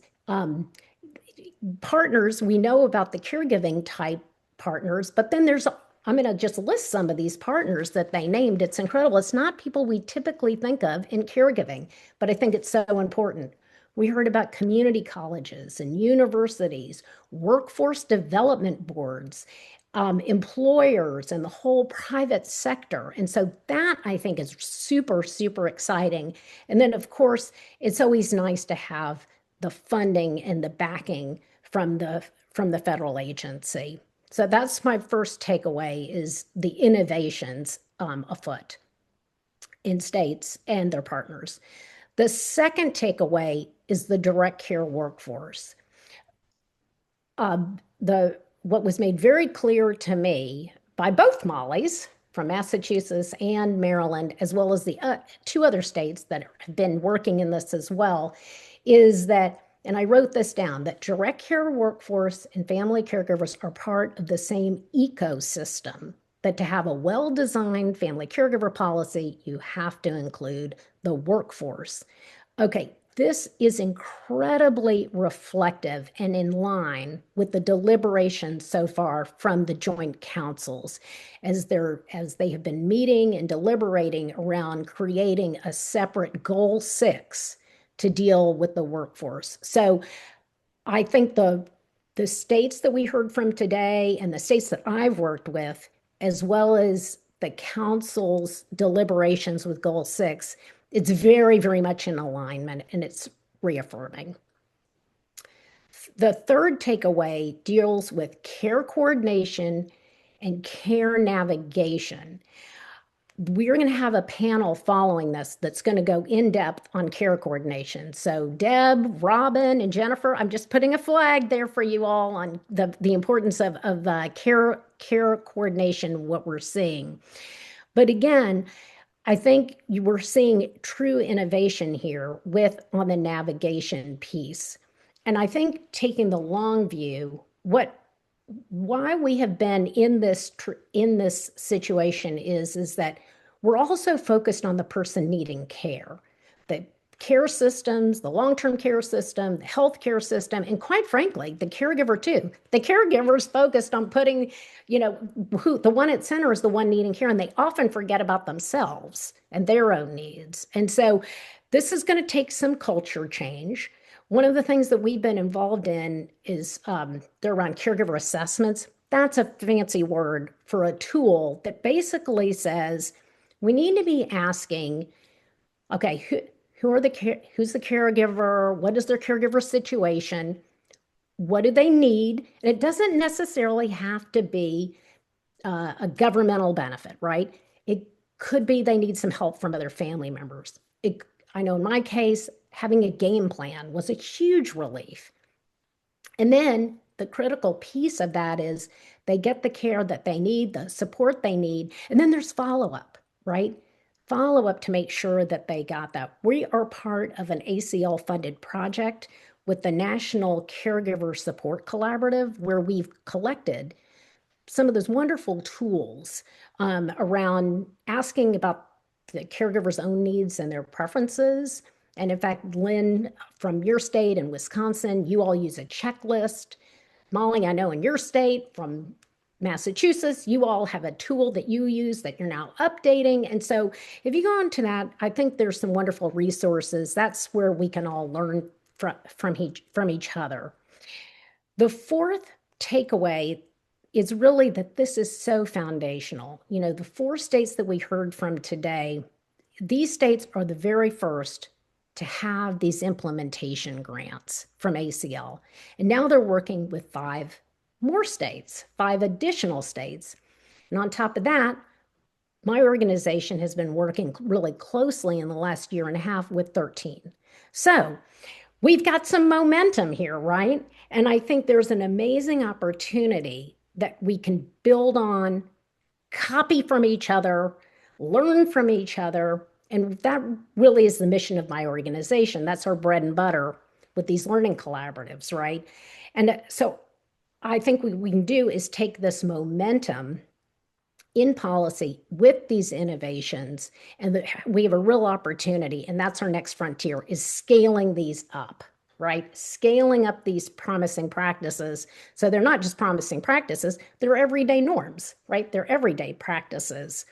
partners. We know about the caregiving type partners, but then I'm going to just list some of these partners that they named. It's incredible. It's not people we typically think of in caregiving, but I think it's so important. We heard about community colleges and universities, workforce development boards, employers, and the whole private sector. And so that I think is super, super exciting. And then, of course, it's always nice to have the funding and the backing from the federal agency. So that's my first takeaway is the innovations afoot in states and their partners. The second takeaway is the direct care workforce. What was made very clear to me by both Mollys from Massachusetts and Maryland, as well as the 2 other states that have been working in this as well, is that, and I wrote this down, that direct care workforce and family caregivers are part of the same ecosystem, that to have a well-designed family caregiver policy, you have to include the workforce. Okay, this is incredibly reflective and in line with the deliberations so far from the joint councils as they have been meeting and deliberating around creating a separate goal 6 to deal with the workforce. So I think the states that we heard from today and the states that I've worked with, as well as the council's deliberations with goal 6, it's very, very much in alignment and it's reaffirming. The third takeaway deals with care coordination and care navigation. We're going to have a panel following this that's going to go in depth on care coordination. So Deb, Robin, and Jennifer, I'm just putting a flag there for you all on the importance of care coordination, what we're seeing. But again, I think we're seeing true innovation here on the navigation piece. And I think taking the long view, why we have been in this situation is that we're also focused on the person needing care. The care systems, the long-term care system, the healthcare system, and quite frankly, the caregiver too. The caregiver is focused on putting, the one at center is the one needing care, and they often forget about themselves and their own needs. And so this is going to take some culture change. One of the things that we've been involved in is they're around caregiver assessments. That's a fancy word for a tool that basically says we need to be asking, okay, who's the caregiver? What is their caregiver situation? What do they need? And it doesn't necessarily have to be a governmental benefit, right? It could be they need some help from other family members. I know in my case, having a game plan was a huge relief. And then the critical piece of that is they get the care that they need, the support they need, and then there's follow-up, right? Follow-up to make sure that they got that. We are part of an ACL-funded project with the National Caregiver Support Collaborative, where we've collected some of those wonderful tools around asking about the caregiver's own needs and their preferences. And in fact, Lynn, from your state in Wisconsin, you all use a checklist. Molly, I know in your state from Massachusetts, you all have a tool that you use that you're now updating. And so if you go into that, I think there's some wonderful resources. That's where we can all learn from each other. The fourth takeaway is really that this is so foundational. The 4 states that we heard from today, these states are the very first to have these implementation grants from ACL. And now they're working with 5 more states, 5 additional states. And on top of that, my organization has been working really closely in the last year and a half with 13. So we've got some momentum here, right? And I think there's an amazing opportunity that we can build on, copy from each other, learn from each other. And that really is the mission of my organization. That's our bread and butter with these learning collaboratives, right? And so I think what we can do is take this momentum in policy with these innovations, and we have a real opportunity, and that's our next frontier, is scaling these up, right? Scaling up these promising practices. So they're not just promising practices, they're everyday norms, right? They're everyday practices.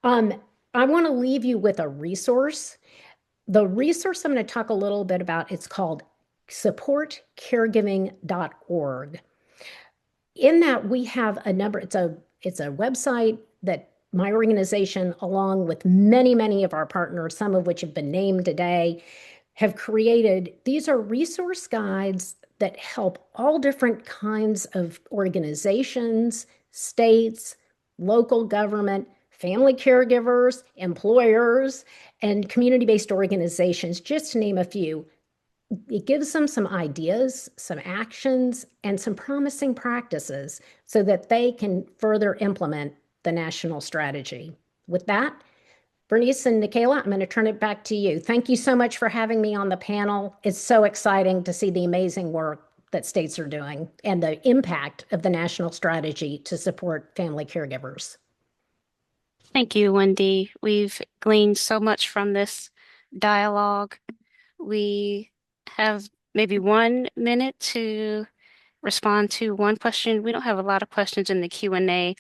I want to leave you with a resource. The resource I'm going to talk a little bit about, it's called supportcaregiving.org. In that we have a number, it's a website that my organization, along with many of our partners, some of which have been named today, have created. These are resource guides that help all different kinds of organizations, states, local government, family caregivers, employers, and community-based organizations, just to name a few. It gives them some ideas, some actions, and some promising practices so that they can further implement the national strategy. With that, Bernice and Nicaila, I'm going to turn it back to you. Thank you so much for having me on the panel. It's so exciting to see the amazing work that states are doing and the impact of the national strategy to support family caregivers.
Thank you, Wendy. We've gleaned so much from this dialogue. We have maybe 1 minute to respond to one question. We don't have a lot of questions in the Q&A. I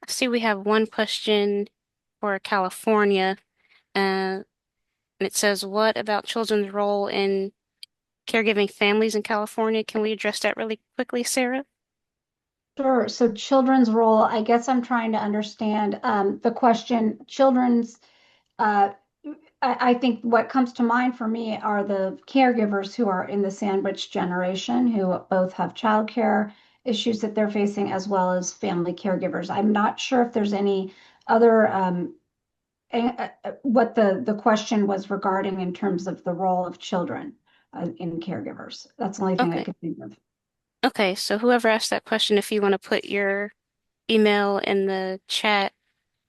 see we have one question for California. And it says, what about children's role in caregiving families in California? Can we address that really quickly, Sarah?
Sure. So children's role, I guess I'm trying to understand the question. I think what comes to mind for me are the caregivers who are in the sandwich generation, who both have childcare issues that they're facing, as well as family caregivers. I'm not sure if there's any other, what the question was regarding in terms of the role of children in caregivers. That's the only thing I could think of.
Okay, so whoever asked that question, if you want to put your email in the chat,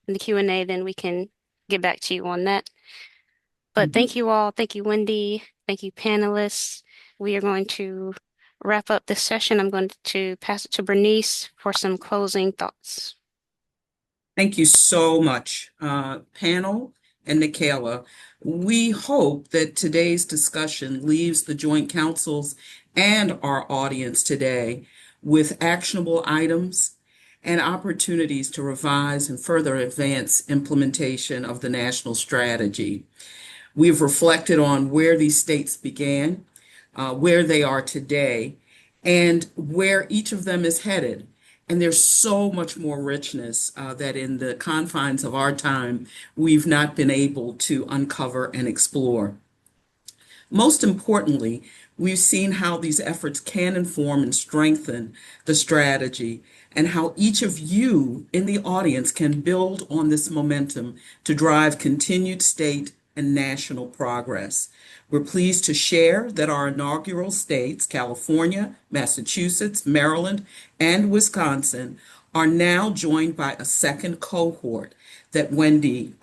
in the Q&A, then we can get back to you on that. But thank you all. Thank you, Wendy. Thank you, panelists. We are going to wrap up this session. I'm going to pass it to Bernice for some closing thoughts.
Thank you so much, panel and Nicaila. We hope that today's discussion leaves the Joint Councils and our audience today with actionable items and opportunities to revise and further advance implementation of the national strategy. We've reflected on where these states began, where they are today, and where each of them is headed. And there's so much more richness that in the confines of our time, we've not been able to uncover and explore. Most importantly, we've seen how these efforts can inform and strengthen the strategy, and how each of you in the audience can build on this momentum to drive continued state and national progress. We're pleased to share that our inaugural states, California, Massachusetts, Maryland, and Wisconsin, are now joined by a second cohort that Wendy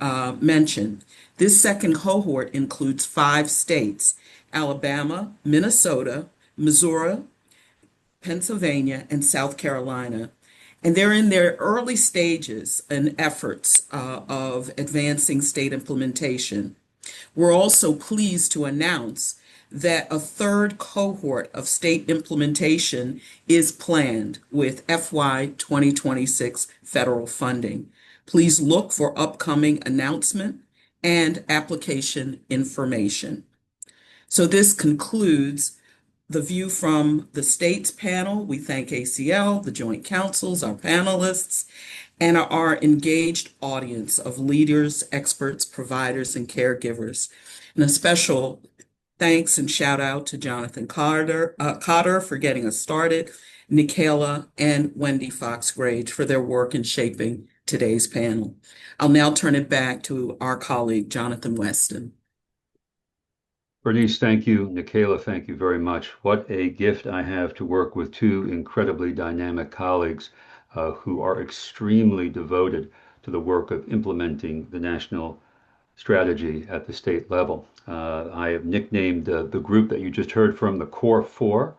mentioned. This second cohort includes 5 states: Alabama, Minnesota, Missouri, Pennsylvania, and South Carolina. And they're in their early stages and efforts of advancing state implementation. We're also pleased to announce that a third cohort of state implementation is planned with FY 2026 federal funding. Please look for upcoming announcement and application information. So this concludes the view from the states panel. We thank ACL, the Joint Councils, our panelists, and our engaged audience of leaders, experts, providers, and caregivers. And a special thanks and shout out to Jonathan Cotter for getting us started, Nicaila and Wendy Fox-Grage for their work in shaping today's panel. I'll now turn it back to our colleague, Jonathan Weston.
Bernice, thank you. Nicaila, thank you very much. What a gift I have to work with 2 incredibly dynamic colleagues who are extremely devoted to the work of implementing the national strategy at the state level. I have nicknamed the group that you just heard from the Core 4,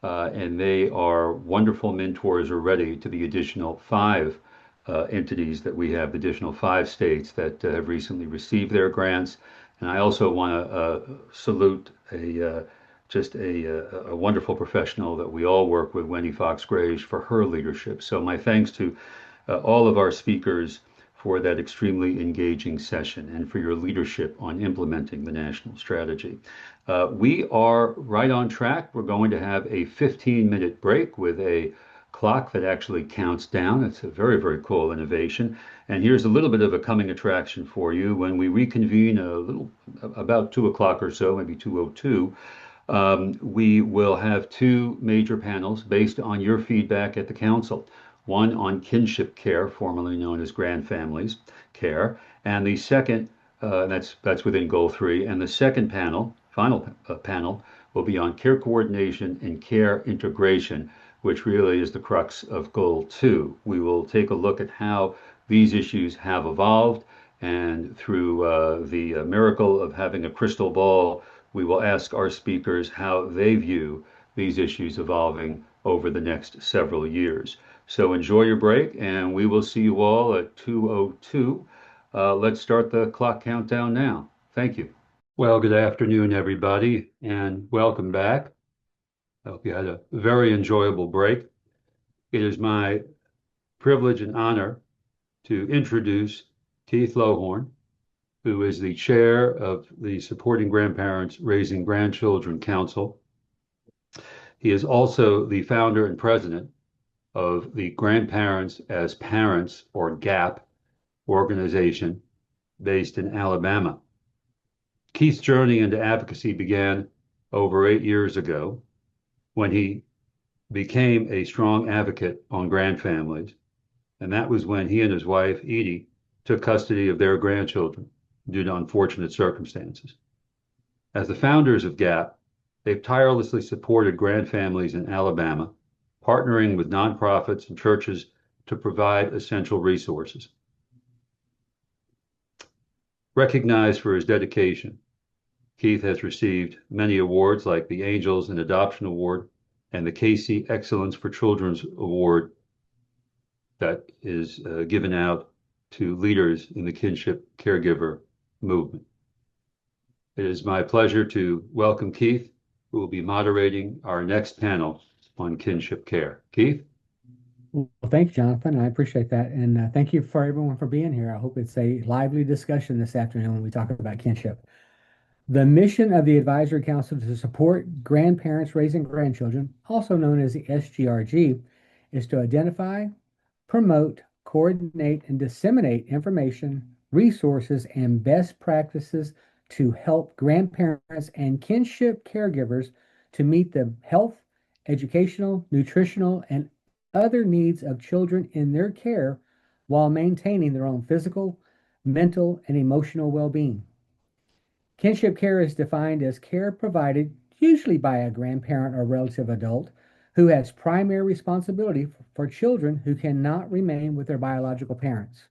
and they are wonderful mentors already to the additional 5 entities that we have, additional 5 states that have recently received their grants. And I also want to salute just a wonderful professional that we all work with, Wendy Fox-Grage, for her leadership. So my thanks to all of our speakers for that extremely engaging session and for your leadership on implementing the national strategy. We are right on track. We're going to have a 15-minute break with a clock that actually counts down. It's a very, very cool innovation. And here's a little bit of a coming attraction for you. When we reconvene about 2 o'clock or so, maybe 2:02, we will have 2 major panels based on your feedback at the council. One on kinship care, formerly known as grandfamilies care, and the second, that's within goal 3, and the second panel, final panel, will be on care coordination and care integration, which really is the crux of goal 2. We will take a look at how these issues have evolved, and through the miracle of having a crystal ball, we will ask our speakers how they view these issues evolving over the next several years. So enjoy your break, and we will see you all at 2:02. Let's start the clock countdown now. Thank you. Well, good afternoon, everybody, and welcome back. I hope you had a very enjoyable break. It is my privilege and honor to introduce Keith Lohorn, who is the chair of the Supporting Grandparents Raising Grandchildren Council. He is also the founder and president of the Grandparents as Parents, or GAP, organization based in Alabama. Keith's journey into advocacy began over 8 years ago when he became a strong advocate on grandfamilies. And that was when he and his wife, Edie, took custody of their grandchildren due to unfortunate circumstances. As the founders of GAP, they've tirelessly supported grandfamilies in Alabama, partnering with nonprofits and churches to provide essential resources. Recognized for his dedication, Keith has received many awards like the Angels in Adoption Award and the Casey Excellence for Children's Award that is given out to leaders in the kinship caregiver movement. It is my pleasure to welcome Keith, who will be moderating our next panel on kinship care. Keith?
Well, thanks, Jonathan. I appreciate that. And thank you for everyone for being here. I hope it's a lively discussion this afternoon when we talk about kinship. The mission of the Advisory Council to support grandparents raising grandchildren, also known as the SGRG, is to identify, promote, coordinate, and disseminate information, resources, and best practices to help grandparents and kinship caregivers to meet the health, educational, nutritional, and other needs of children in their care while maintaining their own physical, mental, and emotional well-being. Kinship care is defined as care provided usually by a grandparent or relative adult who has primary responsibility for children who cannot remain with their biological parents.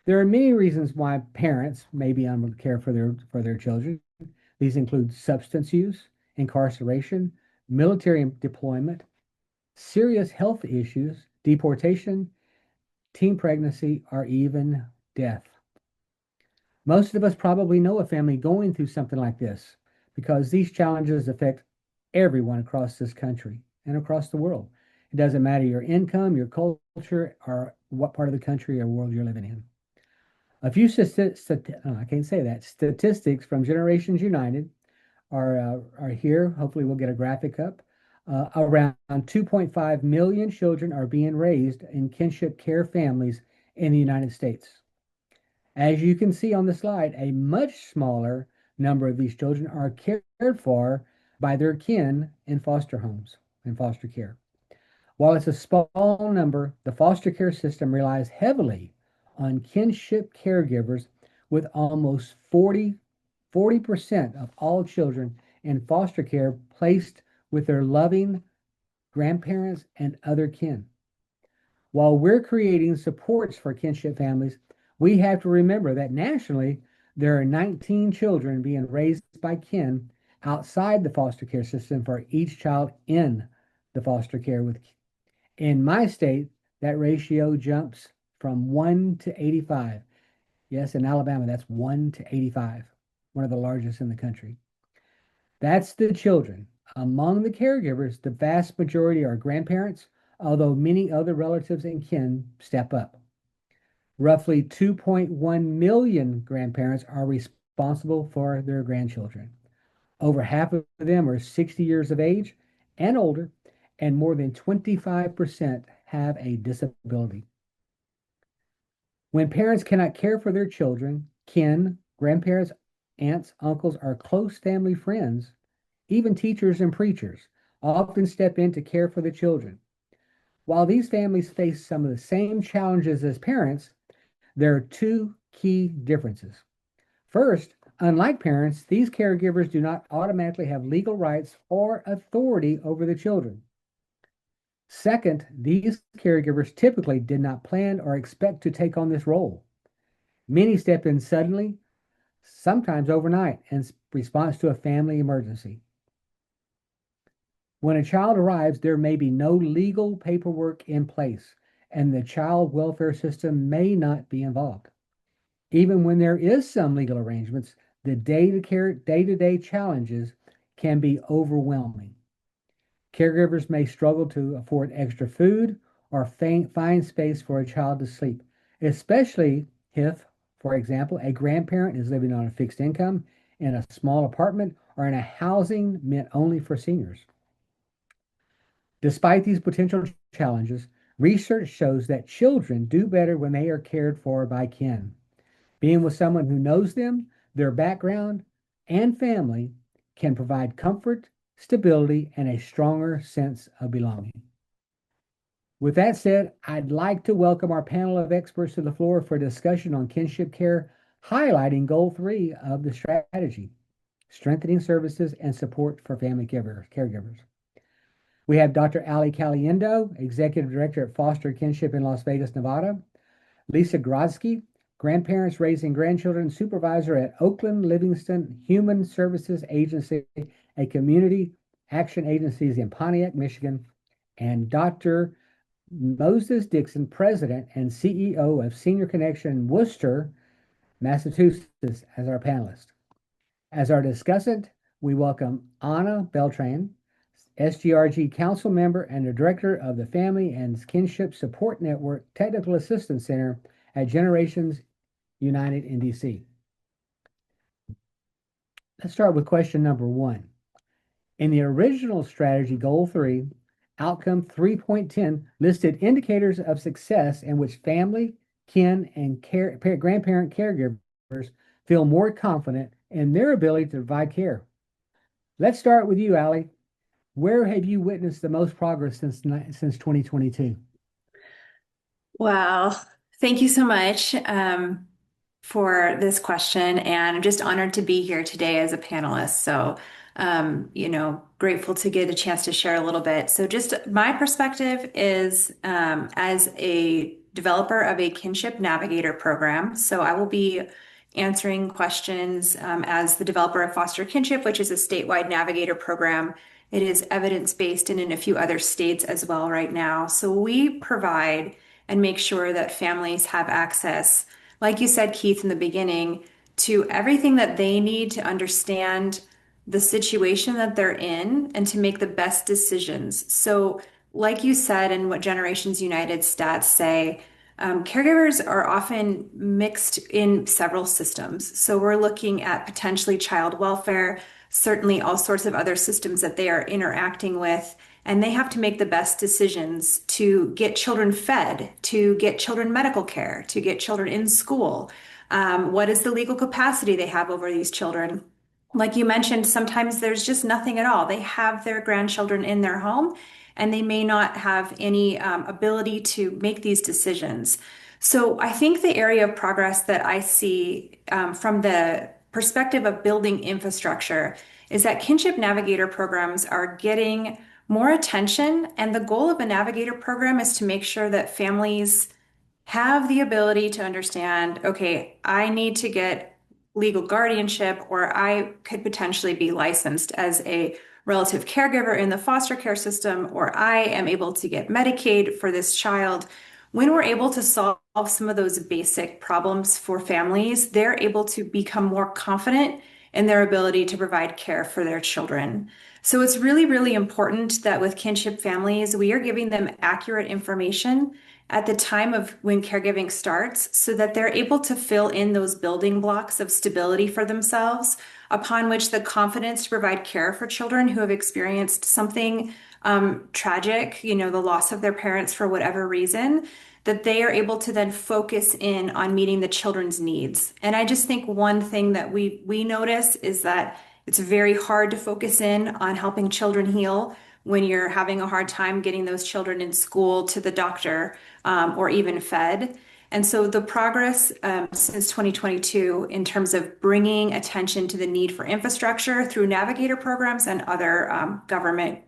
There are many reasons why parents may be unable to care for their children. These include substance use, incarceration, military deployment, serious health issues, deportation, teen pregnancy, or even death. Most of us probably know a family going through something like this because these challenges affect everyone across this country and across the world. It doesn't matter your income, your culture, or what part of the country or world you're living in. A few statistics from Generations United are here. Hopefully we'll get a graphic up. Around 2.5 million children are being raised in kinship care families in the United States. As you can see on the slide, a much smaller number of these children are cared for by their kin in foster homes and foster care. While it's a small number, the foster care system relies heavily on kinship caregivers, with almost 40% of all children in foster care placed with their loving grandparents and other kin. While we're creating supports for kinship families, we have to remember that nationally, there are 19 children being raised by kin outside the foster care system for each child in the foster care with. In my state, that ratio jumps from 1 to 85. Yes, in Alabama, that's 1 to 85, one of the largest in the country. That's the children. Among the caregivers, the vast majority are grandparents, although many other relatives and kin step up. Roughly 2.1 million grandparents are responsible for their grandchildren. Over half of them are 60 years of age and older, and more than 25% have a disability. When parents cannot care for their children, kin, grandparents, aunts, uncles, or close family friends, even teachers and preachers, often step in to care for the children. While these families face some of the same challenges as parents, there are two key differences. First, unlike parents, these caregivers do not automatically have legal rights or authority over the children. Second, these caregivers typically did not plan or expect to take on this role. Many step in suddenly, sometimes overnight, in response to a family emergency. When a child arrives, there may be no legal paperwork in place, and the child welfare system may not be involved. Even when there is some legal arrangements, the day-to-day challenges can be overwhelming. Caregivers may struggle to afford extra food or find space for a child to sleep, especially if, for example, a grandparent is living on a fixed income in a small apartment or in a housing meant only for seniors. Despite these potential challenges, research shows that children do better when they are cared for by kin. Being with someone who knows them, their background, and family can provide comfort, stability, and a stronger sense of belonging. With that said, I'd like to welcome our panel of experts to the floor for discussion on kinship care, highlighting Goal 3 of the strategy, strengthening services and support for family caregivers. We have Dr. Ali Caliendo, Executive Director at Foster Kinship in Las Vegas, Nevada. Lisa Grodzki, Grandparents Raising Grandchildren Supervisor at Oakland Livingston Human Services Agency, a community action agency in Pontiac, Michigan. And Dr. Moses Dixon, President and CEO of Senior Connection Worcester, Massachusetts, as our panelist. As our discussant, we welcome Anna Beltran, SGRG Council Member and the Director of the Family and Kinship Support Network Technical Assistance Center at Generations United in DC. Let's start with question number 1. In the original strategy, Goal 3, Outcome 3.10 listed indicators of success in which family, kin, and grandparent caregivers feel more confident in their ability to provide care. Let's start with you, Allie. Where have you witnessed the most progress since 2022?
Well, thank you so much for this question, and I'm just honored to be here today as a panelist. So, grateful to get a chance to share a little bit. So just my perspective is as a developer of a kinship navigator program. So I will be answering questions as the developer of foster kinship, which is a statewide navigator program. It is evidence-based and in a few other states as well right now. So we provide and make sure that families have access, like you said, Keith, in the beginning, to everything that they need to understand the situation that they're in and to make the best decisions. So, like you said, and what Generations United stats say, caregivers are often mixed in several systems. So we're looking at potentially child welfare, certainly all sorts of other systems that they are interacting with, and they have to make the best decisions to get children fed, to get children medical care, to get children in school. What is the legal capacity they have over these children? Like you mentioned, sometimes there's just nothing at all. They have their grandchildren in their home, and they may not have any ability to make these decisions. So I think the area of progress that I see from the perspective of building infrastructure is that kinship navigator programs are getting more attention. And the goal of a navigator program is to make sure that families have the ability to understand, okay, I need to get legal guardianship, or I could potentially be licensed as a relative caregiver in the foster care system, or I am able to get Medicaid for this child. When we're able to solve some of those basic problems for families, they're able to become more confident in their ability to provide care for their children. So it's really, really important that with kinship families, we are giving them accurate information at the time of when caregiving starts so that they're able to fill in those building blocks of stability for themselves, upon which the confidence to provide care for children who have experienced something tragic, the loss of their parents for whatever reason, that they are able to then focus in on meeting the children's needs. And I just think one thing that we notice is that it's very hard to focus in on helping children heal when you're having a hard time getting those children in school, to the doctor, or even fed. And so the progress since 2022 in terms of bringing attention to the need for infrastructure through navigator programs and other government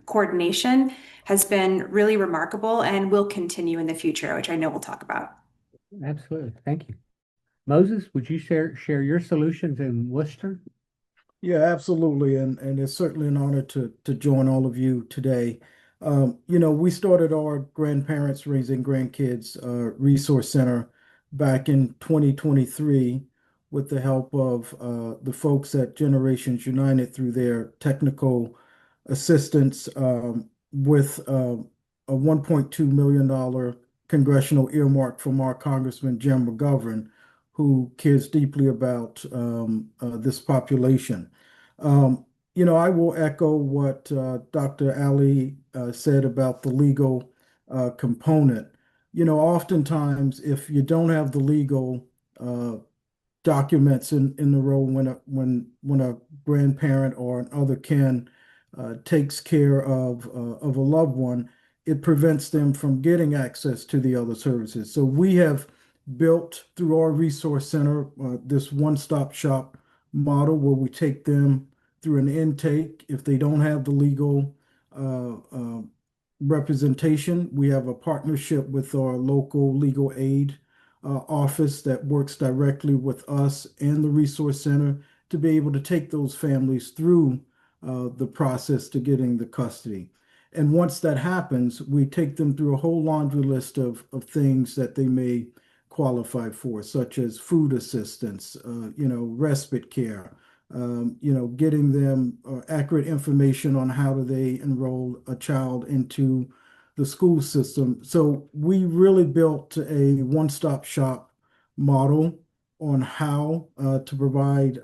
coordination has been really remarkable and will continue in the future, which I know we'll talk about.
Absolutely. Thank you. Moses, would you share your solutions in Worcester?
Yeah, absolutely. And it's certainly an honor to join all of you today. We started our Grandparents Raising Grandkids Resource Center back in 2023 with the help of the folks at Generations United through their technical assistance with a $1.2 million congressional earmark from our Congressman Jim McGovern, who cares deeply about this population. I will echo what Dr. Ali said about the legal component. Oftentimes, if you don't have the legal documents in the role when a grandparent or an other kin takes care of a loved one, it prevents them from getting access to the other services. So we have built through our resource center this one-stop shop model where we take them through an intake. If they don't have the legal representation, we have a partnership with our local legal aid office that works directly with us and the resource center to be able to take those families through the process to getting the custody. And once that happens, we take them through a whole laundry list of things that they may qualify for, such as food assistance, respite care, getting them accurate information on how do they enroll a child into the school system. So we really built a one-stop shop model on how to provide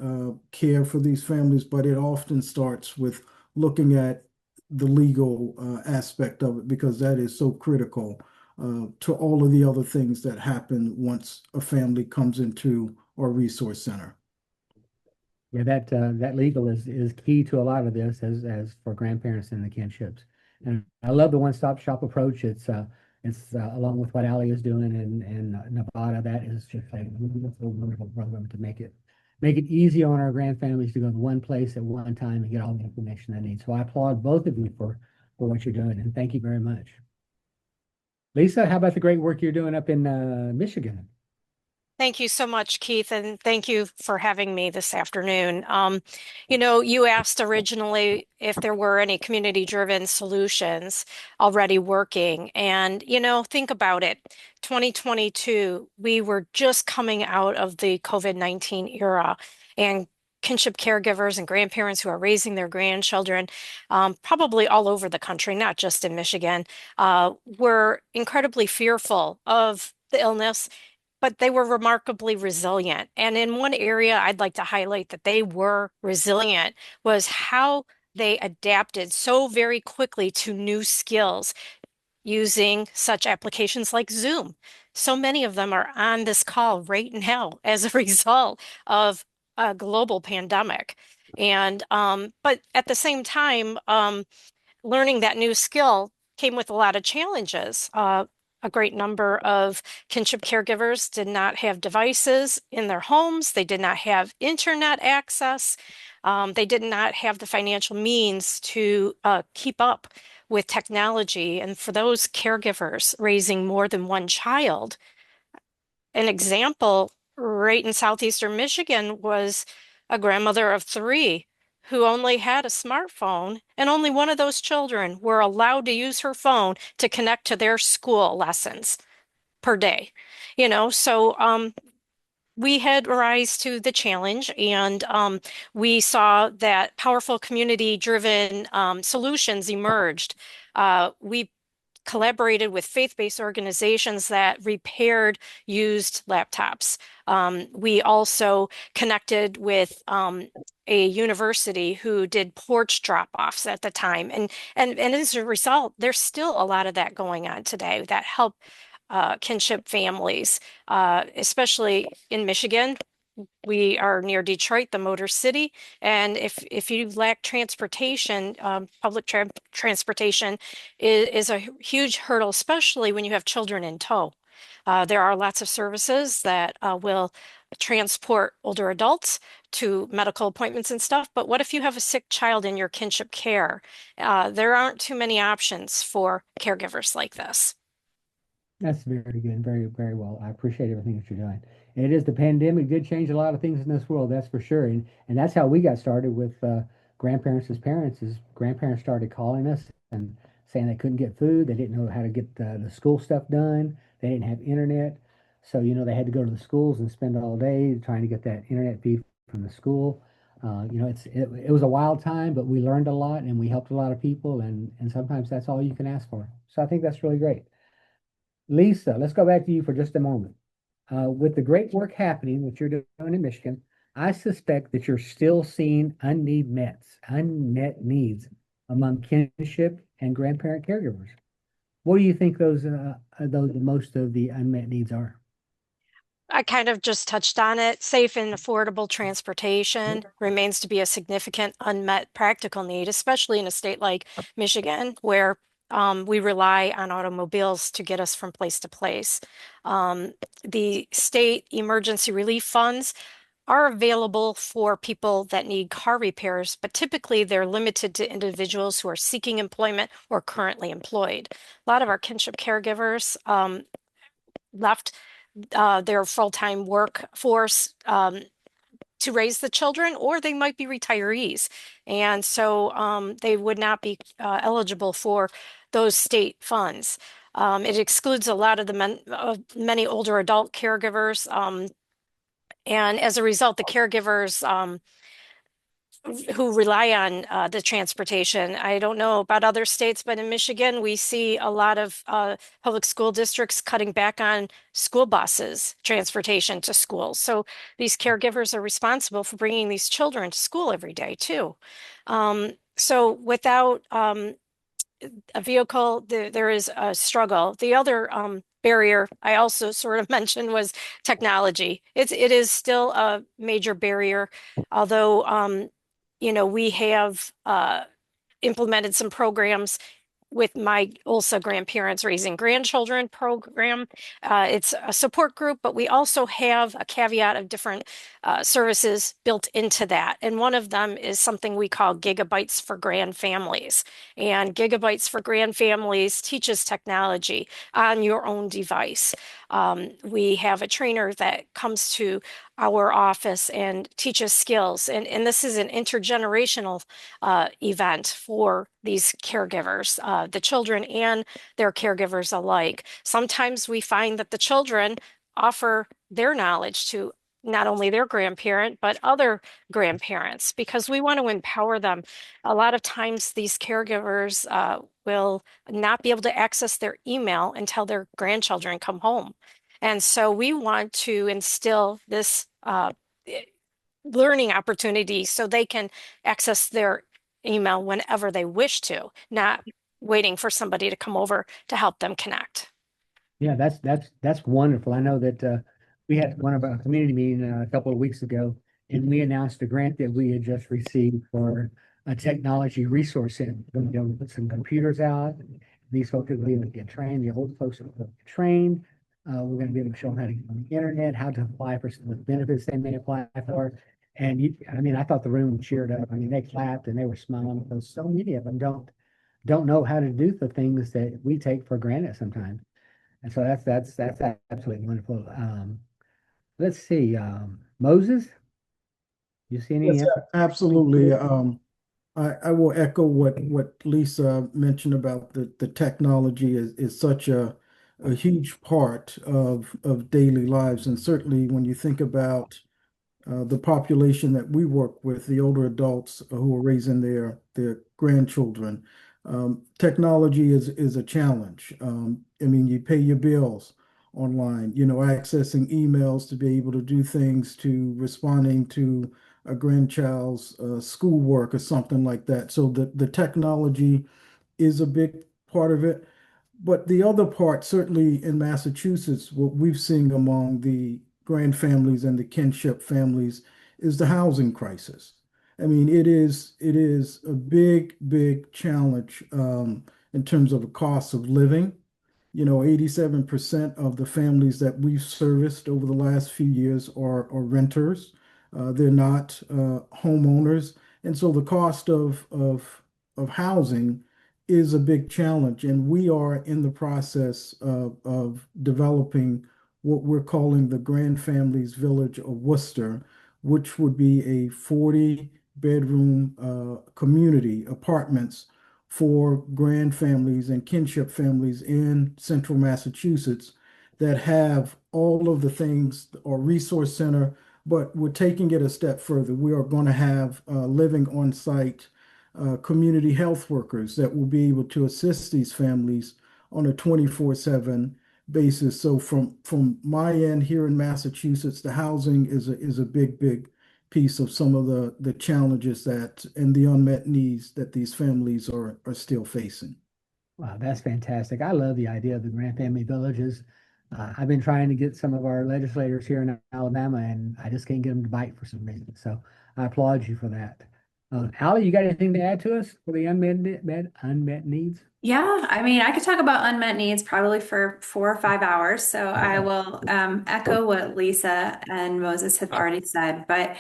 care for these families, but it often starts with looking at the legal aspect of it, because that is so critical to all of the other things that happen once a family comes into our resource center.
Yeah, that legal is key to a lot of this as for grandparents and the kinships. And I love the one-stop shop approach. It's along with what Ali is doing in Nevada. That is just a wonderful program to make it easy on our grandfamilies to go to one place at one time and get all the information they need. So I applaud both of you for what you're doing, and thank you very much. Lisa, how about the great work you're doing up in Michigan?
Thank you so much, Keith, and thank you for having me this afternoon. You asked originally if there were any community-driven solutions already working, and, think about it. 2022, we were just coming out of the COVID-19 era, and kinship caregivers and grandparents who are raising their grandchildren, probably all over the country, not just in Michigan, were incredibly fearful of the illness, but they were remarkably resilient. And in one area I'd like to highlight that they were resilient was how they adapted so very quickly to new skills using such applications like Zoom. So many of them are on this call right now as a result of a global pandemic. And but at the same time, learning that new skill came with a lot of challenges. A great number of kinship caregivers did not have devices in their homes. They did not have internet access. They did not have the financial means to keep up with technology. And for those caregivers raising more than one child, an example right in southeastern Michigan was a grandmother of 3 who only had a smartphone, and only one of those children were allowed to use her phone to connect to their school lessons per day. So we had rise to the challenge, and we saw that powerful community-driven solutions emerged. We collaborated with faith-based organizations that repaired used laptops. We also connected with a university who did porch drop-offs at the time. And as a result, there's still a lot of that going on today that help kinship families, especially in Michigan. We are near Detroit, the Motor City, and if you lack transportation, public transportation is a huge hurdle, especially when you have children in tow. There are lots of services that will transport older adults to medical appointments and stuff, but what if you have a sick child in your kinship care? There aren't too many options for caregivers like this.
That's very good, very, very well. I appreciate everything that you're doing. And it is the pandemic did change a lot of things in this world, that's for sure. And that's how we got started with grandparents as parents. Is grandparents started calling us and saying they couldn't get food, they didn't know how to get the school stuff done, they didn't have internet, so they had to go to the schools and spend all day trying to get that internet feed from the school. It was a wild time, but we learned a lot and we helped a lot of people, and sometimes that's all you can ask for. So I think that's really great. Lisa, let's go back to you for just a moment. With the great work happening that you're doing in Michigan, I suspect that you're still seeing unmet needs among kinship and grandparent caregivers. What do you think those most of the unmet needs are?
I kind of just touched on it. Safe and affordable transportation remains to be a significant unmet practical need, especially in a state like Michigan, where we rely on automobiles to get us from place to place. The state emergency relief funds are available for people that need car repairs, but typically they're limited to individuals who are seeking employment or currently employed. A lot of our kinship caregivers left their full-time workforce to raise the children, or they might be retirees. And so they would not be eligible for those state funds. It excludes a lot of the many older adult caregivers. And as a result, the caregivers who rely on the transportation. I don't know about other states, but in Michigan, we see a lot of public school districts cutting back on school buses, transportation to schools. So these caregivers are responsible for bringing these children to school every day too. So without a vehicle, there is a struggle. The other barrier I also sort of mentioned was technology. It is still a major barrier, although we have implemented some programs with my OLSA Grandparents Raising Grandchildren program. It's a support group, but we also have a caveat of different services built into that. And one of them is something we call Gigabytes for Grand Families. And Gigabytes for Grand Families teaches technology on your own device. We have a trainer that comes to our office and teaches skills. And this is an intergenerational event for these caregivers, the children and their caregivers alike. Sometimes we find that the children offer their knowledge to not only their grandparent, but other grandparents, because we want to empower them. A lot of times these caregivers will not be able to access their email until their grandchildren come home. And so we want to instill this learning opportunity so they can access their email whenever they wish to, not waiting for somebody to come over to help them connect.
Yeah, that's wonderful. I know that we had one of our community meeting a couple of weeks ago, and we announced a grant that we had just received for a technology resource center. We're going to go put some computers out. These folks will be able to get trained. The old folks will get trained. We're going to be able to show them how to get on the internet, how to apply for some of the benefits they may apply for. And I thought the room cheered up. I mean, they clapped and they were smiling because so many of them don't know how to do the things that we take for granted sometimes. And so that's absolutely wonderful. Let's see, Moses, you see any?
Yes, absolutely. I will echo what Lisa mentioned about the technology is such a huge part of daily lives. And certainly when you think about the population that we work with, the older adults who are raising their grandchildren, technology is a challenge. You pay your bills online, accessing emails to be able to do things, to responding to a grandchild's schoolwork or something like that. So the technology is a big part of it. But the other part, certainly in Massachusetts, what we've seen among the grand families and the kinship families is the housing crisis. It is a big challenge in terms of the cost of living. 87% of the families that we've serviced over the last few years are renters. They're not homeowners. And so the cost of housing is a big challenge. And we are in the process of developing what we're calling the Grand Families Village of Worcester, which would be a 40-bedroom community, apartments for grand families and kinship families in central Massachusetts that have all of the things, or resource center, but we're taking it a step further. We are going to have living on site community health workers that will be able to assist these families on a 24/7 basis. So from my end here in Massachusetts, the housing is a big piece of some of the challenges and the unmet needs that these families are still facing.
Wow, that's fantastic. I love the idea of the grand family villages. I've been trying to get some of our legislators here in Alabama, and I just can't get them to bite for some reason. So I applaud you for that. Allie, you got anything to add to us for the unmet needs?
Yeah, I could talk about unmet needs probably for 4 or 5 hours. So I will echo what Lisa and Moses have already said. But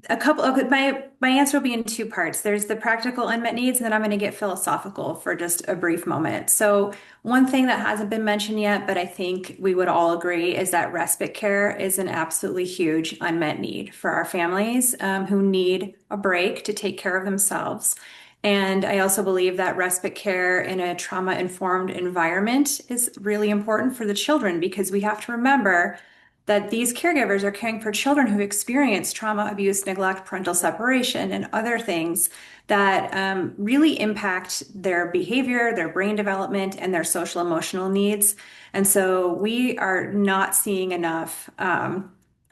a couple of my answer will be in two parts. There's the practical unmet needs, and then I'm going to get philosophical for just a brief moment. So one thing that hasn't been mentioned yet, but I think we would all agree, is that respite care is an absolutely huge unmet need for our families who need a break to take care of themselves. And I also believe that respite care in a trauma-informed environment is really important for the children, because we have to remember that these caregivers are caring for children who experience trauma, abuse, neglect, parental separation, and other things that really impact their behavior, their brain development, and their social emotional needs. And so we are not seeing enough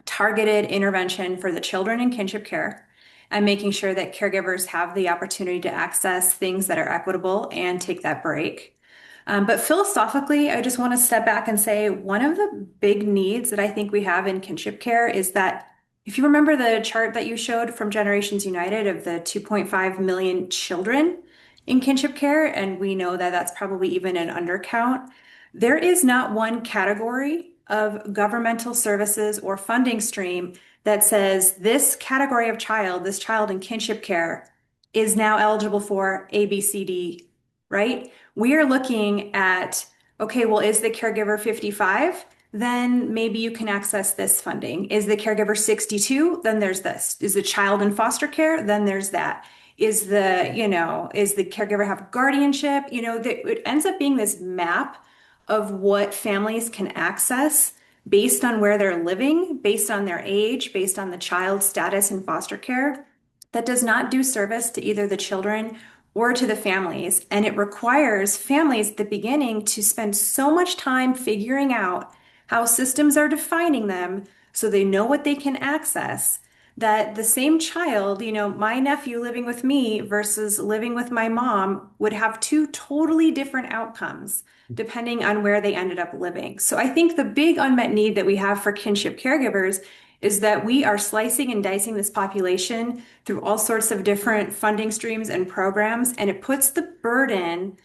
targeted intervention for the children in kinship care, and making sure that caregivers have the opportunity to access things that are equitable and take that break. But philosophically, I just want to step back and say one of the big needs that I think we have in kinship care is that, if you remember the chart that you showed from Generations United of the 2.5 million children in kinship care, and we know that that's probably even an undercount, there is not one category of governmental services or funding stream that says this category of child, this child in kinship care, is now eligible for A, B, C, D, right? We are looking at, okay, well, is the caregiver 55? Then maybe you can access this funding. Is the caregiver 62? Then there's this. Is the child in foster care? Then there's that. Is the caregiver have guardianship? It ends up being this map of what families can access based on where they're living, based on their age, based on the child's status in foster care, that does not do service to either the children or to the families. And it requires families at the beginning to spend so much time figuring out how systems are defining them so they know what they can access, that the same child, my nephew living with me versus living with my mom, would have two totally different outcomes depending on where they ended up living. So I think the big unmet need that we have for kinship caregivers is that we are slicing and dicing this population through all sorts of different funding streams and programs, and it puts the burden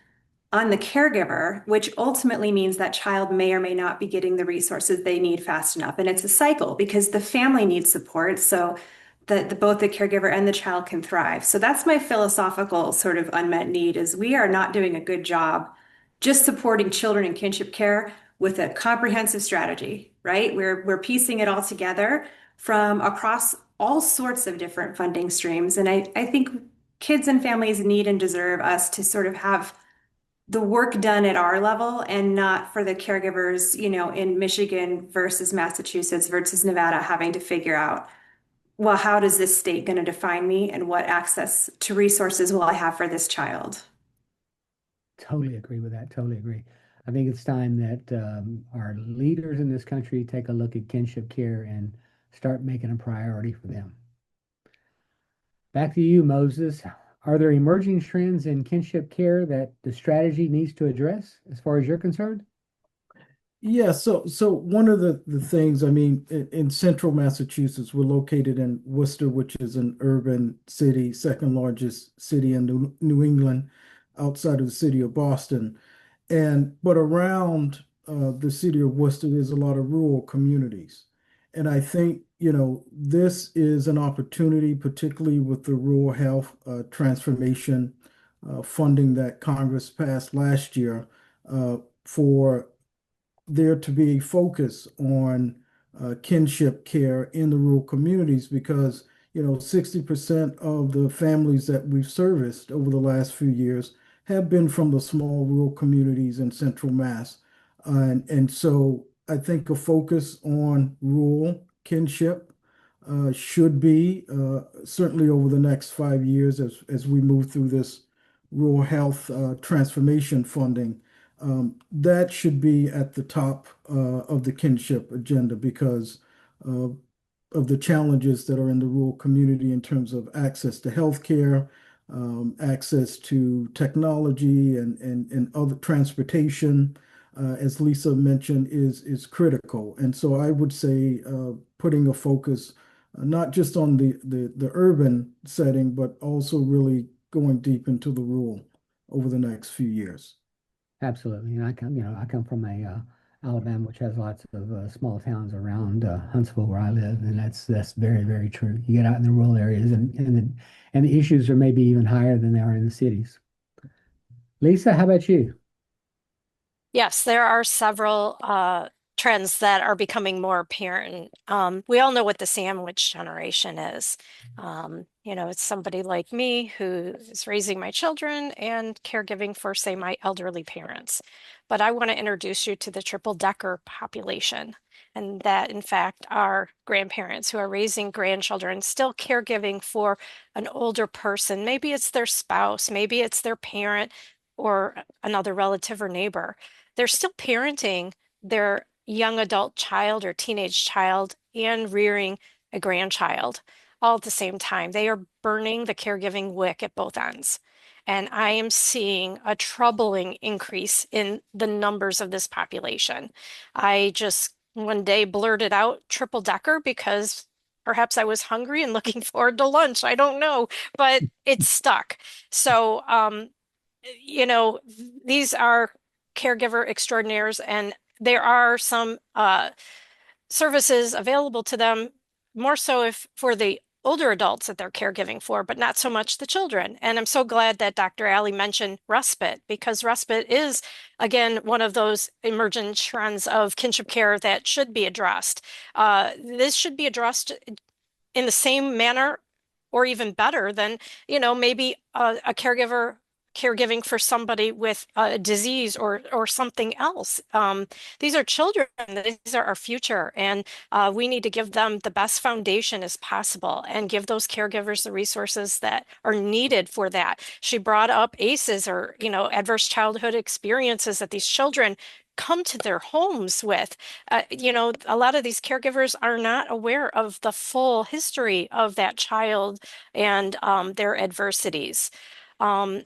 on the caregiver, which ultimately means that child may or may not be getting the resources they need fast enough. And it's a cycle because the family needs support so that both the caregiver and the child can thrive. So that's my philosophical sort of unmet need, is we are not doing a good job just supporting children in kinship care with a comprehensive strategy, right? We're piecing it all together from across all sorts of different funding streams. And I think kids and families need and deserve us to sort of have the work done at our level, and not for the caregivers, in Michigan versus Massachusetts versus Nevada, having to figure out, well, how does this state going to define me, and what access to resources will I have for this child?
Totally agree with that. Totally agree. I think it's time that our leaders in this country take a look at kinship care and start making a priority for them. Back to you, Moses. Are there emerging trends in kinship care that the strategy needs to address as far as you're concerned?
Yeah, so one of the things, I mean, in central Massachusetts, we're located in Worcester, which is an urban city, second largest city in New England, outside of the city of Boston. But around the city of Worcester, there's a lot of rural communities. And I think, this is an opportunity, particularly with the rural health transformation funding that Congress passed last year, for there to be a focus on kinship care in the rural communities, because 60% of the families that we've serviced over the last few years have been from the small rural communities in central Mass. And so I think a focus on rural kinship should be certainly over the next 5 years as we move through this rural health transformation funding. That should be at the top of the kinship agenda, because of the challenges that are in the rural community in terms of access to healthcare, access to technology, and other transportation, as Lisa mentioned, is critical. And so I would say putting a focus not just on the urban setting, but also really going deep into the rural over the next few years.
Absolutely. And I come from Alabama, which has lots of small towns around Huntsville, where I live, and that's very, very true. You get out in the rural areas, and the issues are maybe even higher than they are in the cities. Lisa, how about you?
Yes, there are several trends that are becoming more apparent. We all know what the sandwich generation is. It's somebody like me who is raising my children and caregiving for, say, my elderly parents. But I want to introduce you to the triple decker population, and that, in fact, are grandparents who are raising grandchildren, still caregiving for an older person. Maybe it's their spouse, maybe it's their parent or another relative or neighbor. They're still parenting their young adult child or teenage child and rearing a grandchild all at the same time. They are burning the caregiving wick at both ends. And I am seeing a troubling increase in the numbers of this population. I just one day blurted out triple decker because perhaps I was hungry and looking forward to lunch. I don't know, but it stuck. So, you know, these are caregiver extraordinaires, and there are some services available to them, more so if for the older adults that they're caregiving for, but not so much the children. And I'm so glad that Dr. Alley mentioned respite, because respite is, again, one of those emergent trends of kinship care that should be addressed. This should be addressed in the same manner or even better than, maybe a caregiving for somebody with a disease or something else. These are children, these are our future, and we need to give them the best foundation as possible and give those caregivers the resources that are needed for that. She brought up ACEs, or, adverse childhood experiences that these children come to their homes with. A lot of these caregivers are not aware of the full history of that child and their adversities. Um,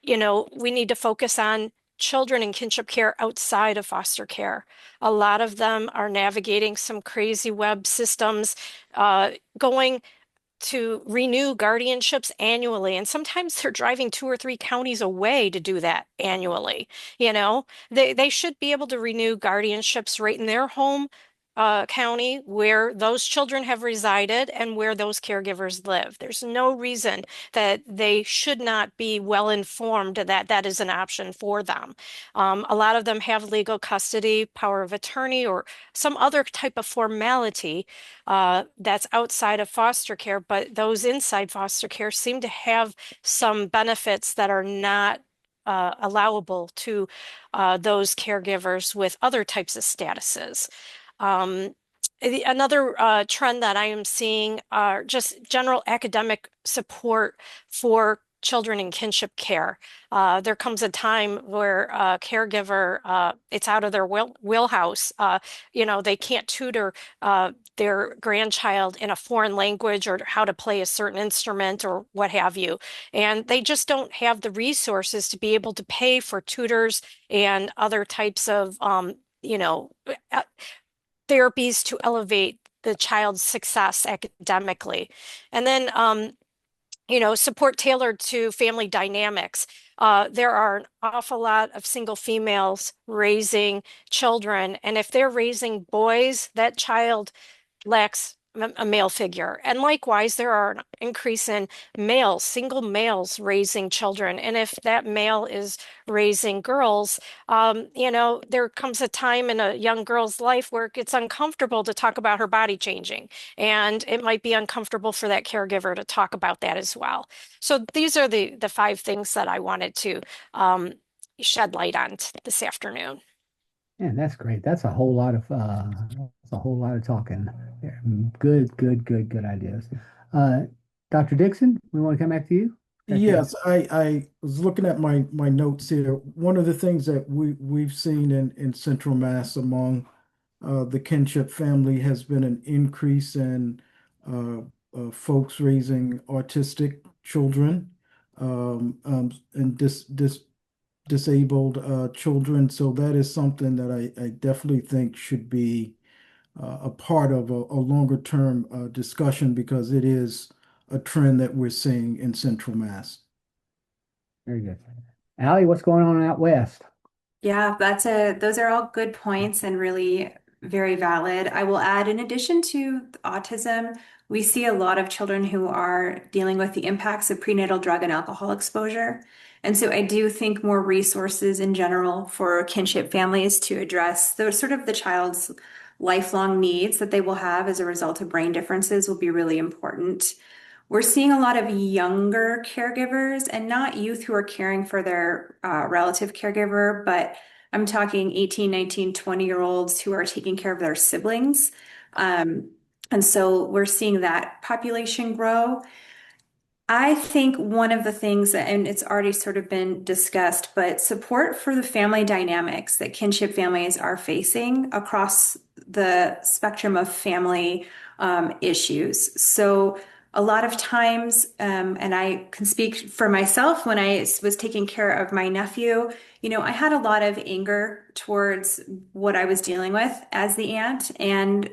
we need to focus on children in kinship care outside of foster care. A lot of them are navigating some crazy web systems, going to renew guardianships annually. And sometimes they're driving 2 or 3 counties away to do that annually. They should be able to renew guardianships right in their home county where those children have resided and where those caregivers live. There's no reason that they should not be well informed that that is an option for them. A lot of them have legal custody, power of attorney, or some other type of formality that's outside of foster care, but those inside foster care seem to have some benefits that are not allowable to those caregivers with other types of statuses. Another trend that I am seeing are just general academic support for children in kinship care. There comes a time where a caregiver, it's out of their wheelhouse. They can't tutor their grandchild in a foreign language or how to play a certain instrument or what have you. And they just don't have the resources to be able to pay for tutors and other types of, therapies to elevate the child's success academically. And then, support tailored to family dynamics. There are an awful lot of single females raising children, and if they're raising boys, that child lacks a male figure. And likewise, there are an increase in males, single males raising children. And if that male is raising girls, there comes a time in a young girl's life where it gets uncomfortable to talk about her body changing. And it might be uncomfortable for that caregiver to talk about that as well. So these are the 5 things that I wanted to shed light on this afternoon.
Yeah, that's great. That's a whole lot of talking. Yeah, good ideas. Uh, Dr. Dixon, we want to come back to you.
Yes, I was looking at my notes here. One of the things that we've seen in Central Mass among the kinship family has been an increase in folks raising autistic children and disabled children. So that is something that I definitely think should be a part of a longer term discussion, because it is a trend that we're seeing in Central Mass.
Very good. Allie, what's going on out west?
Yeah, those are all good points and really very valid. I will add, in addition to autism, we see a lot of children who are dealing with the impacts of prenatal drug and alcohol exposure. And so I do think more resources in general for kinship families to address those sort of the child's lifelong needs that they will have as a result of brain differences will be really important. We're seeing a lot of younger caregivers and not youth who are caring for their relative caregiver, but I'm talking 18, 19, 20-year-olds who are taking care of their siblings. And so we're seeing that population grow. I think one of the things that, and it's already sort of been discussed, but support for the family dynamics that kinship families are facing across the spectrum of family issues. So a lot of times, and I can speak for myself, when I was taking care of my nephew, I had a lot of anger towards what I was dealing with as the aunt and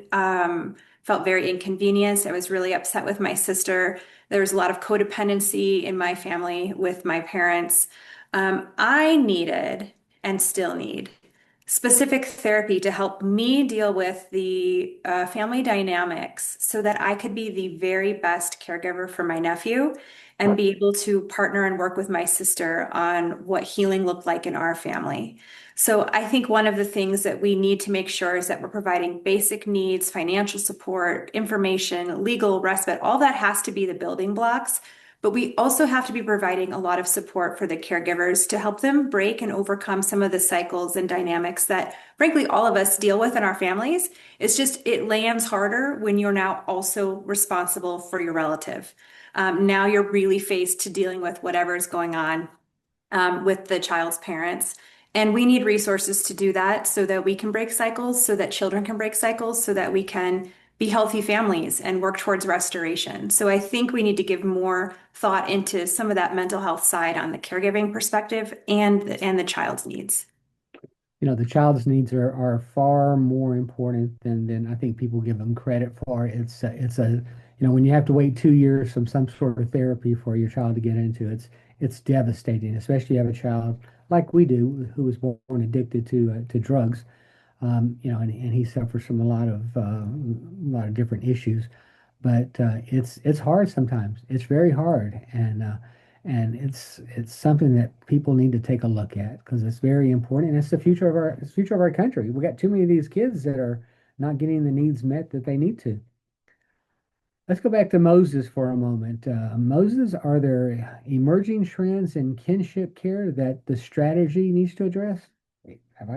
felt very inconvenienced. I was really upset with my sister. There was a lot of codependency in my family with my parents. I needed and still need specific therapy to help me deal with the family dynamics so that I could be the very best caregiver for my nephew and be able to partner and work with my sister on what healing looked like in our family. So I think one of the things that we need to make sure is that we're providing basic needs, financial support, information, legal respite, all that has to be the building blocks. But we also have to be providing a lot of support for the caregivers to help them break and overcome some of the cycles and dynamics that, frankly, all of us deal with in our families. It's just, it lands harder when you're now also responsible for your relative. Now you're really faced to dealing with whatever is going on with the child's parents. And we need resources to do that so that we can break cycles, so that children can break cycles, so that we can be healthy families and work towards restoration. So I think we need to give more thought into some of that mental health side on the caregiving perspective and the child's needs.
The child's needs are far more important than I think people give them credit for. When you have to wait 2 years from some sort of therapy for your child to get into, it's devastating, especially you have a child like we do who was born addicted to drugs. And he suffers from a lot of different issues, but it's hard sometimes. It's very hard, and it's something that people need to take a look at because it's very important, and it's the future of our country. We got too many of these kids that are not getting the needs met that they need to. Let's go back to Moses for a moment. Moses, are there emerging trends in kinship care that the strategy needs to address? Wait, I've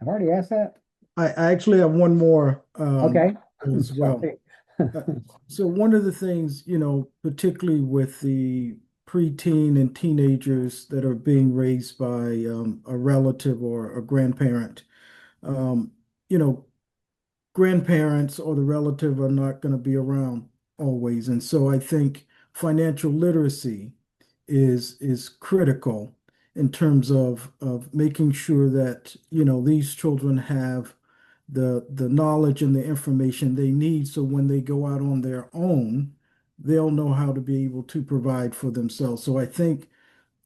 already asked that.
I actually have one more
Okay.
as well. So one of the things, particularly with the preteen and teenagers that are being raised by a relative or a grandparent, um, you know, grandparents or the relative are not going to be around always. And so I think financial literacy is critical in terms of making sure that, these children have the knowledge and the information they need so when they go out on their own, they'll know how to be able to provide for themselves. So I think,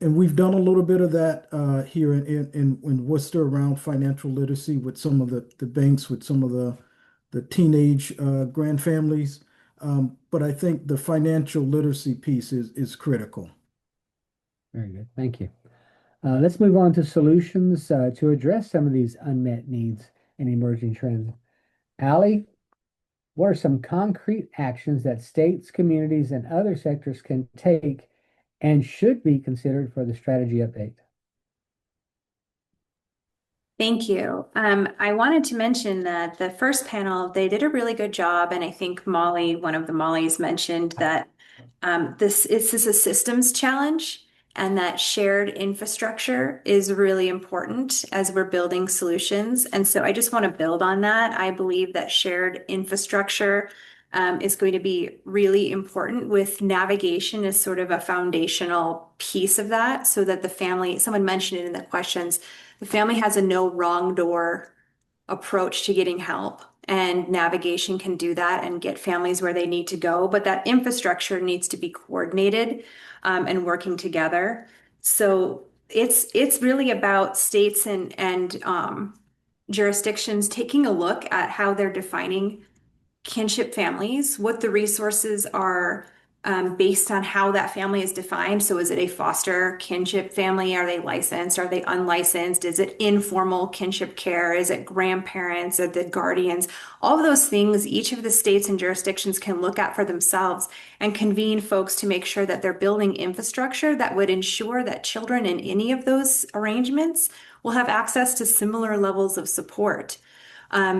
and we've done a little bit of that here in Worcester around financial literacy with some of the banks, with some of the teenage grand families. But I think the financial literacy piece is critical.
Very good. Thank you. Let's move on to solutions to address some of these unmet needs and emerging trends. Allie, what are some concrete actions that states, communities, and other sectors can take and should be considered for the strategy update?
Thank you. I wanted to mention that the first panel, they did a really good job. And I think Molly, one of the Mollys, mentioned that this is a systems challenge and that shared infrastructure is really important as we're building solutions. And so I just want to build on that. I believe that shared infrastructure is going to be really important, with navigation as sort of a foundational piece of that, so that the family, someone mentioned it in the questions, the family has a no wrong door approach to getting help, and navigation can do that and get families where they need to go. But that infrastructure needs to be coordinated and working together. So it's really about states and jurisdictions taking a look at how they're defining kinship families, what the resources are based on how that family is defined. So is it a foster kinship family? Are they licensed? Are they unlicensed? Is it informal kinship care? Is it grandparents? Are the guardians? All of those things, each of the states and jurisdictions can look at for themselves and convene folks to make sure that they're building infrastructure that would ensure that children in any of those arrangements will have access to similar levels of support.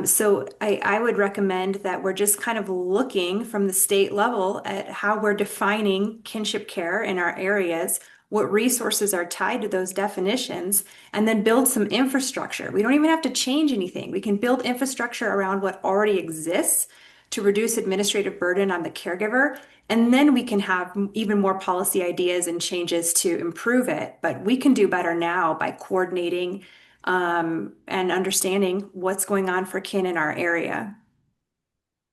So I would recommend that we're just kind of looking from the state level at how we're defining kinship care in our areas, what resources are tied to those definitions, and then build some infrastructure. We don't even have to change anything. We can build infrastructure around what already exists to reduce administrative burden on the caregiver. And then we can have even more policy ideas and changes to improve it. But we can do better now by coordinating and understanding what's going on for kin in our area.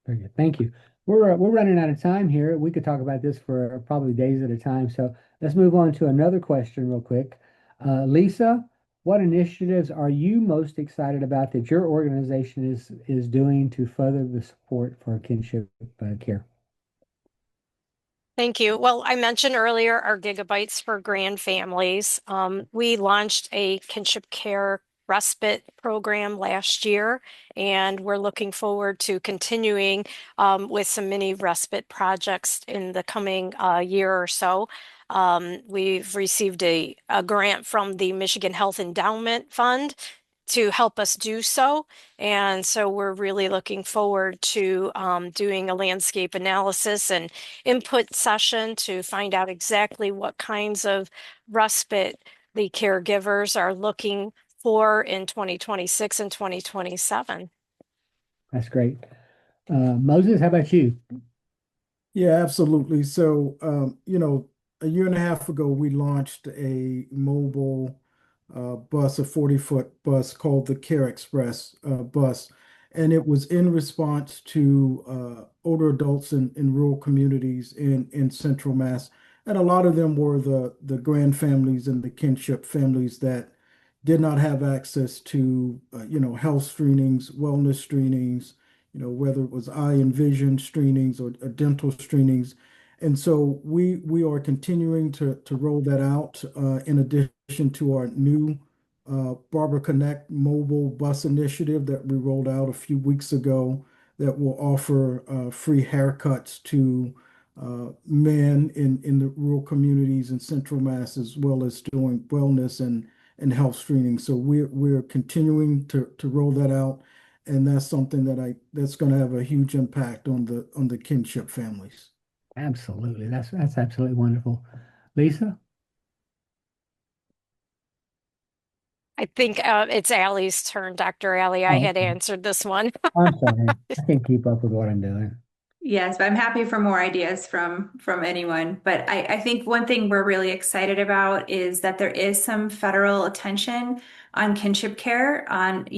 Very good. Thank you. We're running out of time here. We could talk about this for probably days at a time. So let's move on to another question real quick. Lisa, what initiatives are you most excited about that your organization is doing to further the support for kinship care?
Thank you. Well, I mentioned earlier our gigabytes for grand families. We launched a kinship care respite program last year, and we're looking forward to continuing with some mini respite projects in the coming year or so. We've received a grant from the Michigan Health Endowment Fund to help us do so. And so we're really looking forward to doing a landscape analysis and input session to find out exactly what kinds of respite the caregivers are looking for in 2026 and 2027.
That's great. Moses, how about you?
Yeah, absolutely. So, a year and a half ago, we launched a mobile bus, a 40-foot bus called the Care Express bus. And it was in response to older adults in rural communities in Central Mass. And a lot of them were the grand families and the kinship families that did not have access to, health screenings, wellness screenings, whether it was eye and vision screenings or dental screenings. And so we are continuing to roll that out in addition to our new Barber Connect mobile bus initiative that we rolled out a few weeks ago that will offer free haircuts to men in the rural communities in Central Mass, as well as doing wellness and health screening. So we're continuing to roll that out, and that's something that's going to have a huge impact on the kinship families.
Absolutely. That's absolutely wonderful. Lisa?
I think it's Allie's turn, Dr. Allie. I had
okay.
answered this one.
I'm sorry. I can't keep up with what I'm doing.
Yes, but I'm happy for more ideas from anyone. But I think one thing we're really excited about is that there is some federal attention on kinship care on,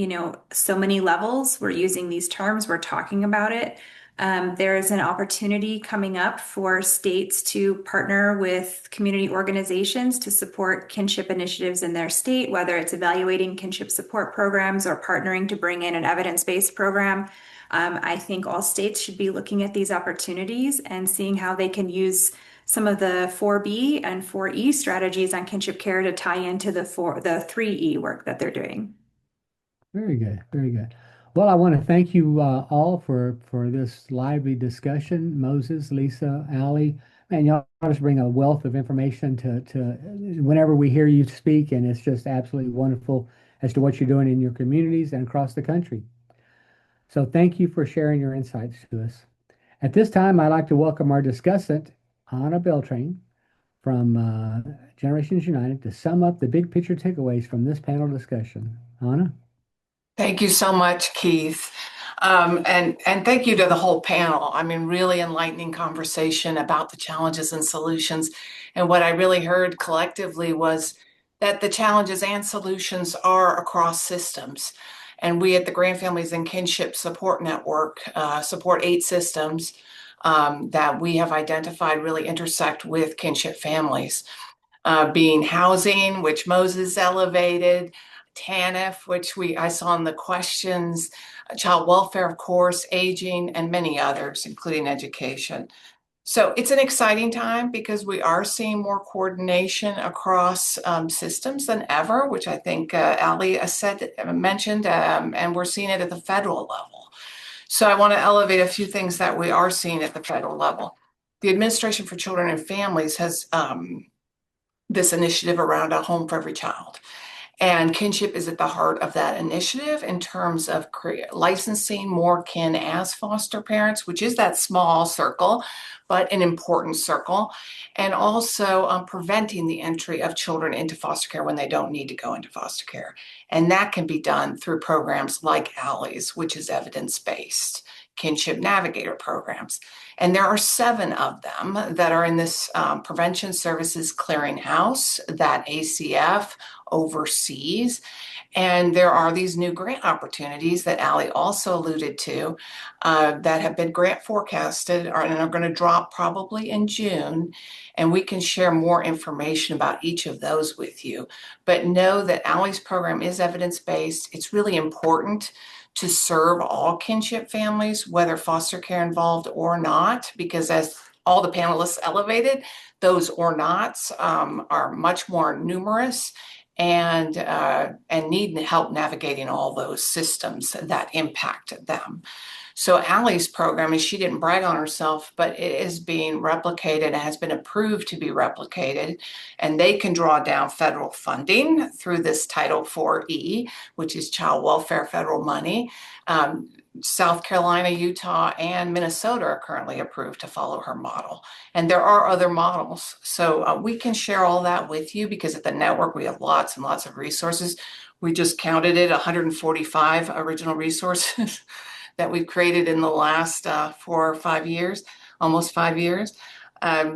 so many levels. We're using these terms, we're talking about it. There is an opportunity coming up for states to partner with community organizations to support kinship initiatives in their state, whether it's evaluating kinship support programs or partnering to bring in an evidence-based program. I think all states should be looking at these opportunities and seeing how they can use some of the 4B and 4E strategies on kinship care to tie into the 3E work that they're doing.
Very good. Very good. Well, I want to thank you all for this lively discussion. Moses, Lisa, Allie, man, y'all just bring a wealth of information to whenever we hear you speak, and it's just absolutely wonderful as to what you're doing in your communities and across the country. So thank you for sharing your insights to us. At this time, I'd like to welcome our discussant, Anna Beltrain from Generations United, to sum up the big picture takeaways from this panel discussion. Anna?
Thank you so much, Keith. And thank you to the whole panel. I mean, really enlightening conversation about the challenges and solutions. And what I really heard collectively was that the challenges and solutions are across systems. And we at the Grand Families and Kinship Support Network support 8 systems that we have identified really intersect with kinship families. being housing, which Moses elevated, TANF, which I saw in the questions, child welfare, of course, aging, and many others, including education. So it's an exciting time because we are seeing more coordination across systems than ever, which I think Ali mentioned, and we're seeing it at the federal level. So I want to elevate a few things that we are seeing at the federal level. The Administration for Children and Families has this initiative around a home for every child. And kinship is at the heart of that initiative in terms of licensing more kin as foster parents, which is that small circle, but an important circle, and also preventing the entry of children into foster care when they don't need to go into foster care. And that can be done through programs like ALLIES, which is evidence-based, kinship navigator programs. And there are 7 of them that are in this Prevention Services Clearinghouse that ACF overseas. And there are these new grant opportunities that Ali also alluded to that have been grant forecasted and are going to drop probably in June. And we can share more information about each of those with you. But know that Ali's program is evidence-based. It's really important to serve all kinship families, whether foster care involved or not, because as all the panelists elevated, those or nots are much more numerous and need help navigating all those systems that impact them. So Allie's program, and she didn't brag on herself, but it is being replicated and has been approved to be replicated. And they can draw down federal funding through this Title IV-E, which is child welfare federal money. South Carolina, Utah, and Minnesota are currently approved to follow her model. And there are other models. So we can share all that with you because at the network, we have lots and lots of resources. We just counted it, 145 original resources that we've created in the last 4 or 5 years, almost 5 years.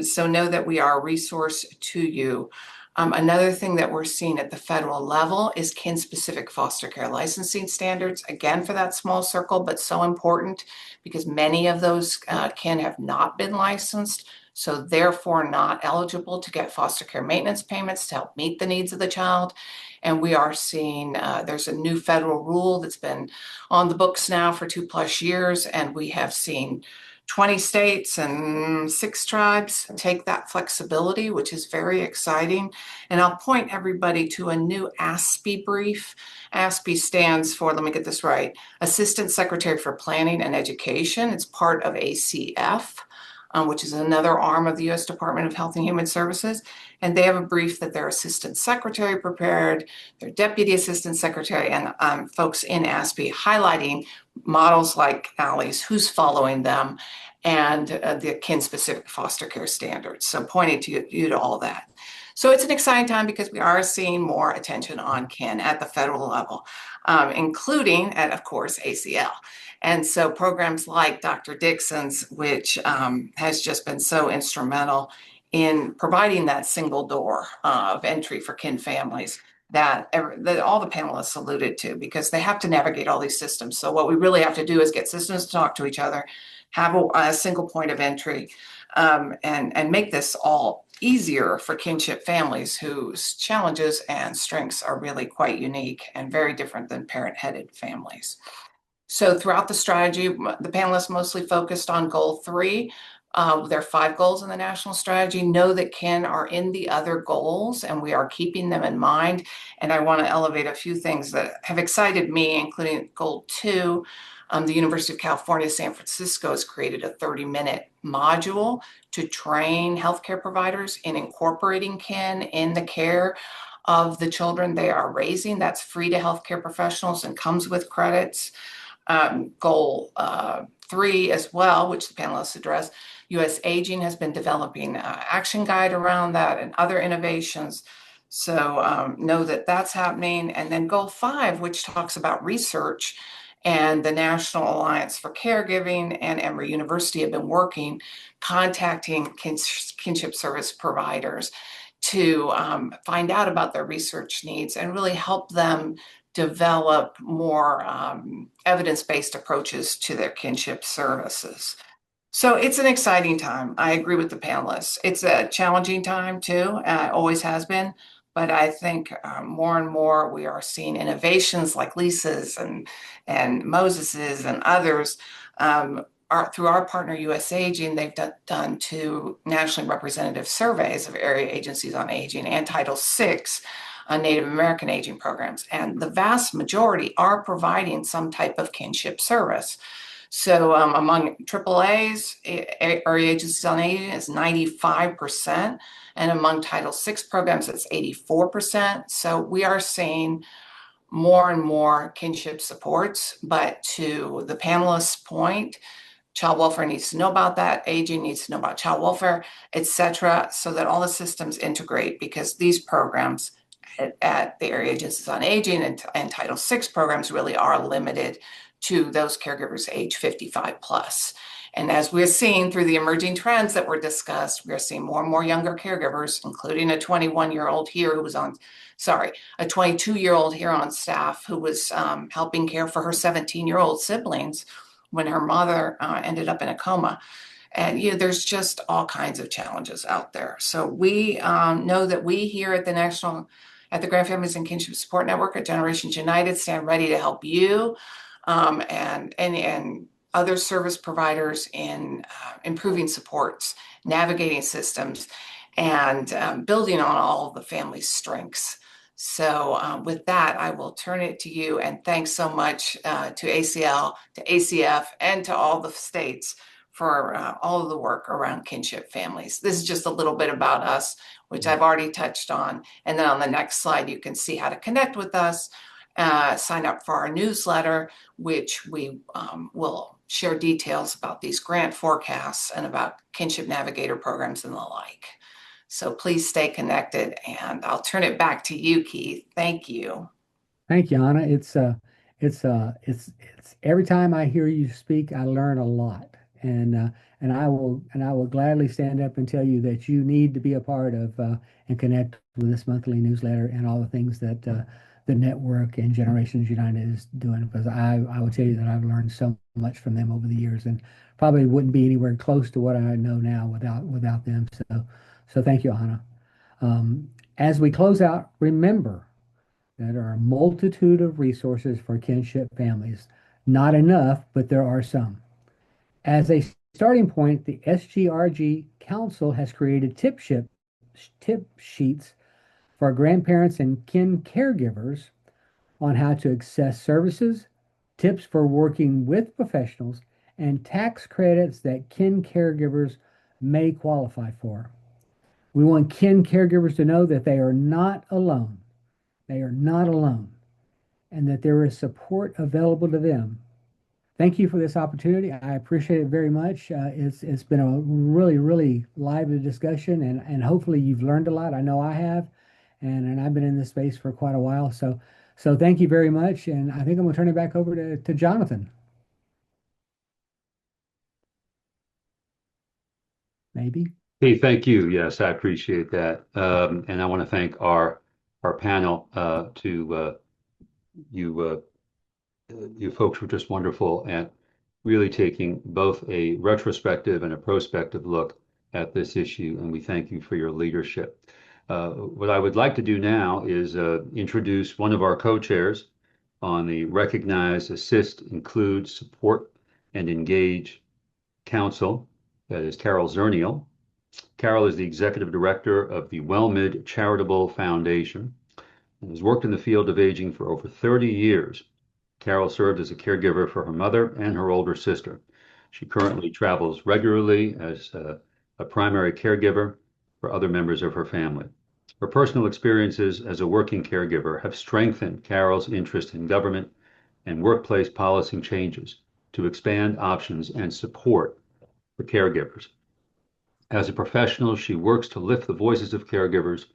So know that we are a resource to you. Another thing that we're seeing at the federal level is kin-specific foster care licensing standards, again, for that small circle, but so important because many of those kin have not been licensed, so therefore not eligible to get foster care maintenance payments to help meet the needs of the child. And we are seeing there's a new federal rule that's been on the books now for 2+ years, and we have seen 20 states and 6 tribes take that flexibility, which is very exciting. And I'll point everybody to a new ASPE brief. ASPE stands for, let me get this right, Assistant Secretary for Planning and Education. It's part of ACF, which is another arm of the U.S. Department of Health and Human Services. And they have a brief that their assistant secretary prepared, their deputy assistant secretary, and folks in ASPE highlighting models like Allie's, who's following them, and the kin-specific foster care standards. So pointing to you to all that. So it's an exciting time because we are seeing more attention on kin at the federal level, including at, of course, ACL. And so programs like Dr. Dixon's, which has just been so instrumental in providing that single door of entry for kin families that all the panelists alluded to, because they have to navigate all these systems. So what we really have to do is get systems to talk to each other, have a single point of entry, and make this all easier for kinship families whose challenges and strengths are really quite unique and very different than parent-headed families. So throughout the strategy, the panelists mostly focused on goal 3. There are 5 goals in the national strategy. Know that kin are in the other goals, and we are keeping them in mind. And I want to elevate a few things that have excited me, including goal 2. The University of California, San Francisco has created a 30-minute module to train healthcare providers in incorporating kin in the care of the children they are raising. That's free to healthcare professionals and comes with credits. Goal 3 as well, which the panelists addressed, U.S. Aging has been developing an action guide around that and other innovations. So know that that's happening. And then goal 5, which talks about research, and the National Alliance for Caregiving and Emory University have been working, contacting kinship service providers to find out about their research needs and really help them develop more evidence-based approaches to their kinship services. So it's an exciting time. I agree with the panelists. It's a challenging time too, always has been. But I think more and more we are seeing innovations like Lisa's and Moses's and others. Through our partner US Aging, they've done 2 nationally representative surveys of area agencies on aging and Title VI on Native American aging programs. And the vast majority are providing some type of kinship service. So among AAA's, area agencies on aging is 95%, and among Title VI programs, it's 84%. So we are seeing more and more kinship supports, but to the panelists' point, child welfare needs to know about that, aging needs to know about child welfare, etc., so that all the systems integrate, because these programs at the area agencies on aging and Title VI programs really are limited to those caregivers age 55 plus. And as we're seeing through the emerging trends that were discussed, we are seeing more and more younger caregivers, including a 22-year-old here on staff who was helping care for her 17-year-old siblings when her mother ended up in a coma. And there's just all kinds of challenges out there. So we know that we here at the Grand Families and Kinship Support Network at Generations United stand ready to help you and other service providers in improving supports, navigating systems, and building on all of the family's strengths. So with that, I will turn it to you, and thanks so much to ACL, to ACF, and to all the states for all of the work around kinship families. This is just a little bit about us, which I've already touched on. And then on the next slide, you can see how to connect with us, sign up for our newsletter, which we will share details about these grant forecasts and about kinship navigator programs and the like. So please stay connected, and I'll turn it back to you, Keith. Thank you.
Thank you, Anna. It's every time I hear you speak, I learn a lot, and I will gladly stand up and tell you that you need to be a part of and connect with this monthly newsletter and all the things that the network and Generations United is doing, because I will tell you that I've learned so much from them over the years, and probably wouldn't be anywhere close to what I know now without them. So thank you, Anna. As we close out, remember that there are a multitude of resources for kinship families. Not enough, but there are some. As a starting point, the SGRG Council has created tip sheets for grandparents and kin caregivers on how to access services, tips for working with professionals, and tax credits that kin caregivers may qualify for. We want kin caregivers to know that they are not alone. They are not alone, and that there is support available to them. Thank you for this opportunity. I appreciate it very much. It's been a really, really lively discussion, and hopefully you've learned a lot. I know I have, and I've been in this space for quite a while. So thank you very much, and I think I'm going to turn it back over to Jonathan. Maybe.
Hey, thank you. Yes, I appreciate that. And I want to thank our panel. You folks were just wonderful at really taking both a retrospective and a prospective look at this issue, and we thank you for your leadership. What I would like to do now is introduce one of our co-chairs on the Recognize, Assist, Include, Support, and Engage Council. That is Carol Zernial. Carol is the executive director of the WellMid Charitable Foundation and has worked in the field of aging for over 30 years. Carol served as a caregiver for her mother and her older sister. She currently travels regularly as a primary caregiver for other members of her family. Her personal experiences as a working caregiver have strengthened Carol's interest in government and workplace policy changes to expand options and support for caregivers. As a professional, she works to lift the voices of caregivers,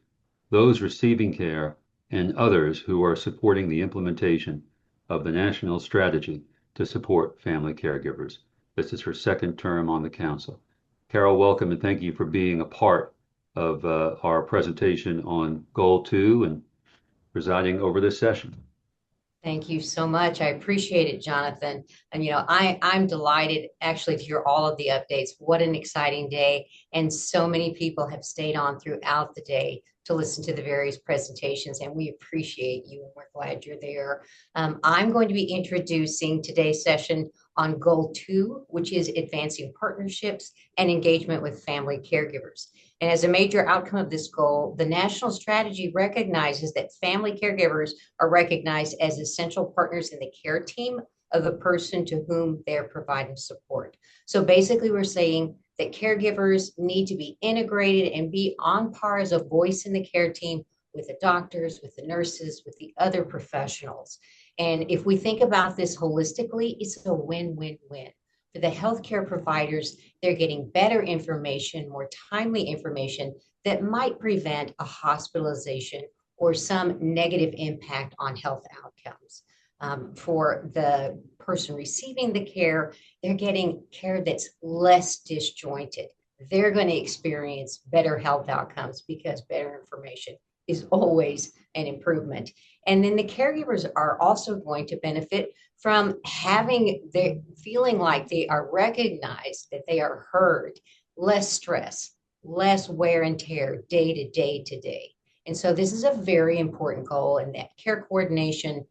those receiving care, and others who are supporting the implementation of the national strategy to support family caregivers. This is her second term on the council. Carol, welcome, and thank you for being a part of our presentation on Goal 2 and presiding over this session.
Thank you so much. I appreciate it, Jonathan. And I'm delighted actually to hear all of the updates. What an exciting day. And so many people have stayed on throughout the day to listen to the various presentations, and we appreciate you and we're glad you're there. I'm going to be introducing today's session on Goal 2, which is advancing partnerships and engagement with family caregivers. And as a major outcome of this goal, the national strategy recognizes that family caregivers are recognized as essential partners in the care team of the person to whom they're providing support. So basically, we're saying that caregivers need to be integrated and be on par as a voice in the care team with the doctors, with the nurses, with the other professionals. And if we think about this holistically, it's a win-win-win. For the healthcare providers, they're getting better information, more timely information that might prevent a hospitalization or some negative impact on health outcomes. For the person receiving the care, they're getting care that's less disjointed. They're going to experience better health outcomes because better information is always an improvement. And then the caregivers are also going to benefit from feeling like they are recognized, that they are heard, less stress, less wear and tear day to day to day. And so this is a very important goal, and that care coordination,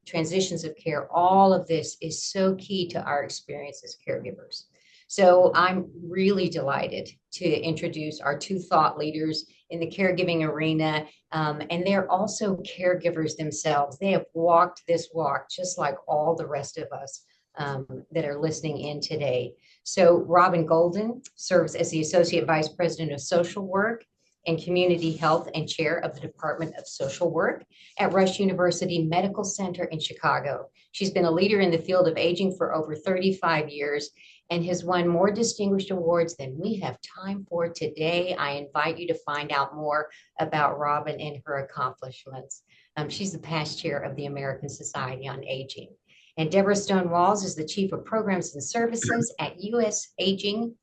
transitions of care, all of this is so key to our experience as caregivers. So I'm really delighted to introduce our two thought leaders in the caregiving arena, and they're also caregivers themselves. They have walked this walk just like all the rest of us that are listening in today. So Robin Golden serves as the Associate Vice President of Social Work and Community Health and Chair of the Department of Social Work at Rush University Medical Center in Chicago. She's been a leader in the field of aging for over 35 years and has won more distinguished awards than we have time for today. I invite you to find out more about Robin and her accomplishments. She's the past chair of the American Society on Aging. And Deborah Stone Walls is the Chief of Programs and Services at US Aging.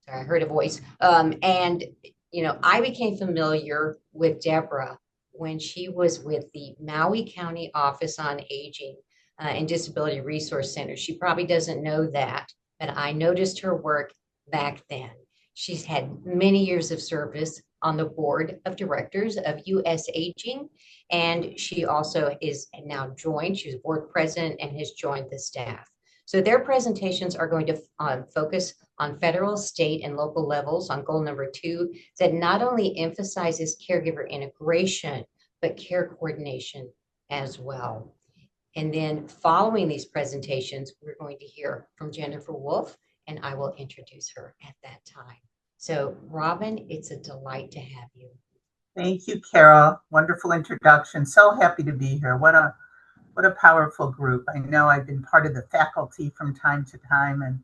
Sorry, I heard a voice. I became familiar with Deborah when she was with the Maui County Office on Aging and Disability Resource Center. She probably doesn't know that, but I noticed her work back then. She's had many years of service on the board of directors of US Aging, and she also is now joined, she's board president and has joined the staff. So their presentations are going to focus on federal, state, and local levels on goal number 2 that not only emphasizes caregiver integration, but care coordination as well. And then following these presentations, we're going to hear from Jennifer Wolf, and I will introduce her at that time. So Robin, it's a delight to have you.
Thank you, Carol. Wonderful introduction. So happy to be here. What a powerful group. I know I've been part of the faculty from time to time, and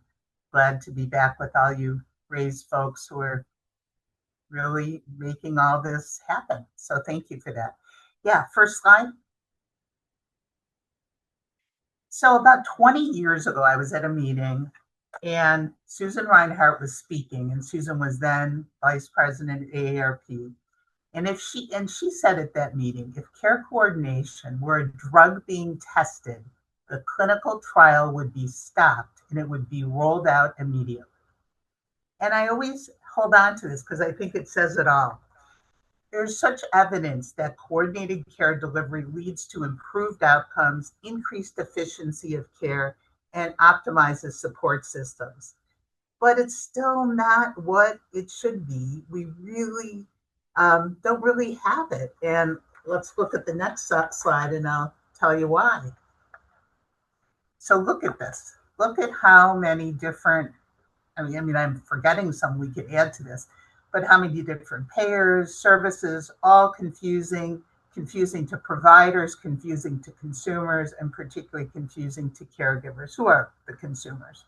glad to be back with all you raised folks who are really making all this happen. So thank you for that. Yeah, first slide. So about 20 years ago, I was at a meeting and Susan Reinhart was speaking, and Susan was then vice president at AARP. And she said at that meeting, if care coordination were a drug being tested, the clinical trial would be stopped and it would be rolled out immediately. And I always hold on to this because I think it says it all. There's such evidence that coordinated care delivery leads to improved outcomes, increased efficiency of care, and optimizes support systems. But it's still not what it should be. We really don't really have it. And let's look at the next slide and I'll tell you why. So look at this. Look at how many different, I mean, I'm forgetting some we could add to this, but how many different payers, services, all confusing to providers, confusing to consumers, and particularly confusing to caregivers, who are the consumers.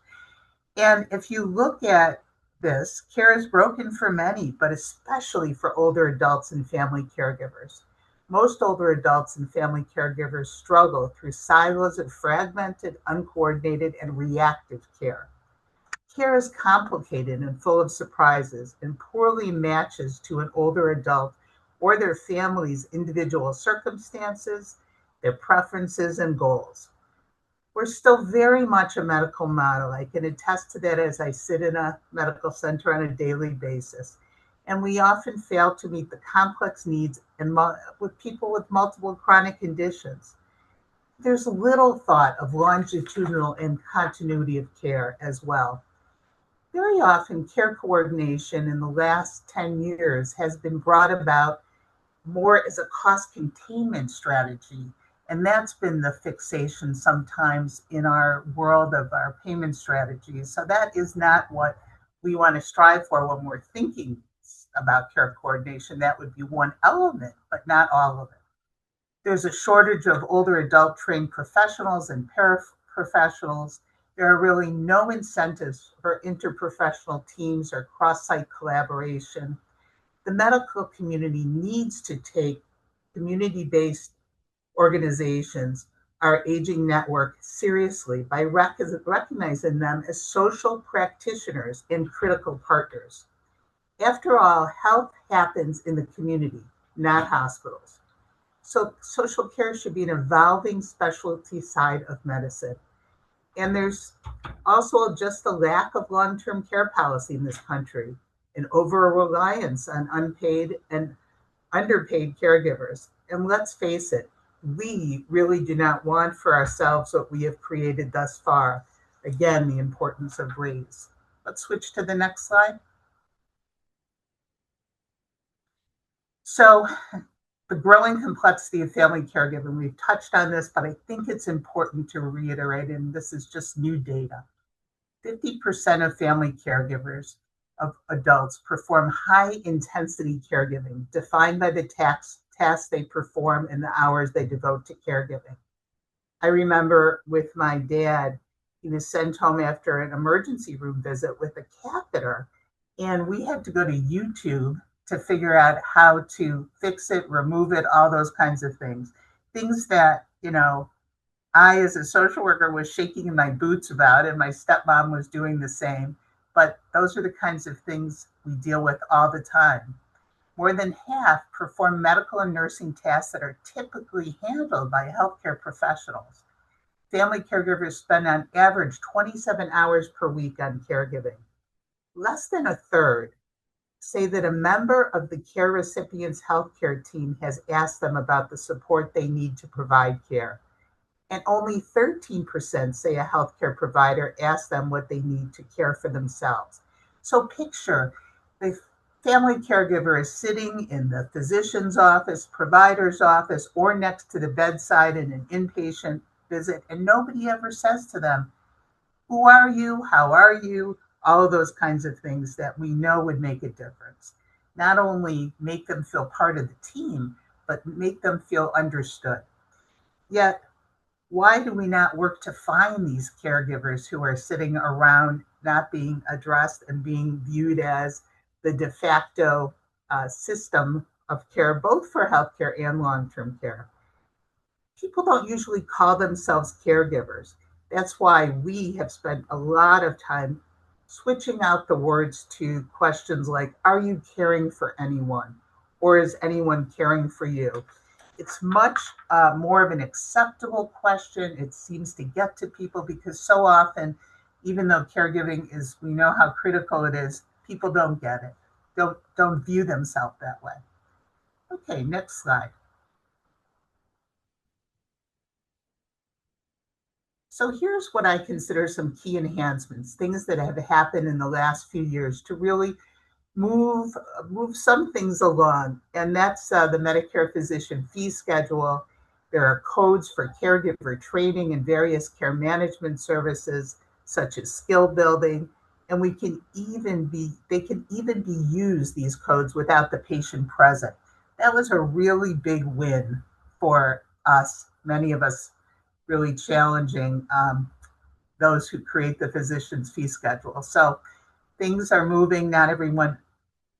And if you look at this, care is broken for many, but especially for older adults and family caregivers. Most older adults and family caregivers struggle through silos of fragmented, uncoordinated, and reactive care. Care is complicated and full of surprises and poorly matches to an older adult or their family's individual circumstances their preferences and goals. We're still very much a medical model. I can attest to that as I sit in a medical center on a daily basis. And we often fail to meet the complex needs with people with multiple chronic conditions. There's little thought of longitudinal and continuity of care as well. Very often, care coordination in the last 10 years has been brought about more as a cost containment strategy. And that's been the fixation sometimes in our world of our payment strategies. So that is not what we want to strive for when we're thinking about care coordination. That would be one element, but not all of it. There's a shortage of older adult trained professionals and paraprofessionals. There are really no incentives for interprofessional teams or cross-site collaboration. The medical community needs to take community-based organizations, our aging network, seriously by recognizing them as social practitioners and critical partners. After all, health happens in the community, not hospitals. So social care should be an evolving specialty side of medicine. And there's also just a lack of long-term care policy in this country, an over-reliance on unpaid and underpaid caregivers. And let's face it, we really do not want for ourselves what we have created thus far. Again, the importance of raise. Let's switch to the next slide. So the growing complexity of family caregiving, we've touched on this, but I think it's important to reiterate, and this is just new data. 50% of family caregivers of adults perform high intensity caregiving, defined by the tasks they perform and the hours they devote to caregiving. I remember with my dad, he was sent home after an emergency room visit with a catheter, and we had to go to YouTube to figure out how to fix it, remove it, all those kinds of things. Things that, I, as a social worker, was shaking in my boots about, and my stepmom was doing the same. But those are the kinds of things we deal with all the time. More than half perform medical and nursing tasks that are typically handled by healthcare professionals. Family caregivers spend on average 27 hours per week on caregiving. Less than a third say that a member of the care recipient's healthcare team has asked them about the support they need to provide care. And only 13% say a healthcare provider asked them what they need to care for themselves. So picture the family caregiver is sitting in the physician's office, provider's office, or next to the bedside in an inpatient visit, and nobody ever says to them, who are you? How are you? All of those kinds of things that we know would make a difference. Not only make them feel part of the team, but make them feel understood. Yet, why do we not work to find these caregivers who are sitting around not being addressed and being viewed as the de facto system of care, both for healthcare and long-term care? People don't usually call themselves caregivers. That's why we have spent a lot of time switching out the words to questions like, are you caring for anyone? Or is anyone caring for you? It's much more of an acceptable question. It seems to get to people because so often, even though caregiving is, we know how critical it is, people don't get it. Don't view themselves that way. Okay, next slide. So here's what I consider some key enhancements, things that have happened in the last few years to really move some things along. And that's the Medicare physician fee schedule. There are codes for caregiver training and various care management services, such as skill building. And they can even be used, these codes, without the patient present. That was a really big win for us, many of us really challenging those who create the physician's fee schedule. So things are moving, not everyone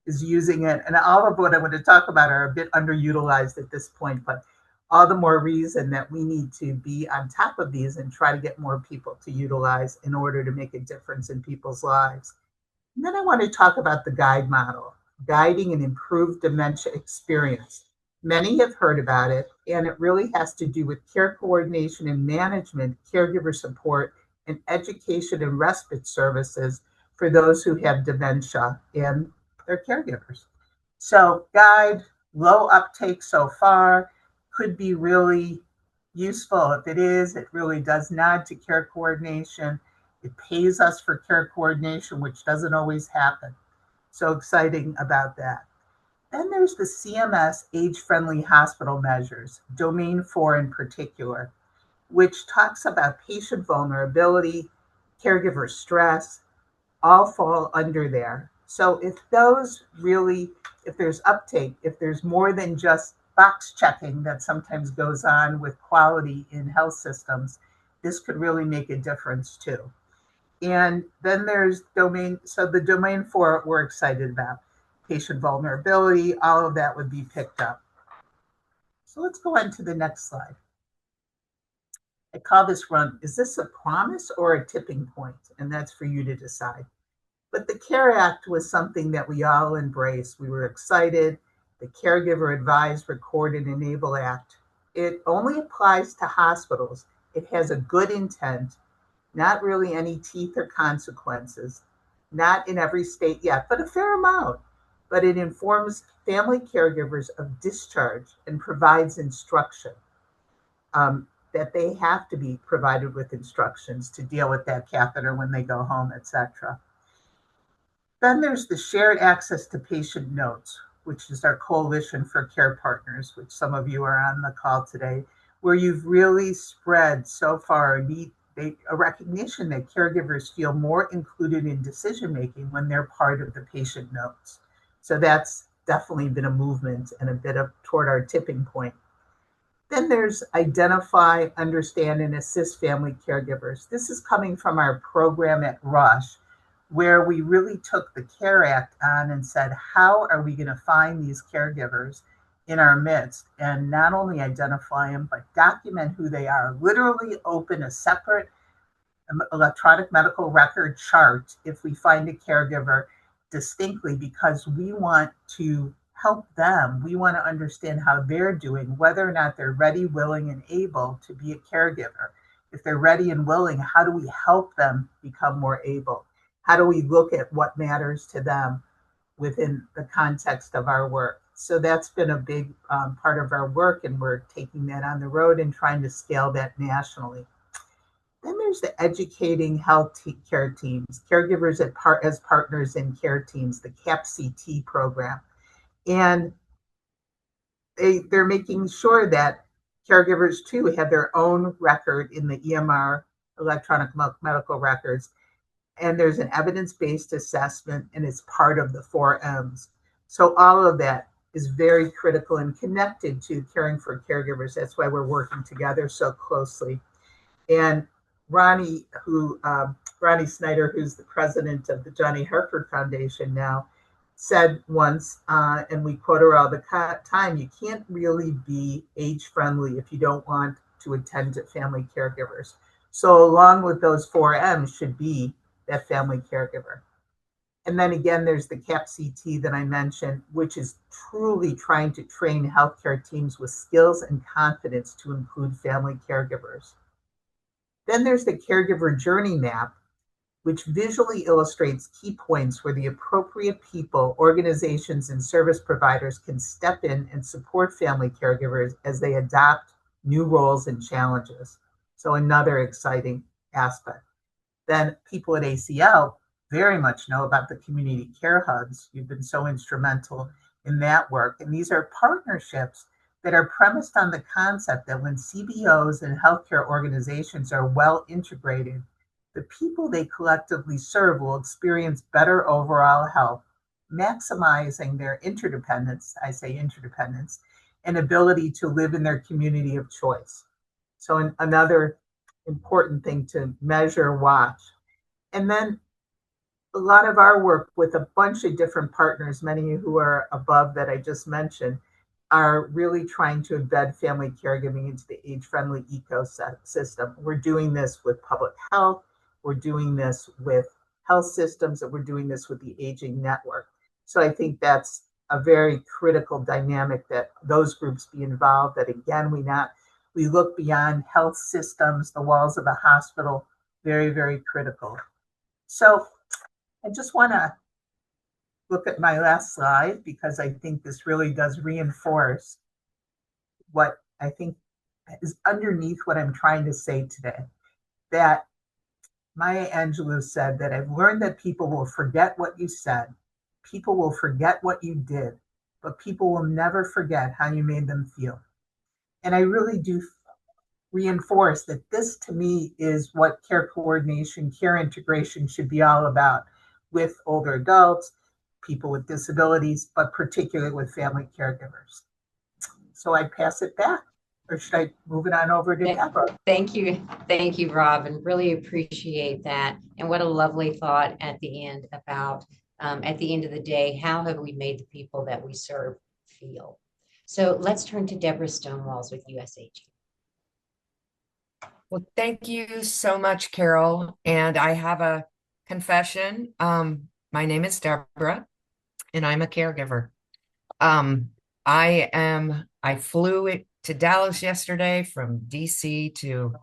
is using it. And all of what I want to talk about are a bit underutilized at this point, but all the more reason that we need to be on top of these and try to get more people to utilize in order to make a difference in people's lives. And then I want to talk about the guide model, guiding an improved dementia experience. Many have heard about it, and it really has to do with care coordination and management, caregiver support, and education and respite services for those who have dementia and their caregivers. So, guide, low uptake so far, could be really useful. If it is, it really does nod to care coordination. It pays us for care coordination, which doesn't always happen. So exciting about that. Then there's the CMS age-friendly hospital measures, Domain 4 in particular, which talks about patient vulnerability, caregiver stress, all fall under there. So if those really, if there's uptake, if there's more than just box checking that sometimes goes on with quality in health systems, this could really make a difference too. And then there's domain, so the Domain 4 we're excited about. Patient vulnerability, all of that would be picked up. So let's go on to the next slide. I call this run, is this a promise or a tipping point? And that's for you to decide. But the CARE Act was something that we all embraced. We were excited. The Caregiver Advise, Record, and Enable Act, it only applies to hospitals. It has a good intent, not really any teeth or consequences, not in every state yet, but a fair amount. But it informs family caregivers of discharge and provides instruction, that they have to be provided with instructions to deal with that catheter when they go home, etc. Then there's the Shared Access to Patient Notes, which is our Coalition for Care Partners, which some of you are on the call today, where you've really spread so far a recognition that caregivers feel more included in decision-making when they're part of the patient notes. So that's definitely been a movement and a bit of toward our tipping point. Then there's Identify, Understand, and Assist Family Caregivers. This is coming from our program at Rush, where we really took the CARE Act on and said, how are we going to find these caregivers in our midst and not only identify them, but document who they are. Literally open a separate electronic medical record chart if we find a caregiver distinctly, because we want to help them. We want to understand how they're doing, whether or not they're ready, willing, and able to be a caregiver. If they're ready and willing, how do we help them become more able? How do we look at what matters to them within the context of our work? So that's been a big part of our work, and we're taking that on the road and trying to scale that nationally. Then there's the Educating Health Care Teams, caregivers as partners in care teams, the CAPCT program. And they're making sure that caregivers too have their own record in the EMR, electronic medical records. And there's an evidence-based assessment, and it's part of the 4 M's. So all of that is very critical and connected to caring for caregivers. That's why we're working together so closely. And Ronnie Snyder, who's the president of the Johnny Hartford Foundation now, said once, and we quote her all the time, you can't really be age-friendly if you don't want to attend to family caregivers. So along with those 4 M's should be that family caregiver. And then again, there's the CAPCT that I mentioned, which is truly trying to train healthcare teams with skills and confidence to include family caregivers. Then there's the Caregiver Journey Map, which visually illustrates key points where the appropriate people, organizations, and service providers can step in and support family caregivers as they adopt new roles and challenges. So another exciting aspect. Then people at ACL very much know about the community care hubs. You've been so instrumental in that work. And these are partnerships that are premised on the concept that when CBOs and healthcare organizations are well integrated, the people they collectively serve will experience better overall health, maximizing their interdependence, I say interdependence, and ability to live in their community of choice. So another important thing to measure, watch. And then a lot of our work with a bunch of different partners, many who are above that I just mentioned, are really trying to embed family caregiving into the age-friendly ecosystem. We're doing this with public health, we're doing this with health systems, and we're doing this with the Aging Network. So I think that's a very critical dynamic that those groups be involved, that again, we look beyond health systems, the walls of a hospital, very, very critical. So I just want to look at my last slide because I think this really does reinforce what I think is underneath what I'm trying to say today. That Maya Angelou said that I've learned that people will forget what you said, people will forget what you did, but people will never forget how you made them feel. And I really do reinforce that this to me is what care coordination, care integration should be all about with older adults, people with disabilities, but particularly with family caregivers. So I pass it back, or should I move it on over to Deborah?
Thank you, Robin. Really appreciate that. And what a lovely thought at the end about, at the end of the day, how have we made the people that we serve feel? So let's turn to Deborah Stonewalls with USAG.
Well, thank you so much, Carol. And I have a confession. My name is Deborah, and I'm a caregiver. I flew to Dallas yesterday from DC to,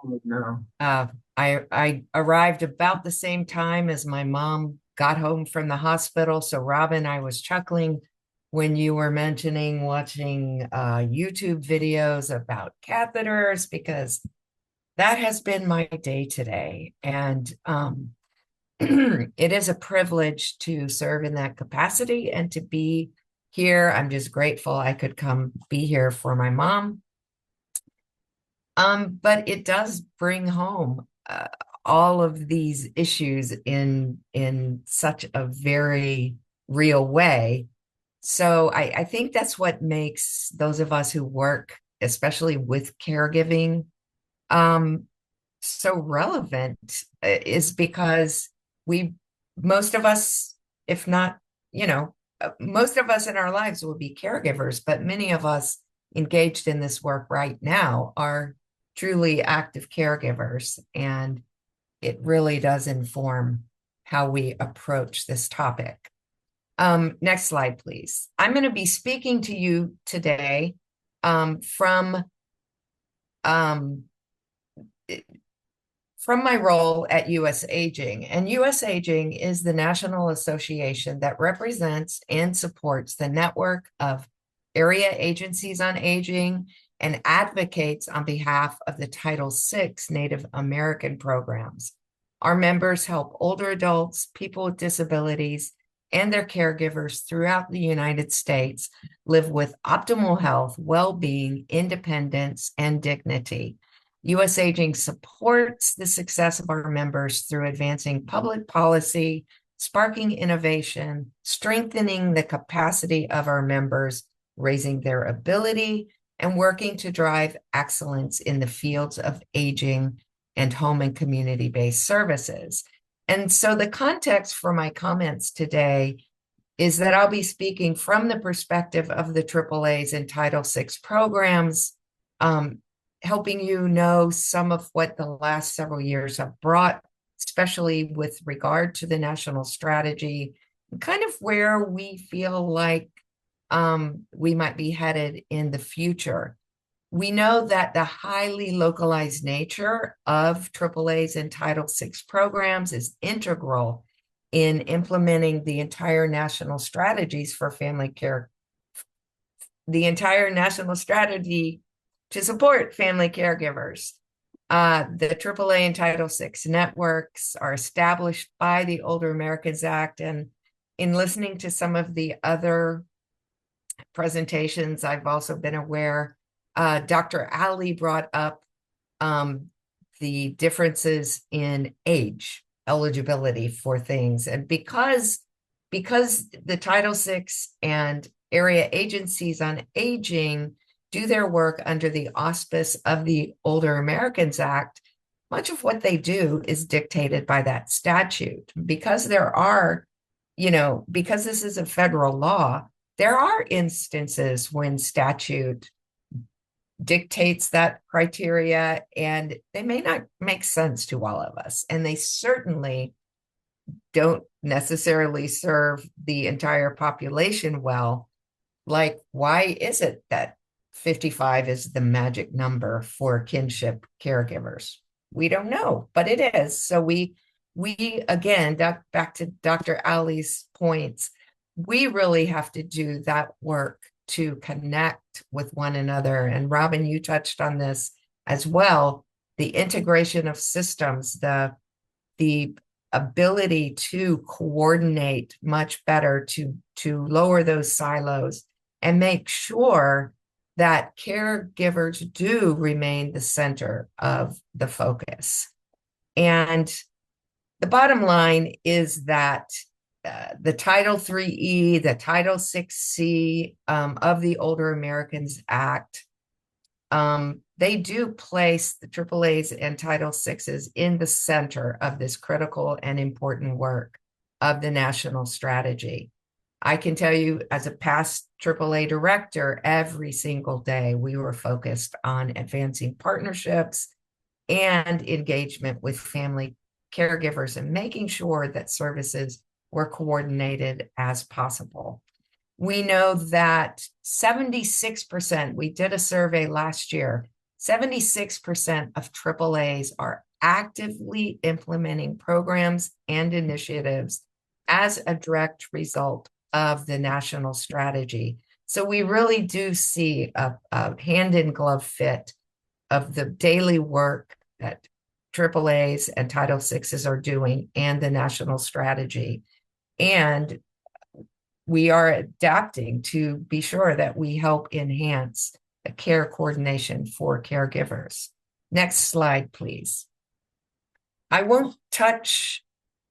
I arrived about the same time as my mom got home from the hospital. So Robin, I was chuckling when you were mentioning watching YouTube videos about catheters, because that has been my day today. And it is a privilege to serve in that capacity and to be here. I'm just grateful I could come be here for my mom. But it does bring home all of these issues in such a very real way. So I think that's what makes those of us who work, especially with caregiving, so relevant, is because most of us, if not, most of us in our lives will be caregivers, but many of us engaged in this work right now are truly active caregivers. And it really does inform how we approach this topic. Next slide, please. I'm going to be speaking to you today from my role at US Aging. And US Aging is the national association that represents and supports the network of area agencies on aging and advocates on behalf of the Title VI Native American programs. Our members help older adults, people with disabilities, and their caregivers throughout the United States live with optimal health, well-being, independence, and dignity. US Aging supports the success of our members through advancing public policy, sparking innovation, strengthening the capacity of our members, raising their ability, and working to drive excellence in the fields of aging and home and community-based services. And so the context for my comments today is that I'll be speaking from the perspective of the AAA's and Title VI programs, helping you know some of what the last several years have brought, especially with regard to the national strategy, and kind of where we feel like we might be headed in the future. We know that the highly localized nature of AAA's and Title VI programs is integral in implementing the entire national strategies for family care, the entire national strategy to support family caregivers. The AAA and Title VI networks are established by the Older Americans Act, and in listening to some of the other presentations, I've also been aware, Dr. Ali brought up the differences in age eligibility for things. And because the Title VI and area agencies on aging do their work under the auspice of the Older Americans Act, much of what they do is dictated by that statute. Because there are, because this is a federal law, there are instances when statute dictates that criteria, and they may not make sense to all of us. And they certainly don't necessarily serve the entire population well. like, why is it that 55 is the magic number for kinship caregivers? We don't know, but it is. So we again, back to Dr. Ali's points, we really have to do that work to connect with one another. And Robin, you touched on this as well, the integration of systems, the ability to coordinate much better, to lower those silos and make sure that caregivers do remain the center of the focus. And the bottom line is that the Title IIIe, the Title VI-C of the Older Americans Act, they do place the AAAs and Title VIs in the center of this critical and important work of the national strategy. I can tell you, as a past AAA director, every single day we were focused on advancing partnerships and engagement with family caregivers and making sure that services were coordinated as possible. We know that 76%, we did a survey last year, 76% of AAAs are actively implementing programs and initiatives as a direct result of the national strategy. So we really do see a hand-in-glove fit of the daily work that AAAs and Title VIs are doing and the national strategy. And we are adapting to be sure that we help enhance the care coordination for caregivers. Next slide, please. I won't touch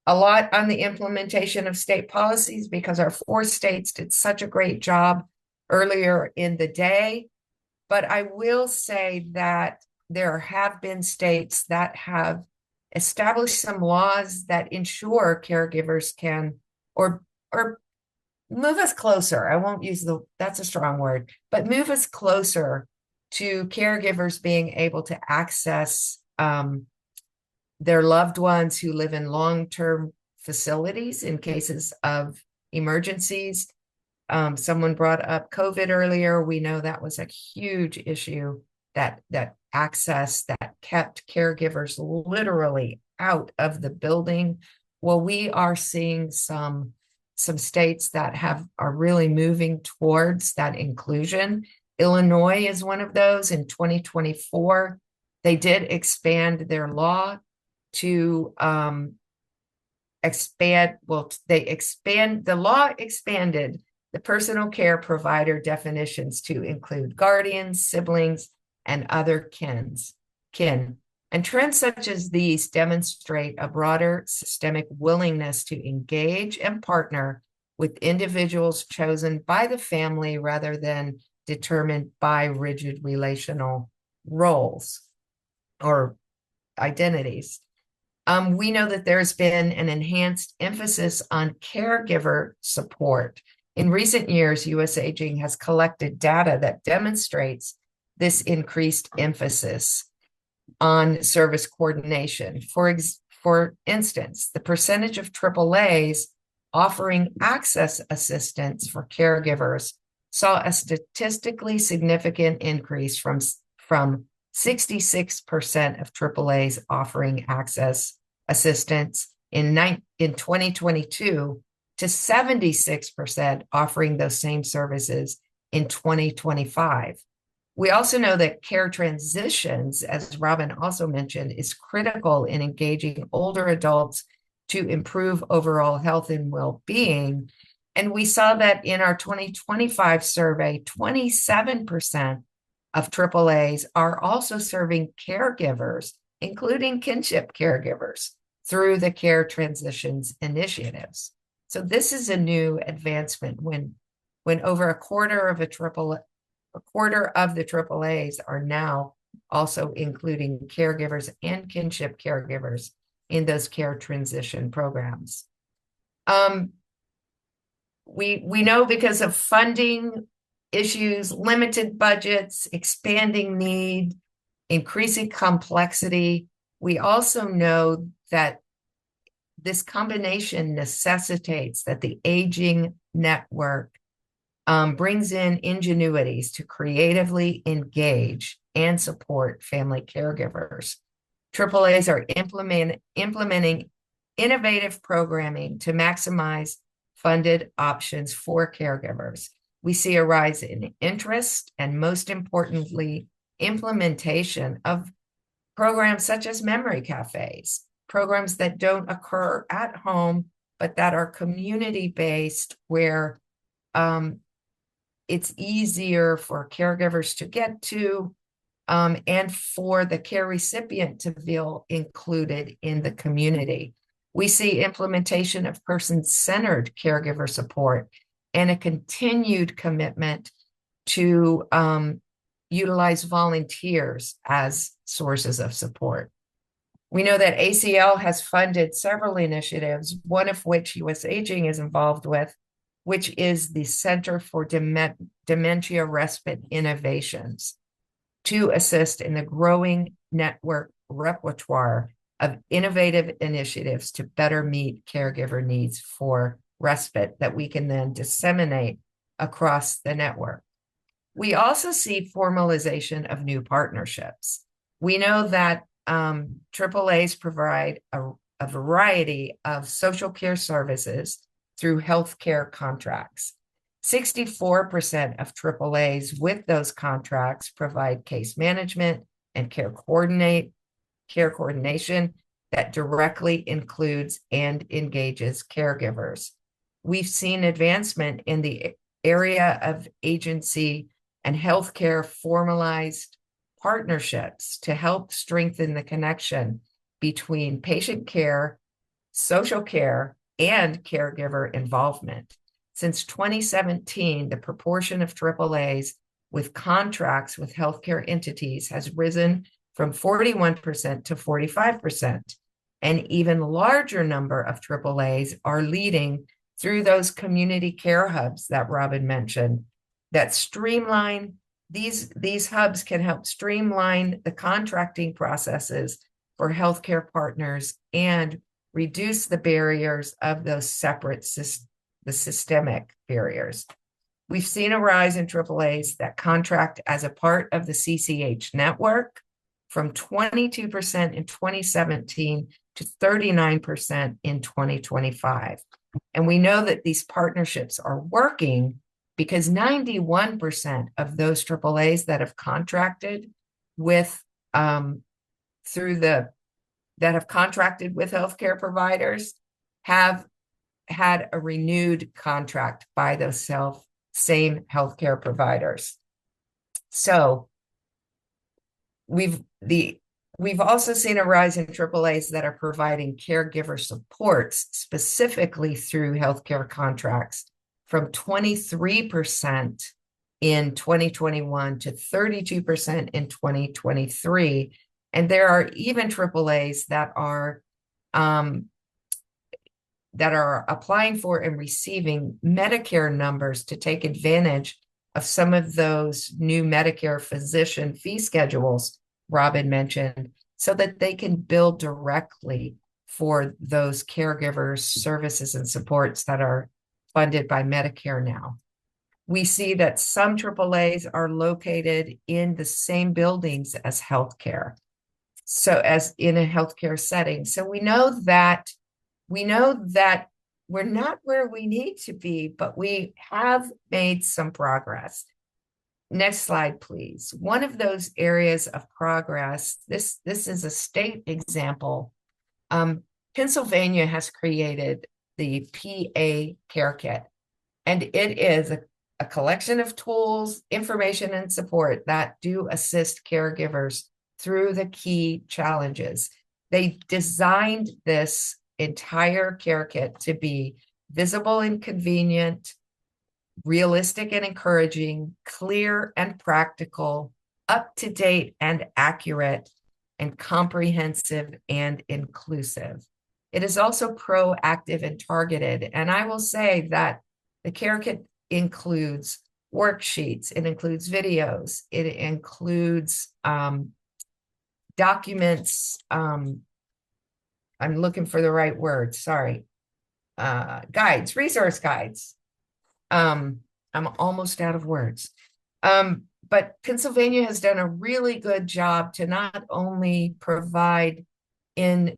a lot on the implementation of state policies because our 4 states did such a great job earlier in the day. But I will say that there have been states that have established some laws that ensure caregivers can, or move us closer. I won't use that's a strong word, but move us closer to caregivers being able to access their loved ones who live in long-term facilities in cases of emergencies. Someone brought up COVID earlier. We know that was a huge issue, that access that kept caregivers literally out of the building. Well, we are seeing some states that are really moving towards that inclusion. Illinois is one of those. In 2024, they did expand their law to expanded the personal care provider definitions to include guardians, siblings, and other kin. And trends such as these demonstrate a broader systemic willingness to engage and partner with individuals chosen by the family rather than determined by rigid relational roles or identities. We know that there's been an enhanced emphasis on caregiver support. In recent years, U.S. Aging has collected data that demonstrates this increased emphasis on service coordination. For instance, the percentage of AAAs offering access assistance for caregivers saw a statistically significant increase from 66% of AAAs offering access assistance in 2022 to 76% offering those same services in 2025. We also know that care transitions, as Robin also mentioned, is critical in engaging older adults to improve overall health and well-being. And we saw that in our 2025 survey, 27% of AAAs are also serving caregivers, including kinship caregivers, through the care transitions initiatives. So this is a new advancement when over a quarter of the AAAs are now also including caregivers and kinship caregivers in those care transition programs. We know because of funding issues, limited budgets, expanding need, increasing complexity, we also know that this combination necessitates that the aging network brings in ingenuities to creatively engage and support family caregivers. AAAs are implementing innovative programming to maximize funded options for caregivers. We see a rise in interest and, most importantly, implementation of programs such as memory cafes, programs that don't occur at home, but that are community-based, where it's easier for caregivers to get to, and for the care recipient to feel included in the community. We see implementation of person-centered caregiver support and a continued commitment to utilize volunteers as sources of support. We know that ACL has funded several initiatives, one of which US Aging is involved with, which is the Center for Dementia Respite Innovations, to assist in the growing network repertoire of innovative initiatives to better meet caregiver needs for respite that we can then disseminate across the network. We also see formalization of new partnerships. We know that AAAs provide a variety of social care services through healthcare contracts. 64% of AAAs with those contracts provide case management and care coordination that directly includes and engages caregivers. We've seen advancement in the area of agency and healthcare formalized partnerships to help strengthen the connection between patient care, social care, and caregiver involvement. Since 2017, the proportion of AAAs with contracts with healthcare entities has risen from 41% to 45%. An even larger number of AAAs are leading through those community care hubs that Robin mentioned, that streamline, these hubs can help streamline the contracting processes for healthcare partners and reduce the barriers of those the systemic barriers. We've seen a rise in AAAs that contract as a part of the CCH network from 22% in 2017 to 39% in 2025. And we know that these partnerships are working because 91% of those AAAs that have contracted with healthcare providers have had a renewed contract by those same healthcare providers. So we've also seen a rise in AAAs that are providing caregiver supports specifically through healthcare contracts from 23% in 2021 to 32% in 2023. And there are even AAAs that are applying for and receiving Medicare numbers to take advantage of some of those new Medicare physician fee schedules Robin mentioned, so that they can bill directly for those caregivers, services, and supports that are funded by Medicare now. We see that some AAAs are located in the same buildings as healthcare, so as in a healthcare setting. So we know that we're not where we need to be, but we have made some progress. Next slide, please. One of those areas of progress, this is a state example. Pennsylvania has created the PA Care Kit, and it is a collection of tools, information, and support that do assist caregivers through the key challenges. They designed this entire care kit to be visible and convenient, realistic and encouraging, clear and practical, up-to-date and accurate, and comprehensive and inclusive. It is also proactive and targeted. And I will say that the care kit includes worksheets, it includes videos, it includes documents, I'm looking for the right word, sorry, guides, resource guides, I'm almost out of words. But Pennsylvania has done a really good job to not only provide in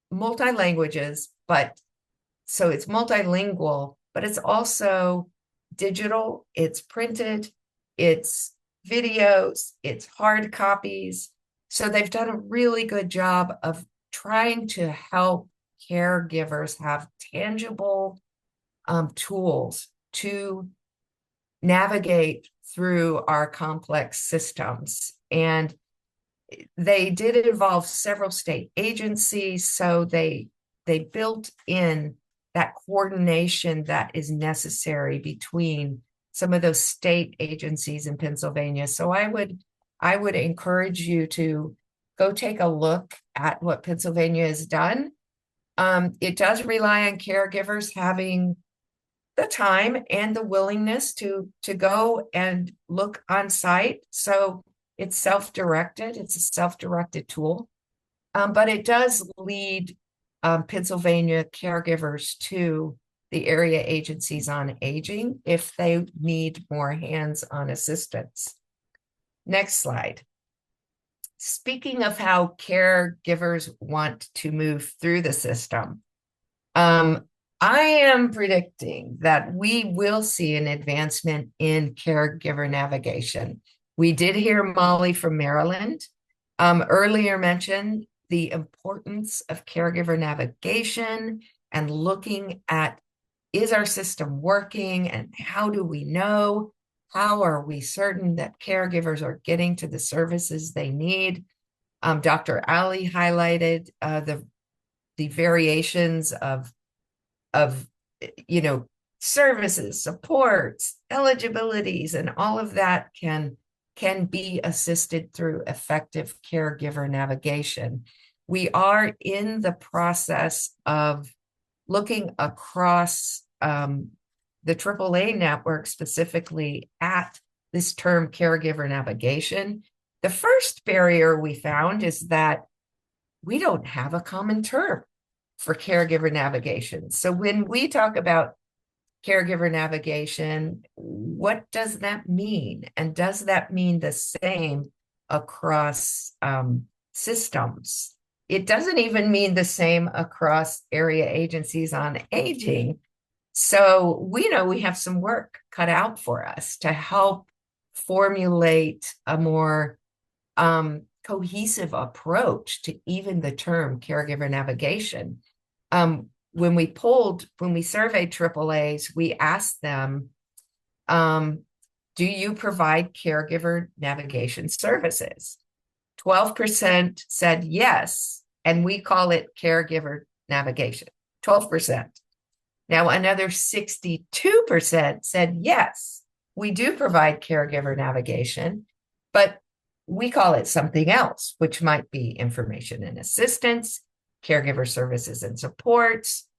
multi-languages, but so it's multilingual, but it's also digital, it's printed, it's videos, it's hard copies. So they've done a really good job of trying to help caregivers have tangible tools to navigate through our complex systems. And they did involve several state agencies, so they built in that coordination that is necessary between some of those state agencies in Pennsylvania. So I would encourage you to go take a look at what Pennsylvania has done. It does rely on caregivers having the time and the willingness to go and look on site. So it's self-directed. It's a self-directed tool, but it does lead Pennsylvania caregivers to the area agencies on aging if they need more hands-on assistance. Next slide. Speaking of how caregivers want to move through the system, I am predicting that we will see an advancement in caregiver navigation. We did hear Molly from Maryland earlier mention the importance of caregiver navigation and looking at, is our system working and how do we know? How are we certain that caregivers are getting to the services they need? Dr. Ali highlighted the variations of services, supports, eligibilities, and all of that can be assisted through effective caregiver navigation. We are in the process of looking across the AAA network specifically at this term caregiver navigation. The first barrier we found is that we don't have a common term for caregiver navigation. So when we talk about caregiver navigation, what does that mean? And does that mean the same across systems? It doesn't even mean the same across area agencies on aging. So we know we have some work cut out for us to help formulate a more cohesive approach to even the term caregiver navigation. When we surveyed AAAs, we asked them, do you provide caregiver navigation services? 12% said yes, and we call it caregiver navigation, 12%. Now, another 62% said yes, we do provide caregiver navigation, but we call it something else, which might be information and assistance, caregiver services and supports,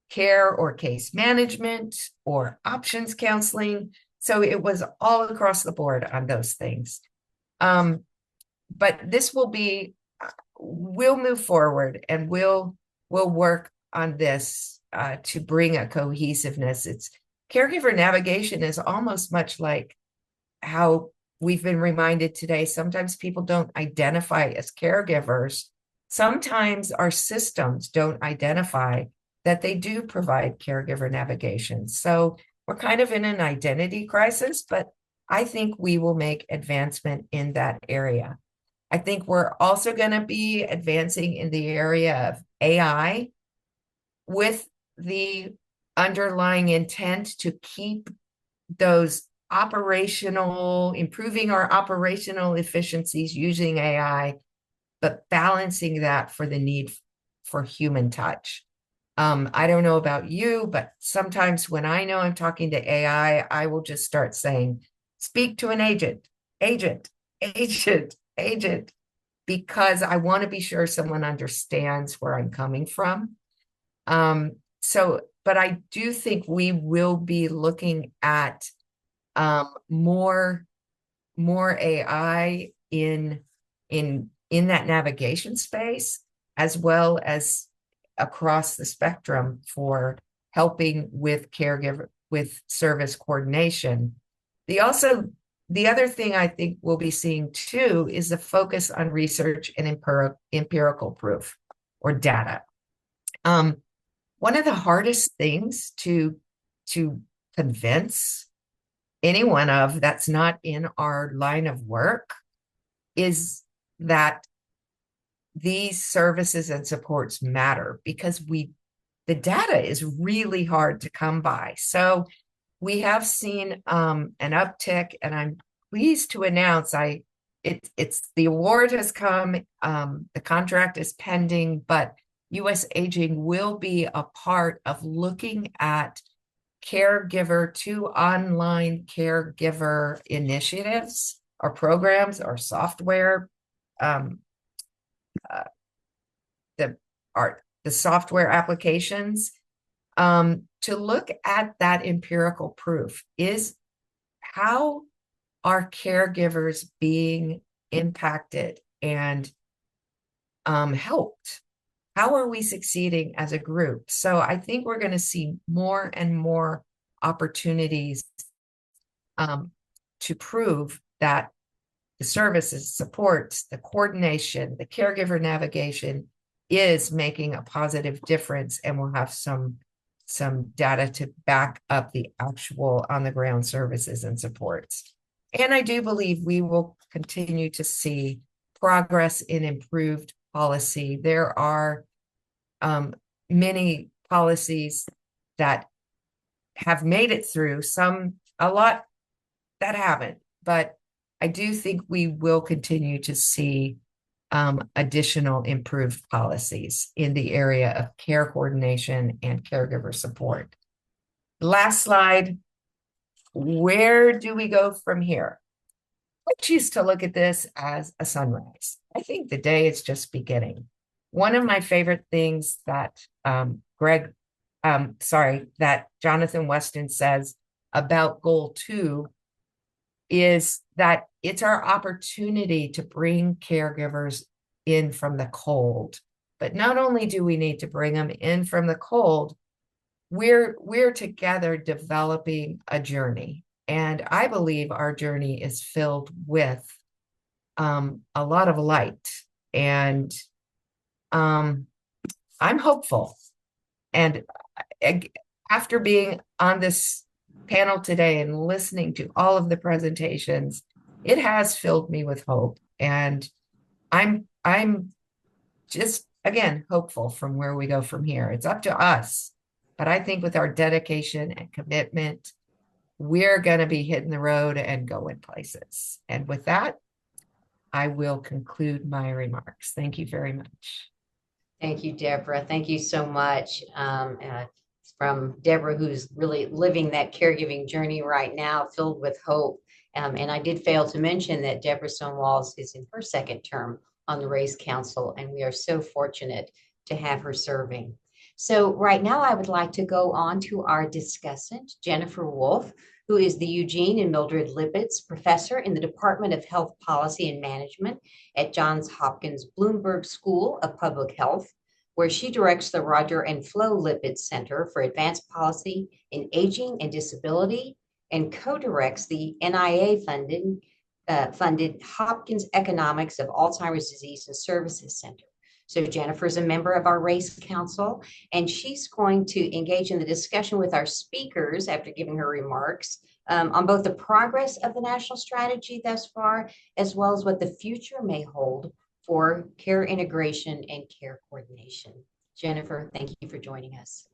care or case management, or options counseling. So it was all across the board on those things. But this we'll move forward and we'll work on this to bring a cohesiveness. Caregiver navigation is almost much like how we've been reminded today. Sometimes people don't identify as caregivers. Sometimes our systems don't identify that they do provide caregiver navigation. So we're kind of in an identity crisis, but I think we will make advancement in that area. I think we're also going to be advancing in the area of AI with the underlying intent to keep those improving our operational efficiencies using AI, but balancing that for the need for human touch. I don't know about you, but sometimes when I know I'm talking to AI, I will just start saying, speak to an agent, because I want to be sure someone understands where I'm coming from. But I do think we will be looking at more AI in that navigation space, as well as across the spectrum for helping with caregiver with service coordination. The other thing I think we'll be seeing too is a focus on research and empirical proof or data. One of the hardest things to convince anyone of that's not in our line of work is that these services and supports matter, because the data is really hard to come by. So we have seen an uptick, and I'm pleased to announce it's the award has come, the contract is pending, but US Aging will be a part of looking at two online caregiver initiatives or programs or software, the software applications, to look at that empirical proof. Is how are caregivers being impacted and helped? How are we succeeding as a group? So I think we're going to see more and more opportunities to prove that the services, supports, the coordination, the caregiver navigation is making a positive difference, and we'll have some data to back up the actual on-the-ground services and supports. And I do believe we will continue to see progress in improved policy. There are many policies that have made it through, a lot that haven't, but I do think we will continue to see additional improved policies in the area of care coordination and caregiver support. Last slide. Where do we go from here? I choose to look at this as a sunrise. I think the day is just beginning. One of my favorite things that that Jonathan Weston says about Goal 2 is that it's our opportunity to bring caregivers in from the cold. But not only do we need to bring them in from the cold, we're together developing a journey. And I believe our journey is filled with a lot of light. And I'm hopeful. And after being on this panel today and listening to all of the presentations, it has filled me with hope. And I'm just, again, hopeful from where we go from here. It's up to us. But I think with our dedication and commitment, we're going to be hitting the road and going places. And with that, I will conclude my remarks. Thank you very much.
Thank you, Deborah. Thank you so much. From Deborah, who's really living that caregiving journey right now, filled with hope. And I did fail to mention that Deborah Stonewalls is in her second term on the Race Council, and we are so fortunate to have her serving. So right now, I would like to go on to our discussant, Jennifer Wolf, who is the Eugene and Mildred Lipitz Professor in the Department of Health Policy and Management at Johns Hopkins Bloomberg School of Public Health, where she directs the Roger and Flo Lipitz Center for Advanced Policy in Aging and Disability and co-directs the NIA-funded Hopkins Economics of Alzheimer's Disease and Services Center. So Jennifer is a member of our Race Council, and she's going to engage in the discussion with our speakers after giving her remarks on both the progress of the national strategy thus far, as well as what the future may hold for care integration and care coordination. Jennifer, thank you for joining us.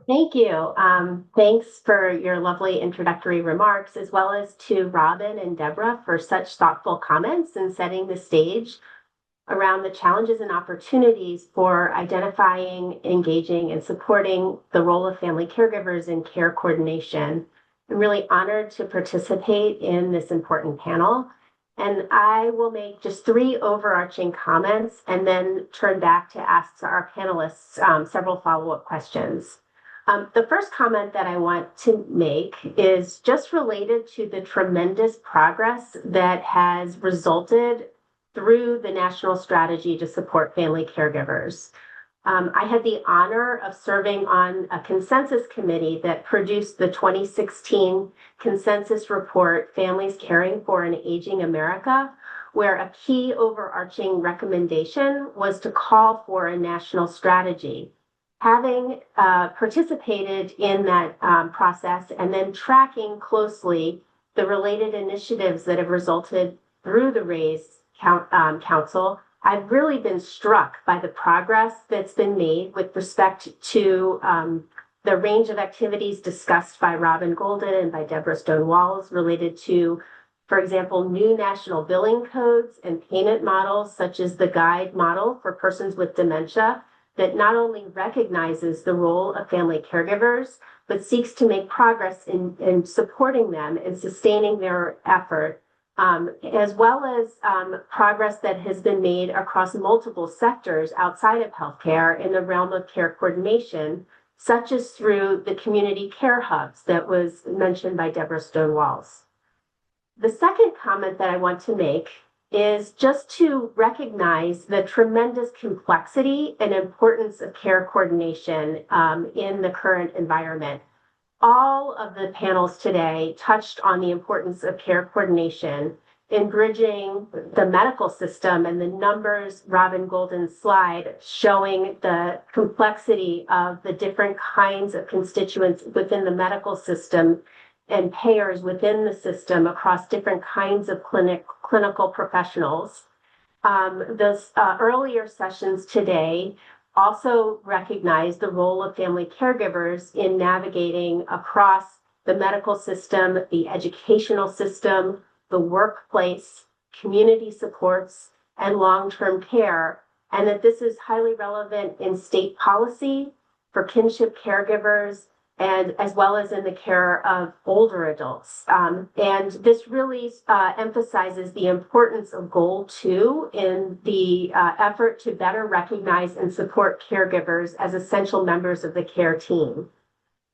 Thank you. Thanks for your lovely introductory remarks, as well as to Robin and Deborah for such thoughtful comments and setting the stage around the challenges and opportunities for identifying, engaging, and supporting the role of family caregivers in care coordination. I'm really honored to participate in this important panel. And I will make just 3 overarching comments and then turn back to ask our panelists several follow-up questions. The first comment that I want to make is just related to the tremendous progress that has resulted through the national strategy to support family caregivers. I had the honor of serving on a consensus committee that produced the 2016 consensus report, Families Caring for an Aging America, where a key overarching recommendation was to call for a national strategy. Having participated in that process and then tracking closely the related initiatives that have resulted through the RAISE Council, I've really been struck by the progress that's been made with respect to the range of activities discussed by Robin Golden and by Deborah Stone-Walls related to, for example, new national billing codes and payment models, such as the guide model for persons with dementia, that not only recognizes the role of family caregivers, but seeks to make progress in supporting them and sustaining their effort, as well as progress that has been made across multiple sectors outside of healthcare in the realm of care coordination, such as through the community care hubs that was mentioned by Deborah Stone-Walls. The second comment that I want to make is just to recognize the tremendous complexity and importance of care coordination in the current environment. All of the panels today touched on the importance of care coordination in bridging the medical system, and the numbers, Robin Golden's slide showing the complexity of the different kinds of constituents within the medical system and payers within the system across different kinds of clinical professionals. Those earlier sessions today also recognize the role of family caregivers in navigating across the medical system, the educational system, the workplace, community supports, and long-term care, and that this is highly relevant in state policy for kinship caregivers, and as well as in the care of older adults. And this really emphasizes the importance of goal 2 in the effort to better recognize and support caregivers as essential members of the care team.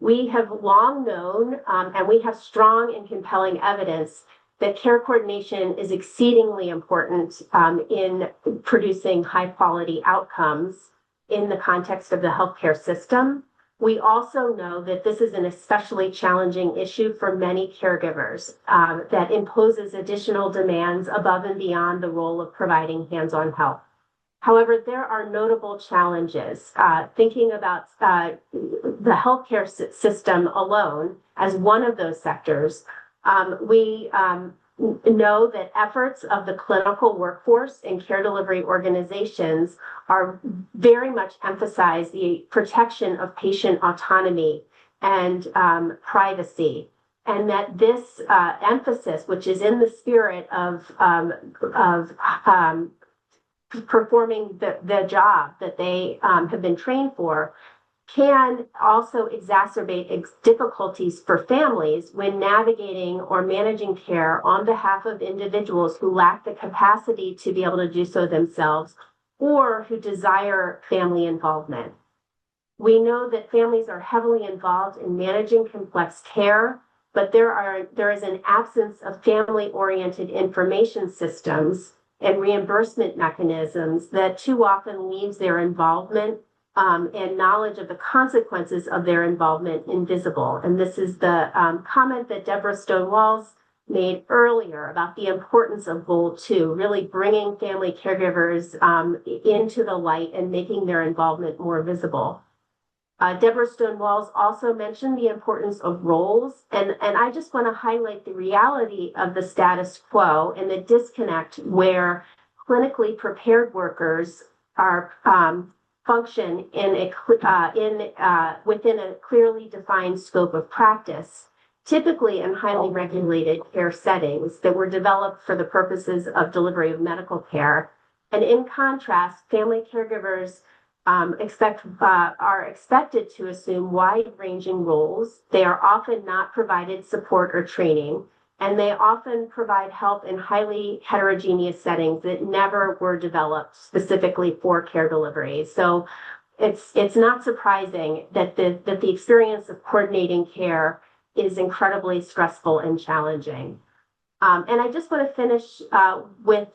We have long known, and we have strong and compelling evidence that care coordination is exceedingly important in producing high quality outcomes in the context of the healthcare system. We also know that this is an especially challenging issue for many caregivers that imposes additional demands above and beyond the role of providing hands-on help. However, there are notable challenges. Thinking about the healthcare system alone as one of those sectors, we know that efforts of the clinical workforce and care delivery organizations are very much emphasize the protection of patient autonomy and privacy. And that this emphasis, which is in the spirit of performing the job that they have been trained for, can also exacerbate difficulties for families when navigating or managing care on behalf of individuals who lack the capacity to be able to do so themselves or who desire family involvement. We know that families are heavily involved in managing complex care, but there is an absence of family-oriented information systems and reimbursement mechanisms that too often leaves their involvement and knowledge of the consequences of their involvement invisible. And this is the comment that Deborah Stone-Walls made earlier about the importance of goal 2, really bringing family caregivers into the light and making their involvement more visible. Deborah Stone-Walls also mentioned the importance of roles, and I just want to highlight the reality of the status quo and the disconnect where clinically prepared workers are function within a clearly defined scope of practice, typically in highly regulated care settings that were developed for the purposes of delivery of medical care. And in contrast, family caregivers are expected to assume wide-ranging roles. They are often not provided support or training, and they often provide help in highly heterogeneous settings that never were developed specifically for care delivery. So it's not surprising that the experience of coordinating care is incredibly stressful and challenging. And I just want to finish with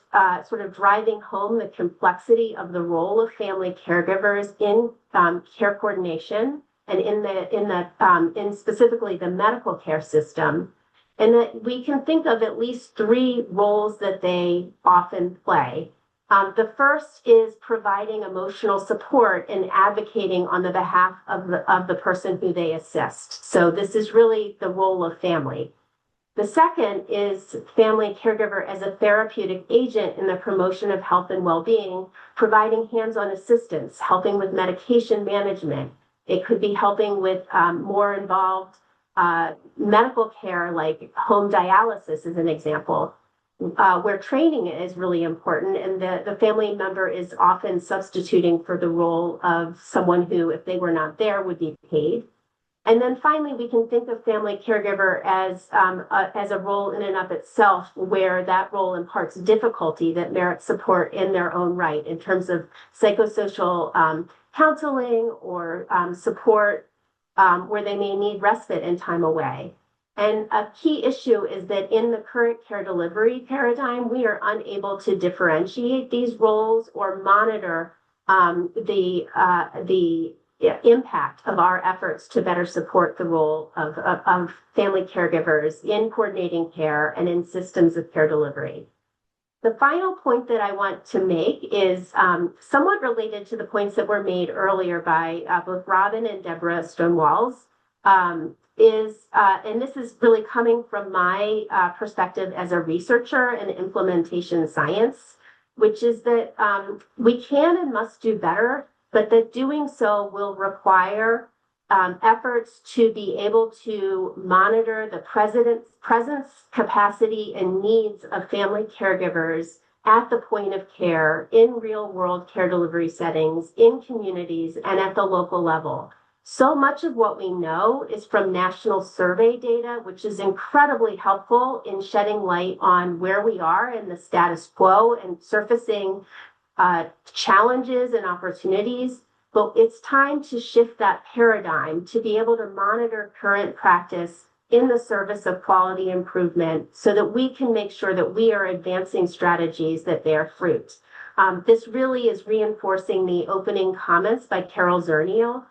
sort of driving home the complexity of the role of family caregivers in care coordination and in specifically the medical care system, and that we can think of at least three roles that they often play. The first is providing emotional support and advocating on the behalf of the person who they assist. So this is really the role of family. The second is family caregiver as a therapeutic agent in the promotion of health and well-being, providing hands-on assistance, helping with medication management. It could be helping with more involved medical care, like home dialysis is an example, where training is really important, and the family member is often substituting for the role of someone who, if they were not there, would be paid. And then finally, we can think of family caregiver as a role in and of itself, where that role imparts difficulty that merits support in their own right in terms of psychosocial counseling or support where they may need respite and time away. And a key issue is that in the current care delivery paradigm, we are unable to differentiate these roles or monitor the impact of our efforts to better support the role of family caregivers in coordinating care and in systems of care delivery. The final point that I want to make is somewhat related to the points that were made earlier by both Robin and Deborah Stonewalls, and this is really coming from my perspective as a researcher in implementation science, which is that we can and must do better, but that doing so will require efforts to be able to monitor the presence, capacity, and needs of family caregivers at the point of care, in real-world care delivery settings, in communities, and at the local level. So much of what we know is from national survey data, which is incredibly helpful in shedding light on where we are in the status quo and surfacing challenges and opportunities. But it's time to shift that paradigm to be able to monitor current practice in the service of quality improvement so that we can make sure that we are advancing strategies that bear fruit. This really is reinforcing the opening comments by Carol Zernial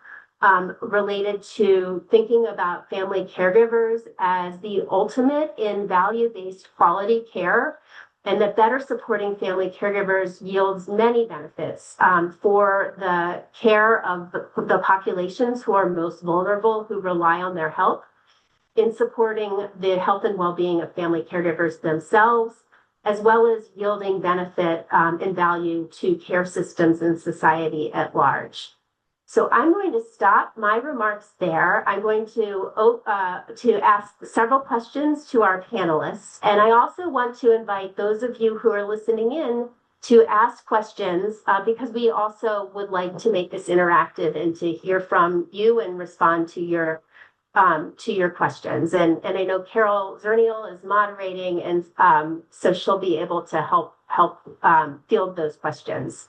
related to thinking about family caregivers as the ultimate in value-based quality care, and that better supporting family caregivers yields many benefits for the care of the populations who are most vulnerable, who rely on their help, in supporting the health and well-being of family caregivers themselves, as well as yielding benefit and value to care systems and society at large. So I'm going to stop my remarks there. I'm going to ask several questions to our panelists. And I also want to invite those of you who are listening in to ask questions because we also would like to make this interactive and to hear from you and respond to your questions. And I know Carol Zernial is moderating, and so she'll be able to help field those questions.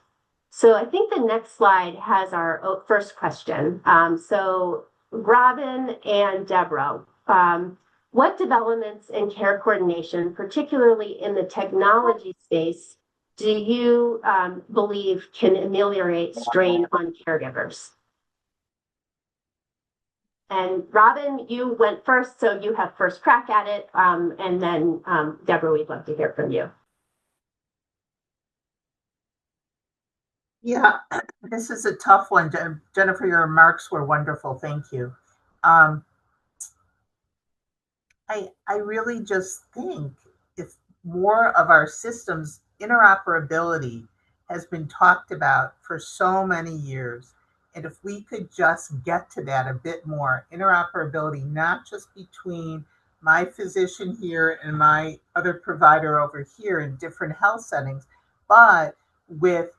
So I think the next slide has our first question. So Robin and Deborah, what developments in care coordination, particularly in the technology space, do you believe can ameliorate strain on caregivers? And Robin, you went first, so you have first crack at it. And then Deborah, we'd love to hear from you.
Yeah, this is a tough one. Jennifer, your remarks were wonderful. Thank you. I really just think if more of our systems, interoperability has been talked about for so many years. And if we could just get to that a bit more, interoperability, not just between my physician here and my other provider over here in different health settings, but with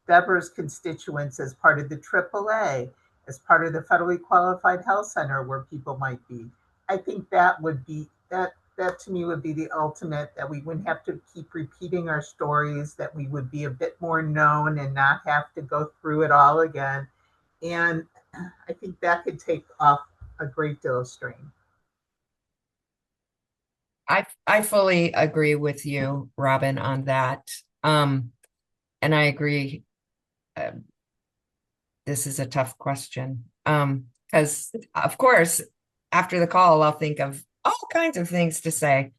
Deborah's constituents as part of the AAA, as part of the federally qualified health center where people might be. I think that would be, that to me would be the ultimate, that we wouldn't have to keep repeating our stories, that we would be a bit more known and not have to go through it all again. And I think that could take off a great deal of strain.
I fully agree with you, Robin, on that. And I agree. This is a tough question. Because of course, after the call, I'll think of all kinds of things to say.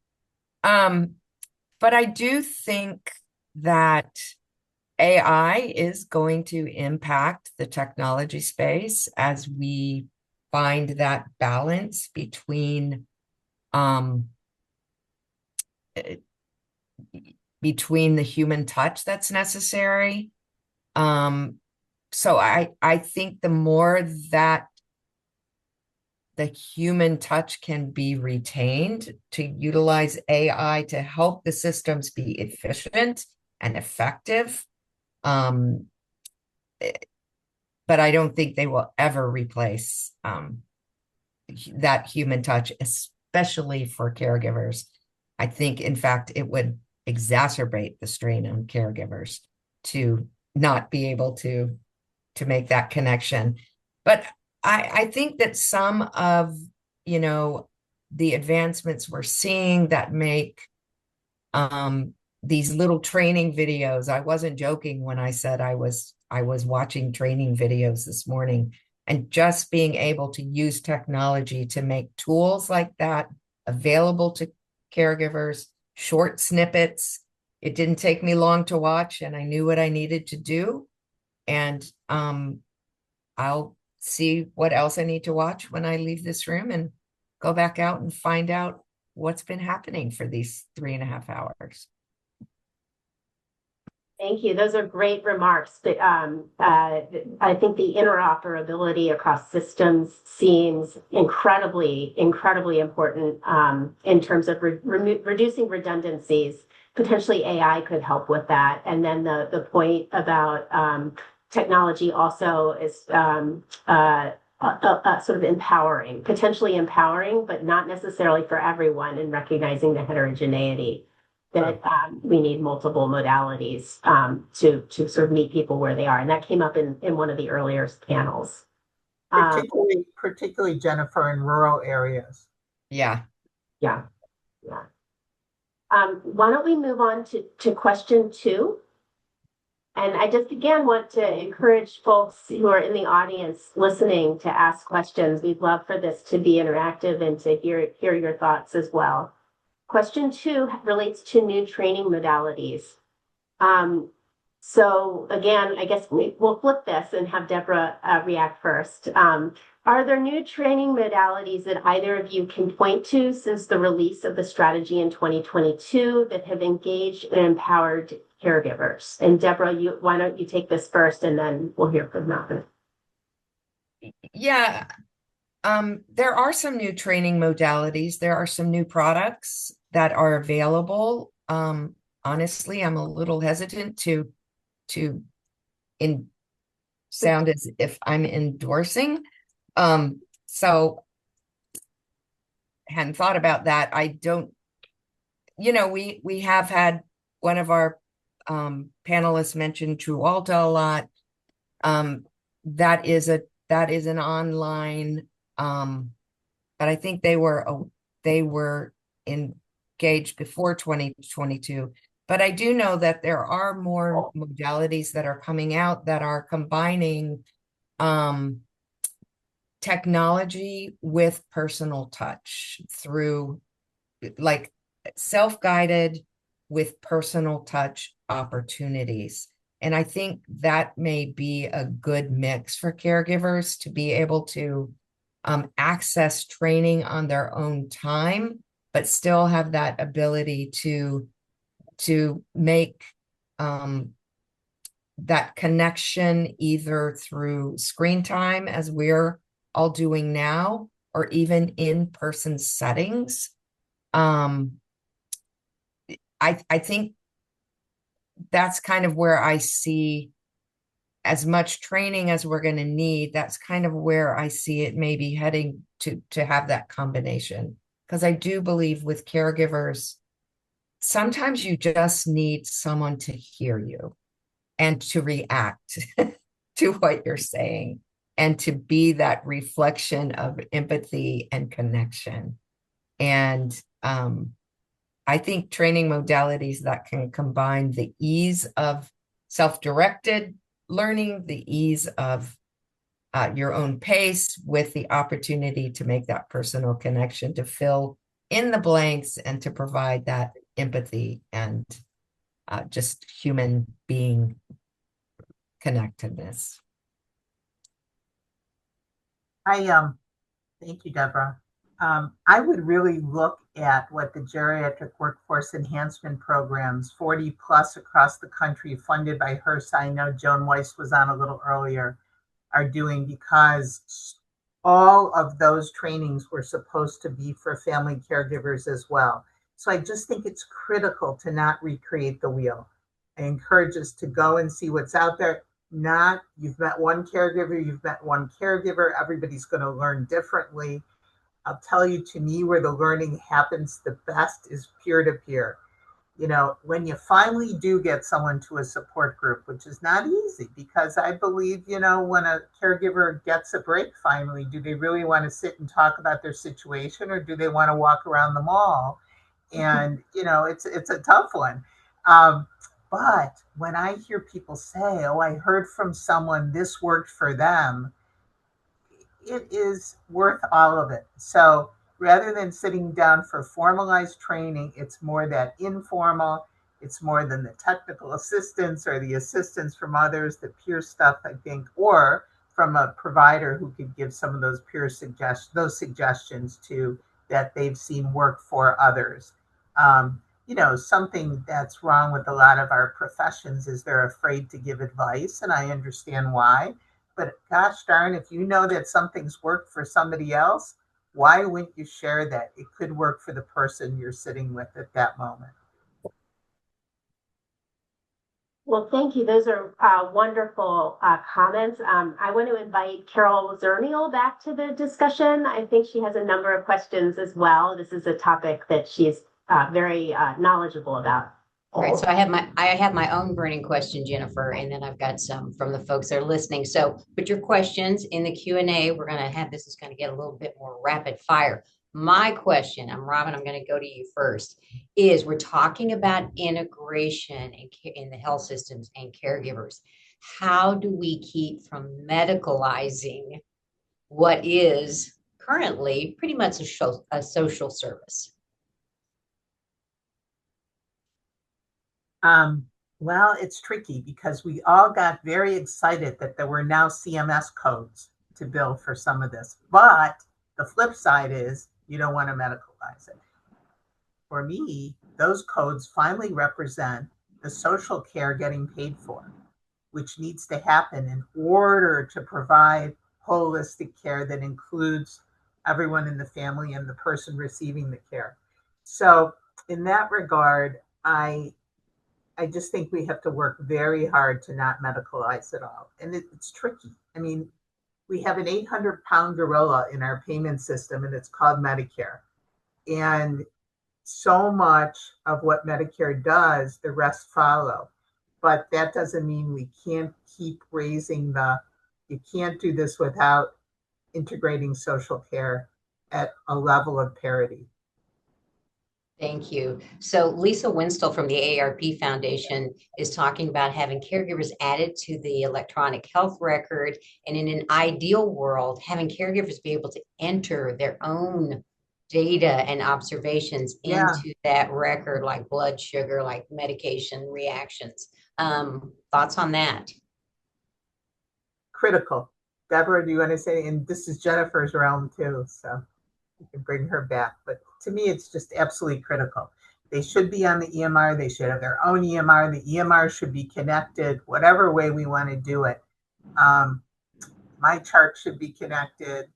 But I do think that AI is going to impact the technology space as we find that balance between the human touch that's necessary. So I think the more that the human touch can be retained, to utilize AI to help the systems be efficient and effective. But I don't think they will ever replace that human touch, especially for caregivers. I think, in fact, it would exacerbate the strain on caregivers to not be able to make that connection. But I think that some of, the advancements we're seeing that make these little training videos. I wasn't joking when I said I was watching training videos this morning, and just being able to use technology to make tools like that available to caregivers, short snippets. It didn't take me long to watch, and I knew what I needed to do. And I'll see what else I need to watch when I leave this room and go back out and find out what's been happening for these 3.5 hours.
Thank you. Those are great remarks. But I think the interoperability across systems seems incredibly important in terms of reducing redundancies. Potentially AI could help with that. And then the point about technology also is sort of empowering, potentially empowering, but not necessarily for everyone, and recognizing the heterogeneity that we need multiple modalities to sort of meet people where they are. And that came up in one of the earlier panels.
Particularly, Jennifer, in rural areas.
Yeah.
Why don't we move on to question 2? And I just, again, want to encourage folks who are in the audience listening to ask questions. We'd love for this to be interactive and to hear your thoughts as well. Question 2 relates to new training modalities. So again, I guess we'll flip this and have Deborah react first. Are there new training modalities that either of you can point to since the release of the strategy in 2022 that have engaged and empowered caregivers? And Deborah, why don't you take this first, and then we'll hear from Malcolm.
Yeah, there are some new training modalities. There are some new products that are available. Honestly, I'm a little hesitant to sound as if I'm endorsing. So hadn't thought about that. I don't, we have had one of our panelists mention TrueAlta a lot. That is an online, but I think they were engaged before 2022. But I do know that there are more modalities that are coming out that are combining technology with personal touch through, like, self-guided with personal touch opportunities. And I think that may be a good mix for caregivers to be able to access training on their own time, but still have that ability to make that connection either through screen time, as we're all doing now, or even in-person settings. I think that's kind of where I see, as much training as we're going to need, that's kind of where I see it maybe heading to have that combination. Because I do believe with caregivers, sometimes you just need someone to hear you and to react to what you're saying, and to be that reflection of empathy and connection. And I think training modalities that can combine the ease of self-directed learning, the ease of your own pace with the opportunity to make that personal connection, to fill in the blanks and to provide that empathy and just human being connectedness.
Thank you, Deborah. I would really look at what the geriatric workforce enhancement programs, 40 plus across the country, funded by HRSA. I know Joan Weiss was on a little earlier, are doing, because all of those trainings were supposed to be for family caregivers as well. So I just think it's critical to not recreate the wheel. I encourage us to go and see what's out there. Not you've met one caregiver, you've met one caregiver, everybody's going to learn differently. I'll tell you, to me, where the learning happens the best is peer to peer. You know, when you finally do get someone to a support group, which is not easy, because I believe, you know, when a caregiver gets a break finally, do they really want to sit and talk about their situation, or do they want to walk around the mall? And, you know, it's a tough one. But when I hear people say, oh, I heard from someone this worked for them, it is worth all of it. So rather than sitting down for formalized training, it's more that informal, it's more than the technical assistance or the assistance from others, the peer stuff, I think, or from a provider who could give some of those peer suggestions to that they've seen work for others. You know, something that's wrong with a lot of our professions is they're afraid to give advice, and I understand why. But gosh darn, if you know that something's worked for somebody else, why wouldn't you share that? It could work for the person you're sitting with at that moment.
Well, thank you. Those are wonderful comments. I want to invite Carol Zernial back to the discussion. I think she has a number of questions as well. This is a topic that she's very knowledgeable about.
All right, so I have my own burning question, Jennifer, and then I've got some from the folks that are listening. So put your questions in the Q&A. We're going to have this is going to get a little bit more rapid fire. My question, I'm Robin, I'm going to go to you first, is we're talking about integration in the health systems and caregivers. How do we keep from medicalizing what is currently pretty much a social service?
Well, it's tricky because we all got very excited that there were now CMS codes to bill for some of this. But the flip side is you don't want to medicalize it. For me, those codes finally represent the social care getting paid for, which needs to happen in order to provide holistic care that includes everyone in the family and the person receiving the care. So in that regard, I just think we have to work very hard to not medicalize it all. And it's tricky. I mean, we have an 800-pound gorilla in our payment system, and it's called Medicare. And so much of what Medicare does, the rest follow. But that doesn't mean we can't keep raising you can't do this without integrating social care at a level of parity.
Thank you. So Lisa Winstall from the AARP Foundation is talking about having caregivers added to the electronic health record, and in an ideal world, having caregivers be able to enter their own data and observations into that record, like blood sugar, like medication reactions. Thoughts on that?
Critical. Deborah, do you want to say? And this is Jennifer's realm too, so you can bring her back. But to me, it's just absolutely critical. They should be on the EMR. They should have their own EMR. The EMR should be connected, whatever way we want to do it. My chart should be connected.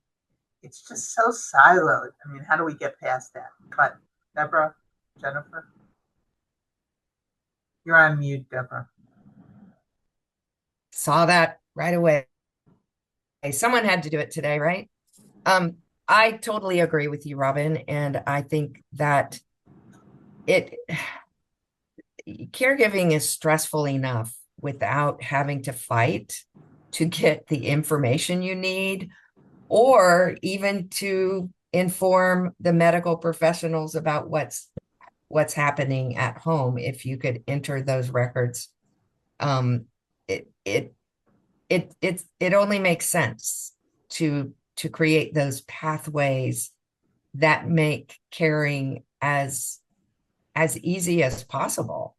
It's just so siloed. I mean, how do we get past that? But Deborah, Jennifer, you're on mute, Deborah.
Saw that right away. Someone had to do it today, right? I totally agree with you, Robin. And I think that caregiving is stressful enough without having to fight to get the information you need, or even to inform the medical professionals about what's what's happening at home if you could enter those records. It only makes sense to create those pathways that make caring as easy as possible.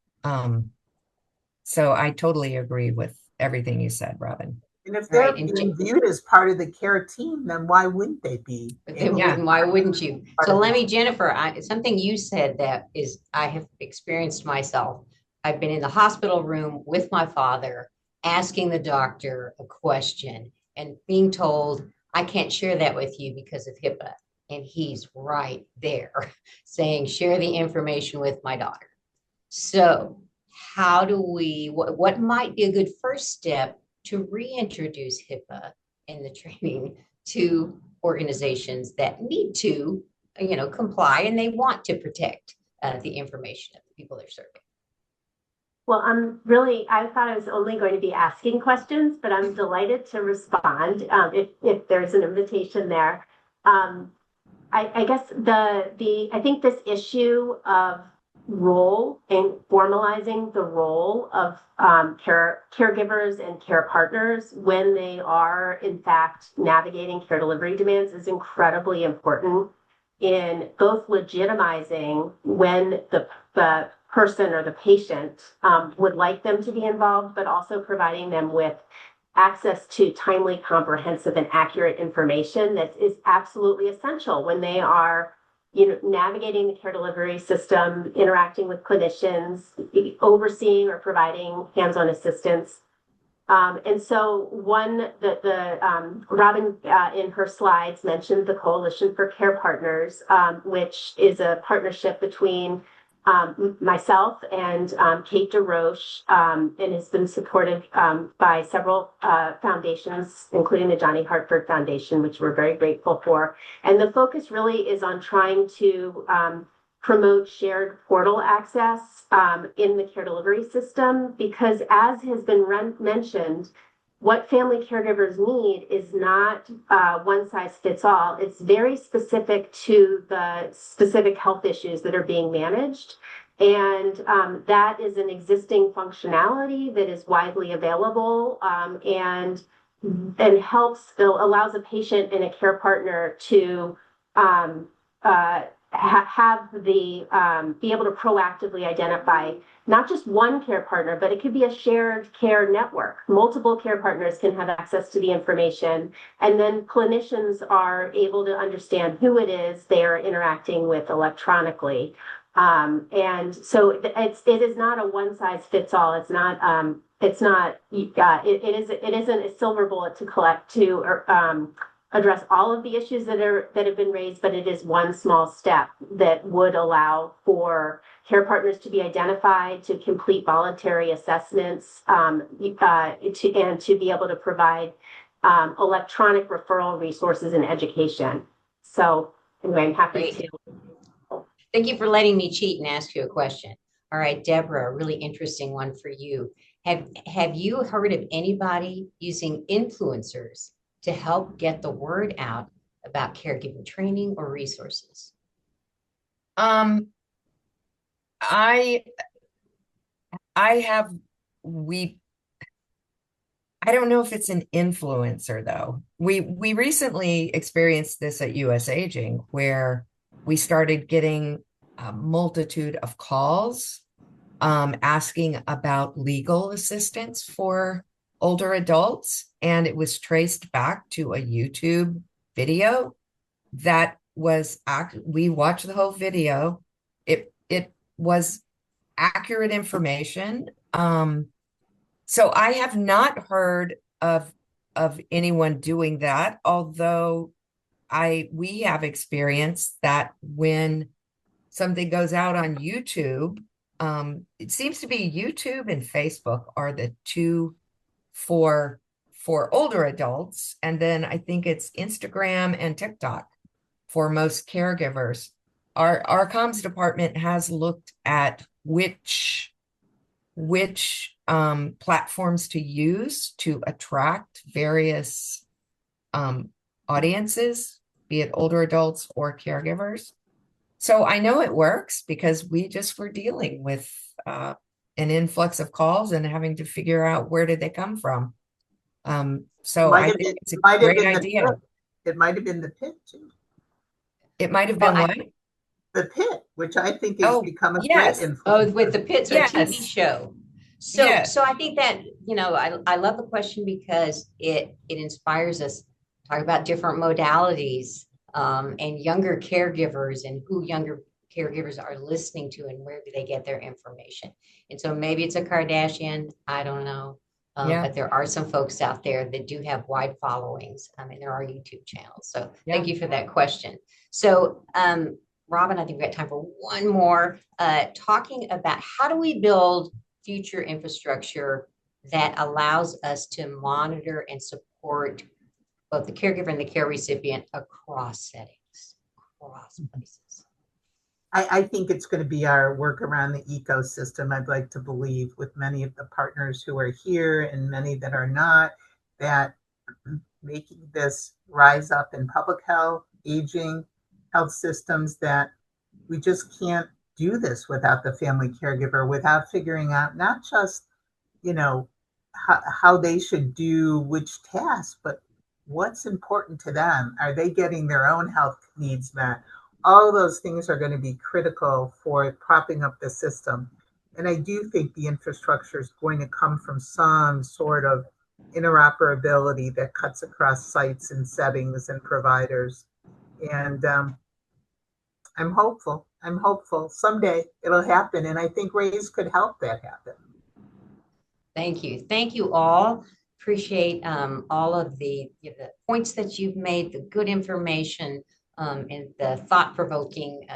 So I totally agree with everything you said, Robin.
And if they're being viewed as part of the care team, then why wouldn't they be?
Why wouldn't you? So let me, Jennifer, something you said that is I have experienced myself. I've been in the hospital room with my father, asking the doctor a question and being told, I can't share that with you because of HIPAA. And he's right there saying, share the information with my daughter. So how do we, what might be a good first step to reintroduce HIPAA in the training to organizations that need to, comply and they want to protect the information of the people they're serving?
Well, I thought I was only going to be asking questions, but I'm delighted to respond if there's an invitation there. I guess I think this issue of role and formalizing the role of caregivers and care partners when they are in fact navigating care delivery demands is incredibly important in both legitimizing when the person or the patient would like them to be involved, but also providing them with access to timely, comprehensive, and accurate information that is absolutely essential when they are, navigating the care delivery system, interacting with clinicians, overseeing or providing hands-on assistance. And so Robin in her slides mentioned the Coalition for Care Partners, which is a partnership between myself and Kate DeRoche, and has been supported by several foundations, including the Johnny Hartford Foundation, which we're very grateful for. And the focus really is on trying to promote shared portal access in the care delivery system, because as has been mentioned, what family caregivers need is not one size fits all. It's very specific to the specific health issues that are being managed. And that is an existing functionality that is widely available and allows a patient and a care partner to be able to proactively identify not just one care partner, but it could be a shared care network. Multiple care partners can have access to the information, and then clinicians are able to understand who it is they are interacting with electronically. And so it is not a one size fits all. It isn't a silver bullet to collect to address all of the issues that have been raised, but it is one small step that would allow for care partners to be identified, to complete voluntary assessments, and to be able to provide electronic referral resources and education. So anyway, I'm happy to.
Thank you for letting me cheat and ask you a question. All right, Deborah, a really interesting one for you. Have you heard of anybody using influencers to help get the word out about caregiving training or resources?
I don't know if it's an influencer though. We recently experienced this at US Aging, where we started getting a multitude of calls asking about legal assistance for older adults, and it was traced back to a YouTube video that was we watched the whole video. It was accurate information. So I have not heard of anyone doing that, although we have experienced that when something goes out on YouTube, it seems to be YouTube and Facebook are the two for older adults, and then I think it's Instagram and TikTok for most caregivers. Our comms department has looked at which platforms to use to attract various audiences, be it older adults or caregivers. So I know it works because we just were dealing with an influx of calls and having to figure out where did they come from. So I think it's a great idea.
It might have been the pit too.
It might have been what?
The pit, which I think has become a
yes.
great influence.
Oh, with the Pitts, a TV
Yes.
show. So,
Yes.
so I think that, I love the question because it inspires us to talk about different modalities, and younger caregivers and who younger caregivers are listening to and where do they get their information. And so maybe it's a Kardashian, I don't know. But there are some folks out there that do have wide followings, and there are YouTube channels. So thank you for that question. So, Robin, I think we got time for one more, talking about how do we build future infrastructure that allows us to monitor and support both the caregiver and the care recipient across settings, across places.
I think it's going to be our work around the ecosystem. I'd like to believe with many of the partners who are here and many that are not, that making this rise up in public health, aging, health systems, that we just can't do this without the family caregiver, without figuring out not just, how they should do which task, but what's important to them. Are they getting their own health needs met? All of those things are going to be critical for propping up the system. And I do think the infrastructure is going to come from some sort of interoperability that cuts across sites and settings and providers. And I'm hopeful. Someday it'll happen. And I think RAISE could help that happen.
Thank you. Thank you all. Appreciate all of the points that you've made, the good information, and the thought-provoking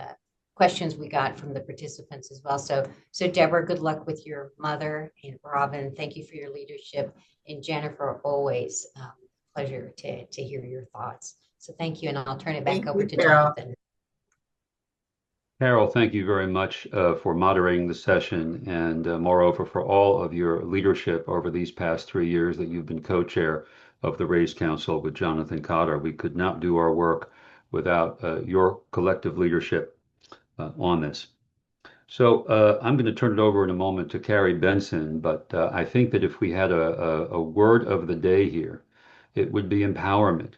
questions we got from the participants as well. So Deborah, good luck with your mother, and Robin, thank you for your leadership, and Jennifer, always pleasure to hear your thoughts. So thank you, and I'll turn it back over to Jonathan.
Carol, thank you very much for moderating the session, and moreover for all of your leadership over these past 3 years that you've been co-chair of the RAISE Council with Jonathan Cotter. We could not do our work without your collective leadership on this. So I'm going to turn it over in a moment to Carrie Benson, but I think that if we had a word of the day here, it would be empowerment.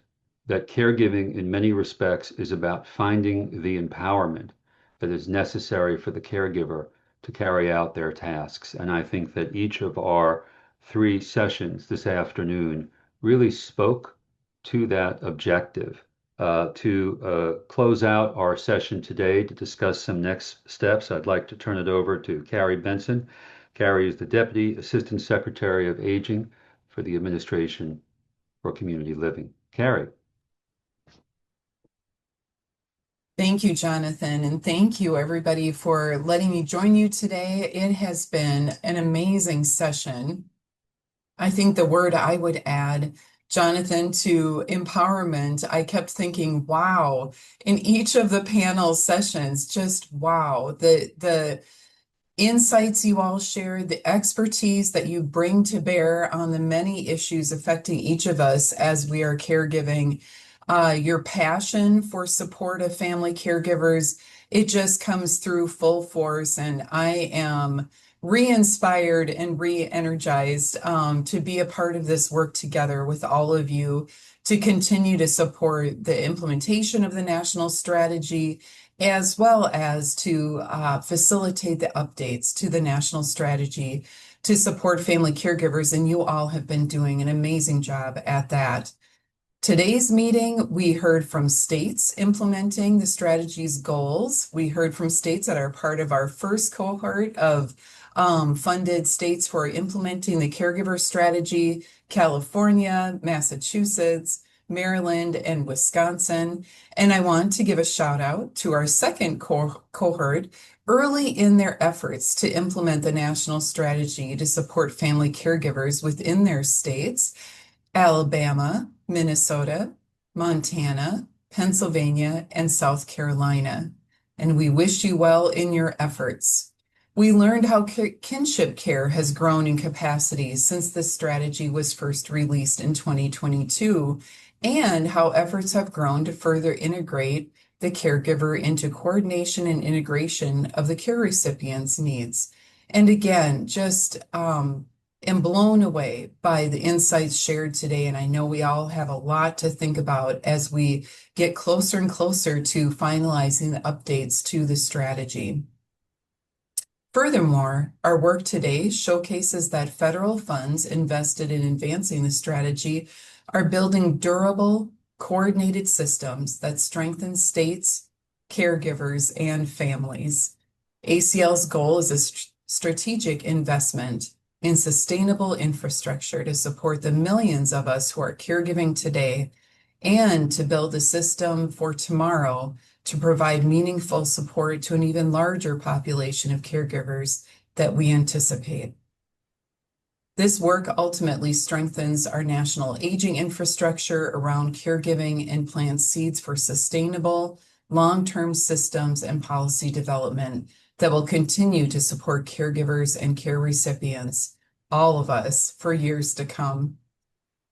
That caregiving in many respects is about finding the empowerment that is necessary for the caregiver to carry out their tasks. And I think that each of our 3 sessions this afternoon really spoke to that objective. To close out our session today to discuss some next steps, I'd like to turn it over to Carrie Benson. Carrie is the Deputy Assistant Secretary of Aging for the Administration for Community Living. Carrie.
Thank you, Jonathan, and thank you, everybody, for letting me join you today. It has been an amazing session. I think the word I would add, Jonathan, to empowerment, I kept thinking, wow, in each of the panel sessions, just wow, the insights you all share, the expertise that you bring to bear on the many issues affecting each of us as we are caregiving, your passion for support of family caregivers, it just comes through full force. And I am re-inspired and re-energized to be a part of this work together with all of you to continue to support the implementation of the national strategy, as well as to facilitate the updates to the national strategy to support family caregivers. And you all have been doing an amazing job at that. Today's meeting, we heard from states implementing the strategy's goals. We heard from states that are part of our first cohort of funded states for implementing the caregiver strategy: California, Massachusetts, Maryland, and Wisconsin. And I want to give a shout out to our second cohort, early in their efforts to implement the national strategy to support family caregivers within their states: Alabama, Minnesota, Montana, Pennsylvania, and South Carolina. And we wish you well in your efforts. We learned how kinship care has grown in capacity since this strategy was first released in 2022, and how efforts have grown to further integrate the caregiver into coordination and integration of the care recipient's needs. And again, just am blown away by the insights shared today. And I know we all have a lot to think about as we get closer and closer to finalizing the updates to the strategy. Furthermore, our work today showcases that federal funds invested in advancing the strategy are building durable, coordinated systems that strengthen states, caregivers, and families. ACL's goal is a strategic investment in sustainable infrastructure to support the millions of us who are caregiving today and to build a system for tomorrow to provide meaningful support to an even larger population of caregivers that we anticipate. This work ultimately strengthens our national aging infrastructure around caregiving and plants seeds for sustainable, long-term systems and policy development that will continue to support caregivers and care recipients, all of us, for years to come.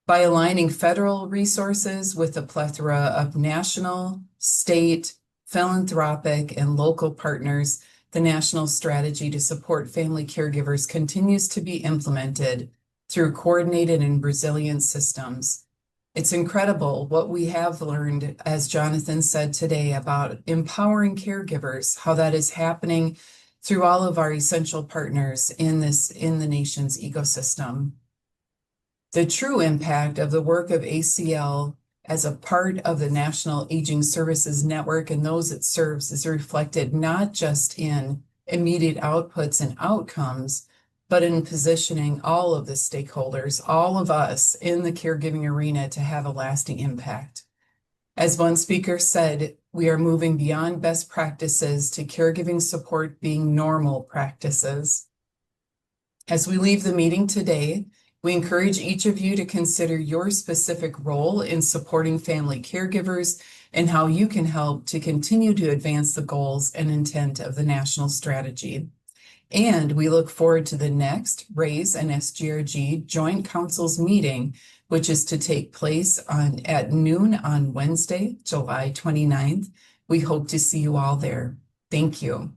By aligning federal resources with a plethora of national, state, philanthropic, and local partners, the national strategy to support family caregivers continues to be implemented through coordinated and resilient systems. It's incredible what we have learned, as Jonathan said today, about empowering caregivers, how that is happening through all of our essential partners in the nation's ecosystem. The true impact of the work of ACL as a part of the National Aging Services Network and those it serves is reflected not just in immediate outputs and outcomes, but in positioning all of the stakeholders, all of us in the caregiving arena to have a lasting impact. As one speaker said, we are moving beyond best practices to caregiving support being normal practices. As we leave the meeting today, we encourage each of you to consider your specific role in supporting family caregivers and how you can help to continue to advance the goals and intent of the national strategy. And we look forward to the next RAISE and SGRG Joint Councils meeting, which is to take place at noon on Wednesday, July 29th. We hope to see you all there. Thank you.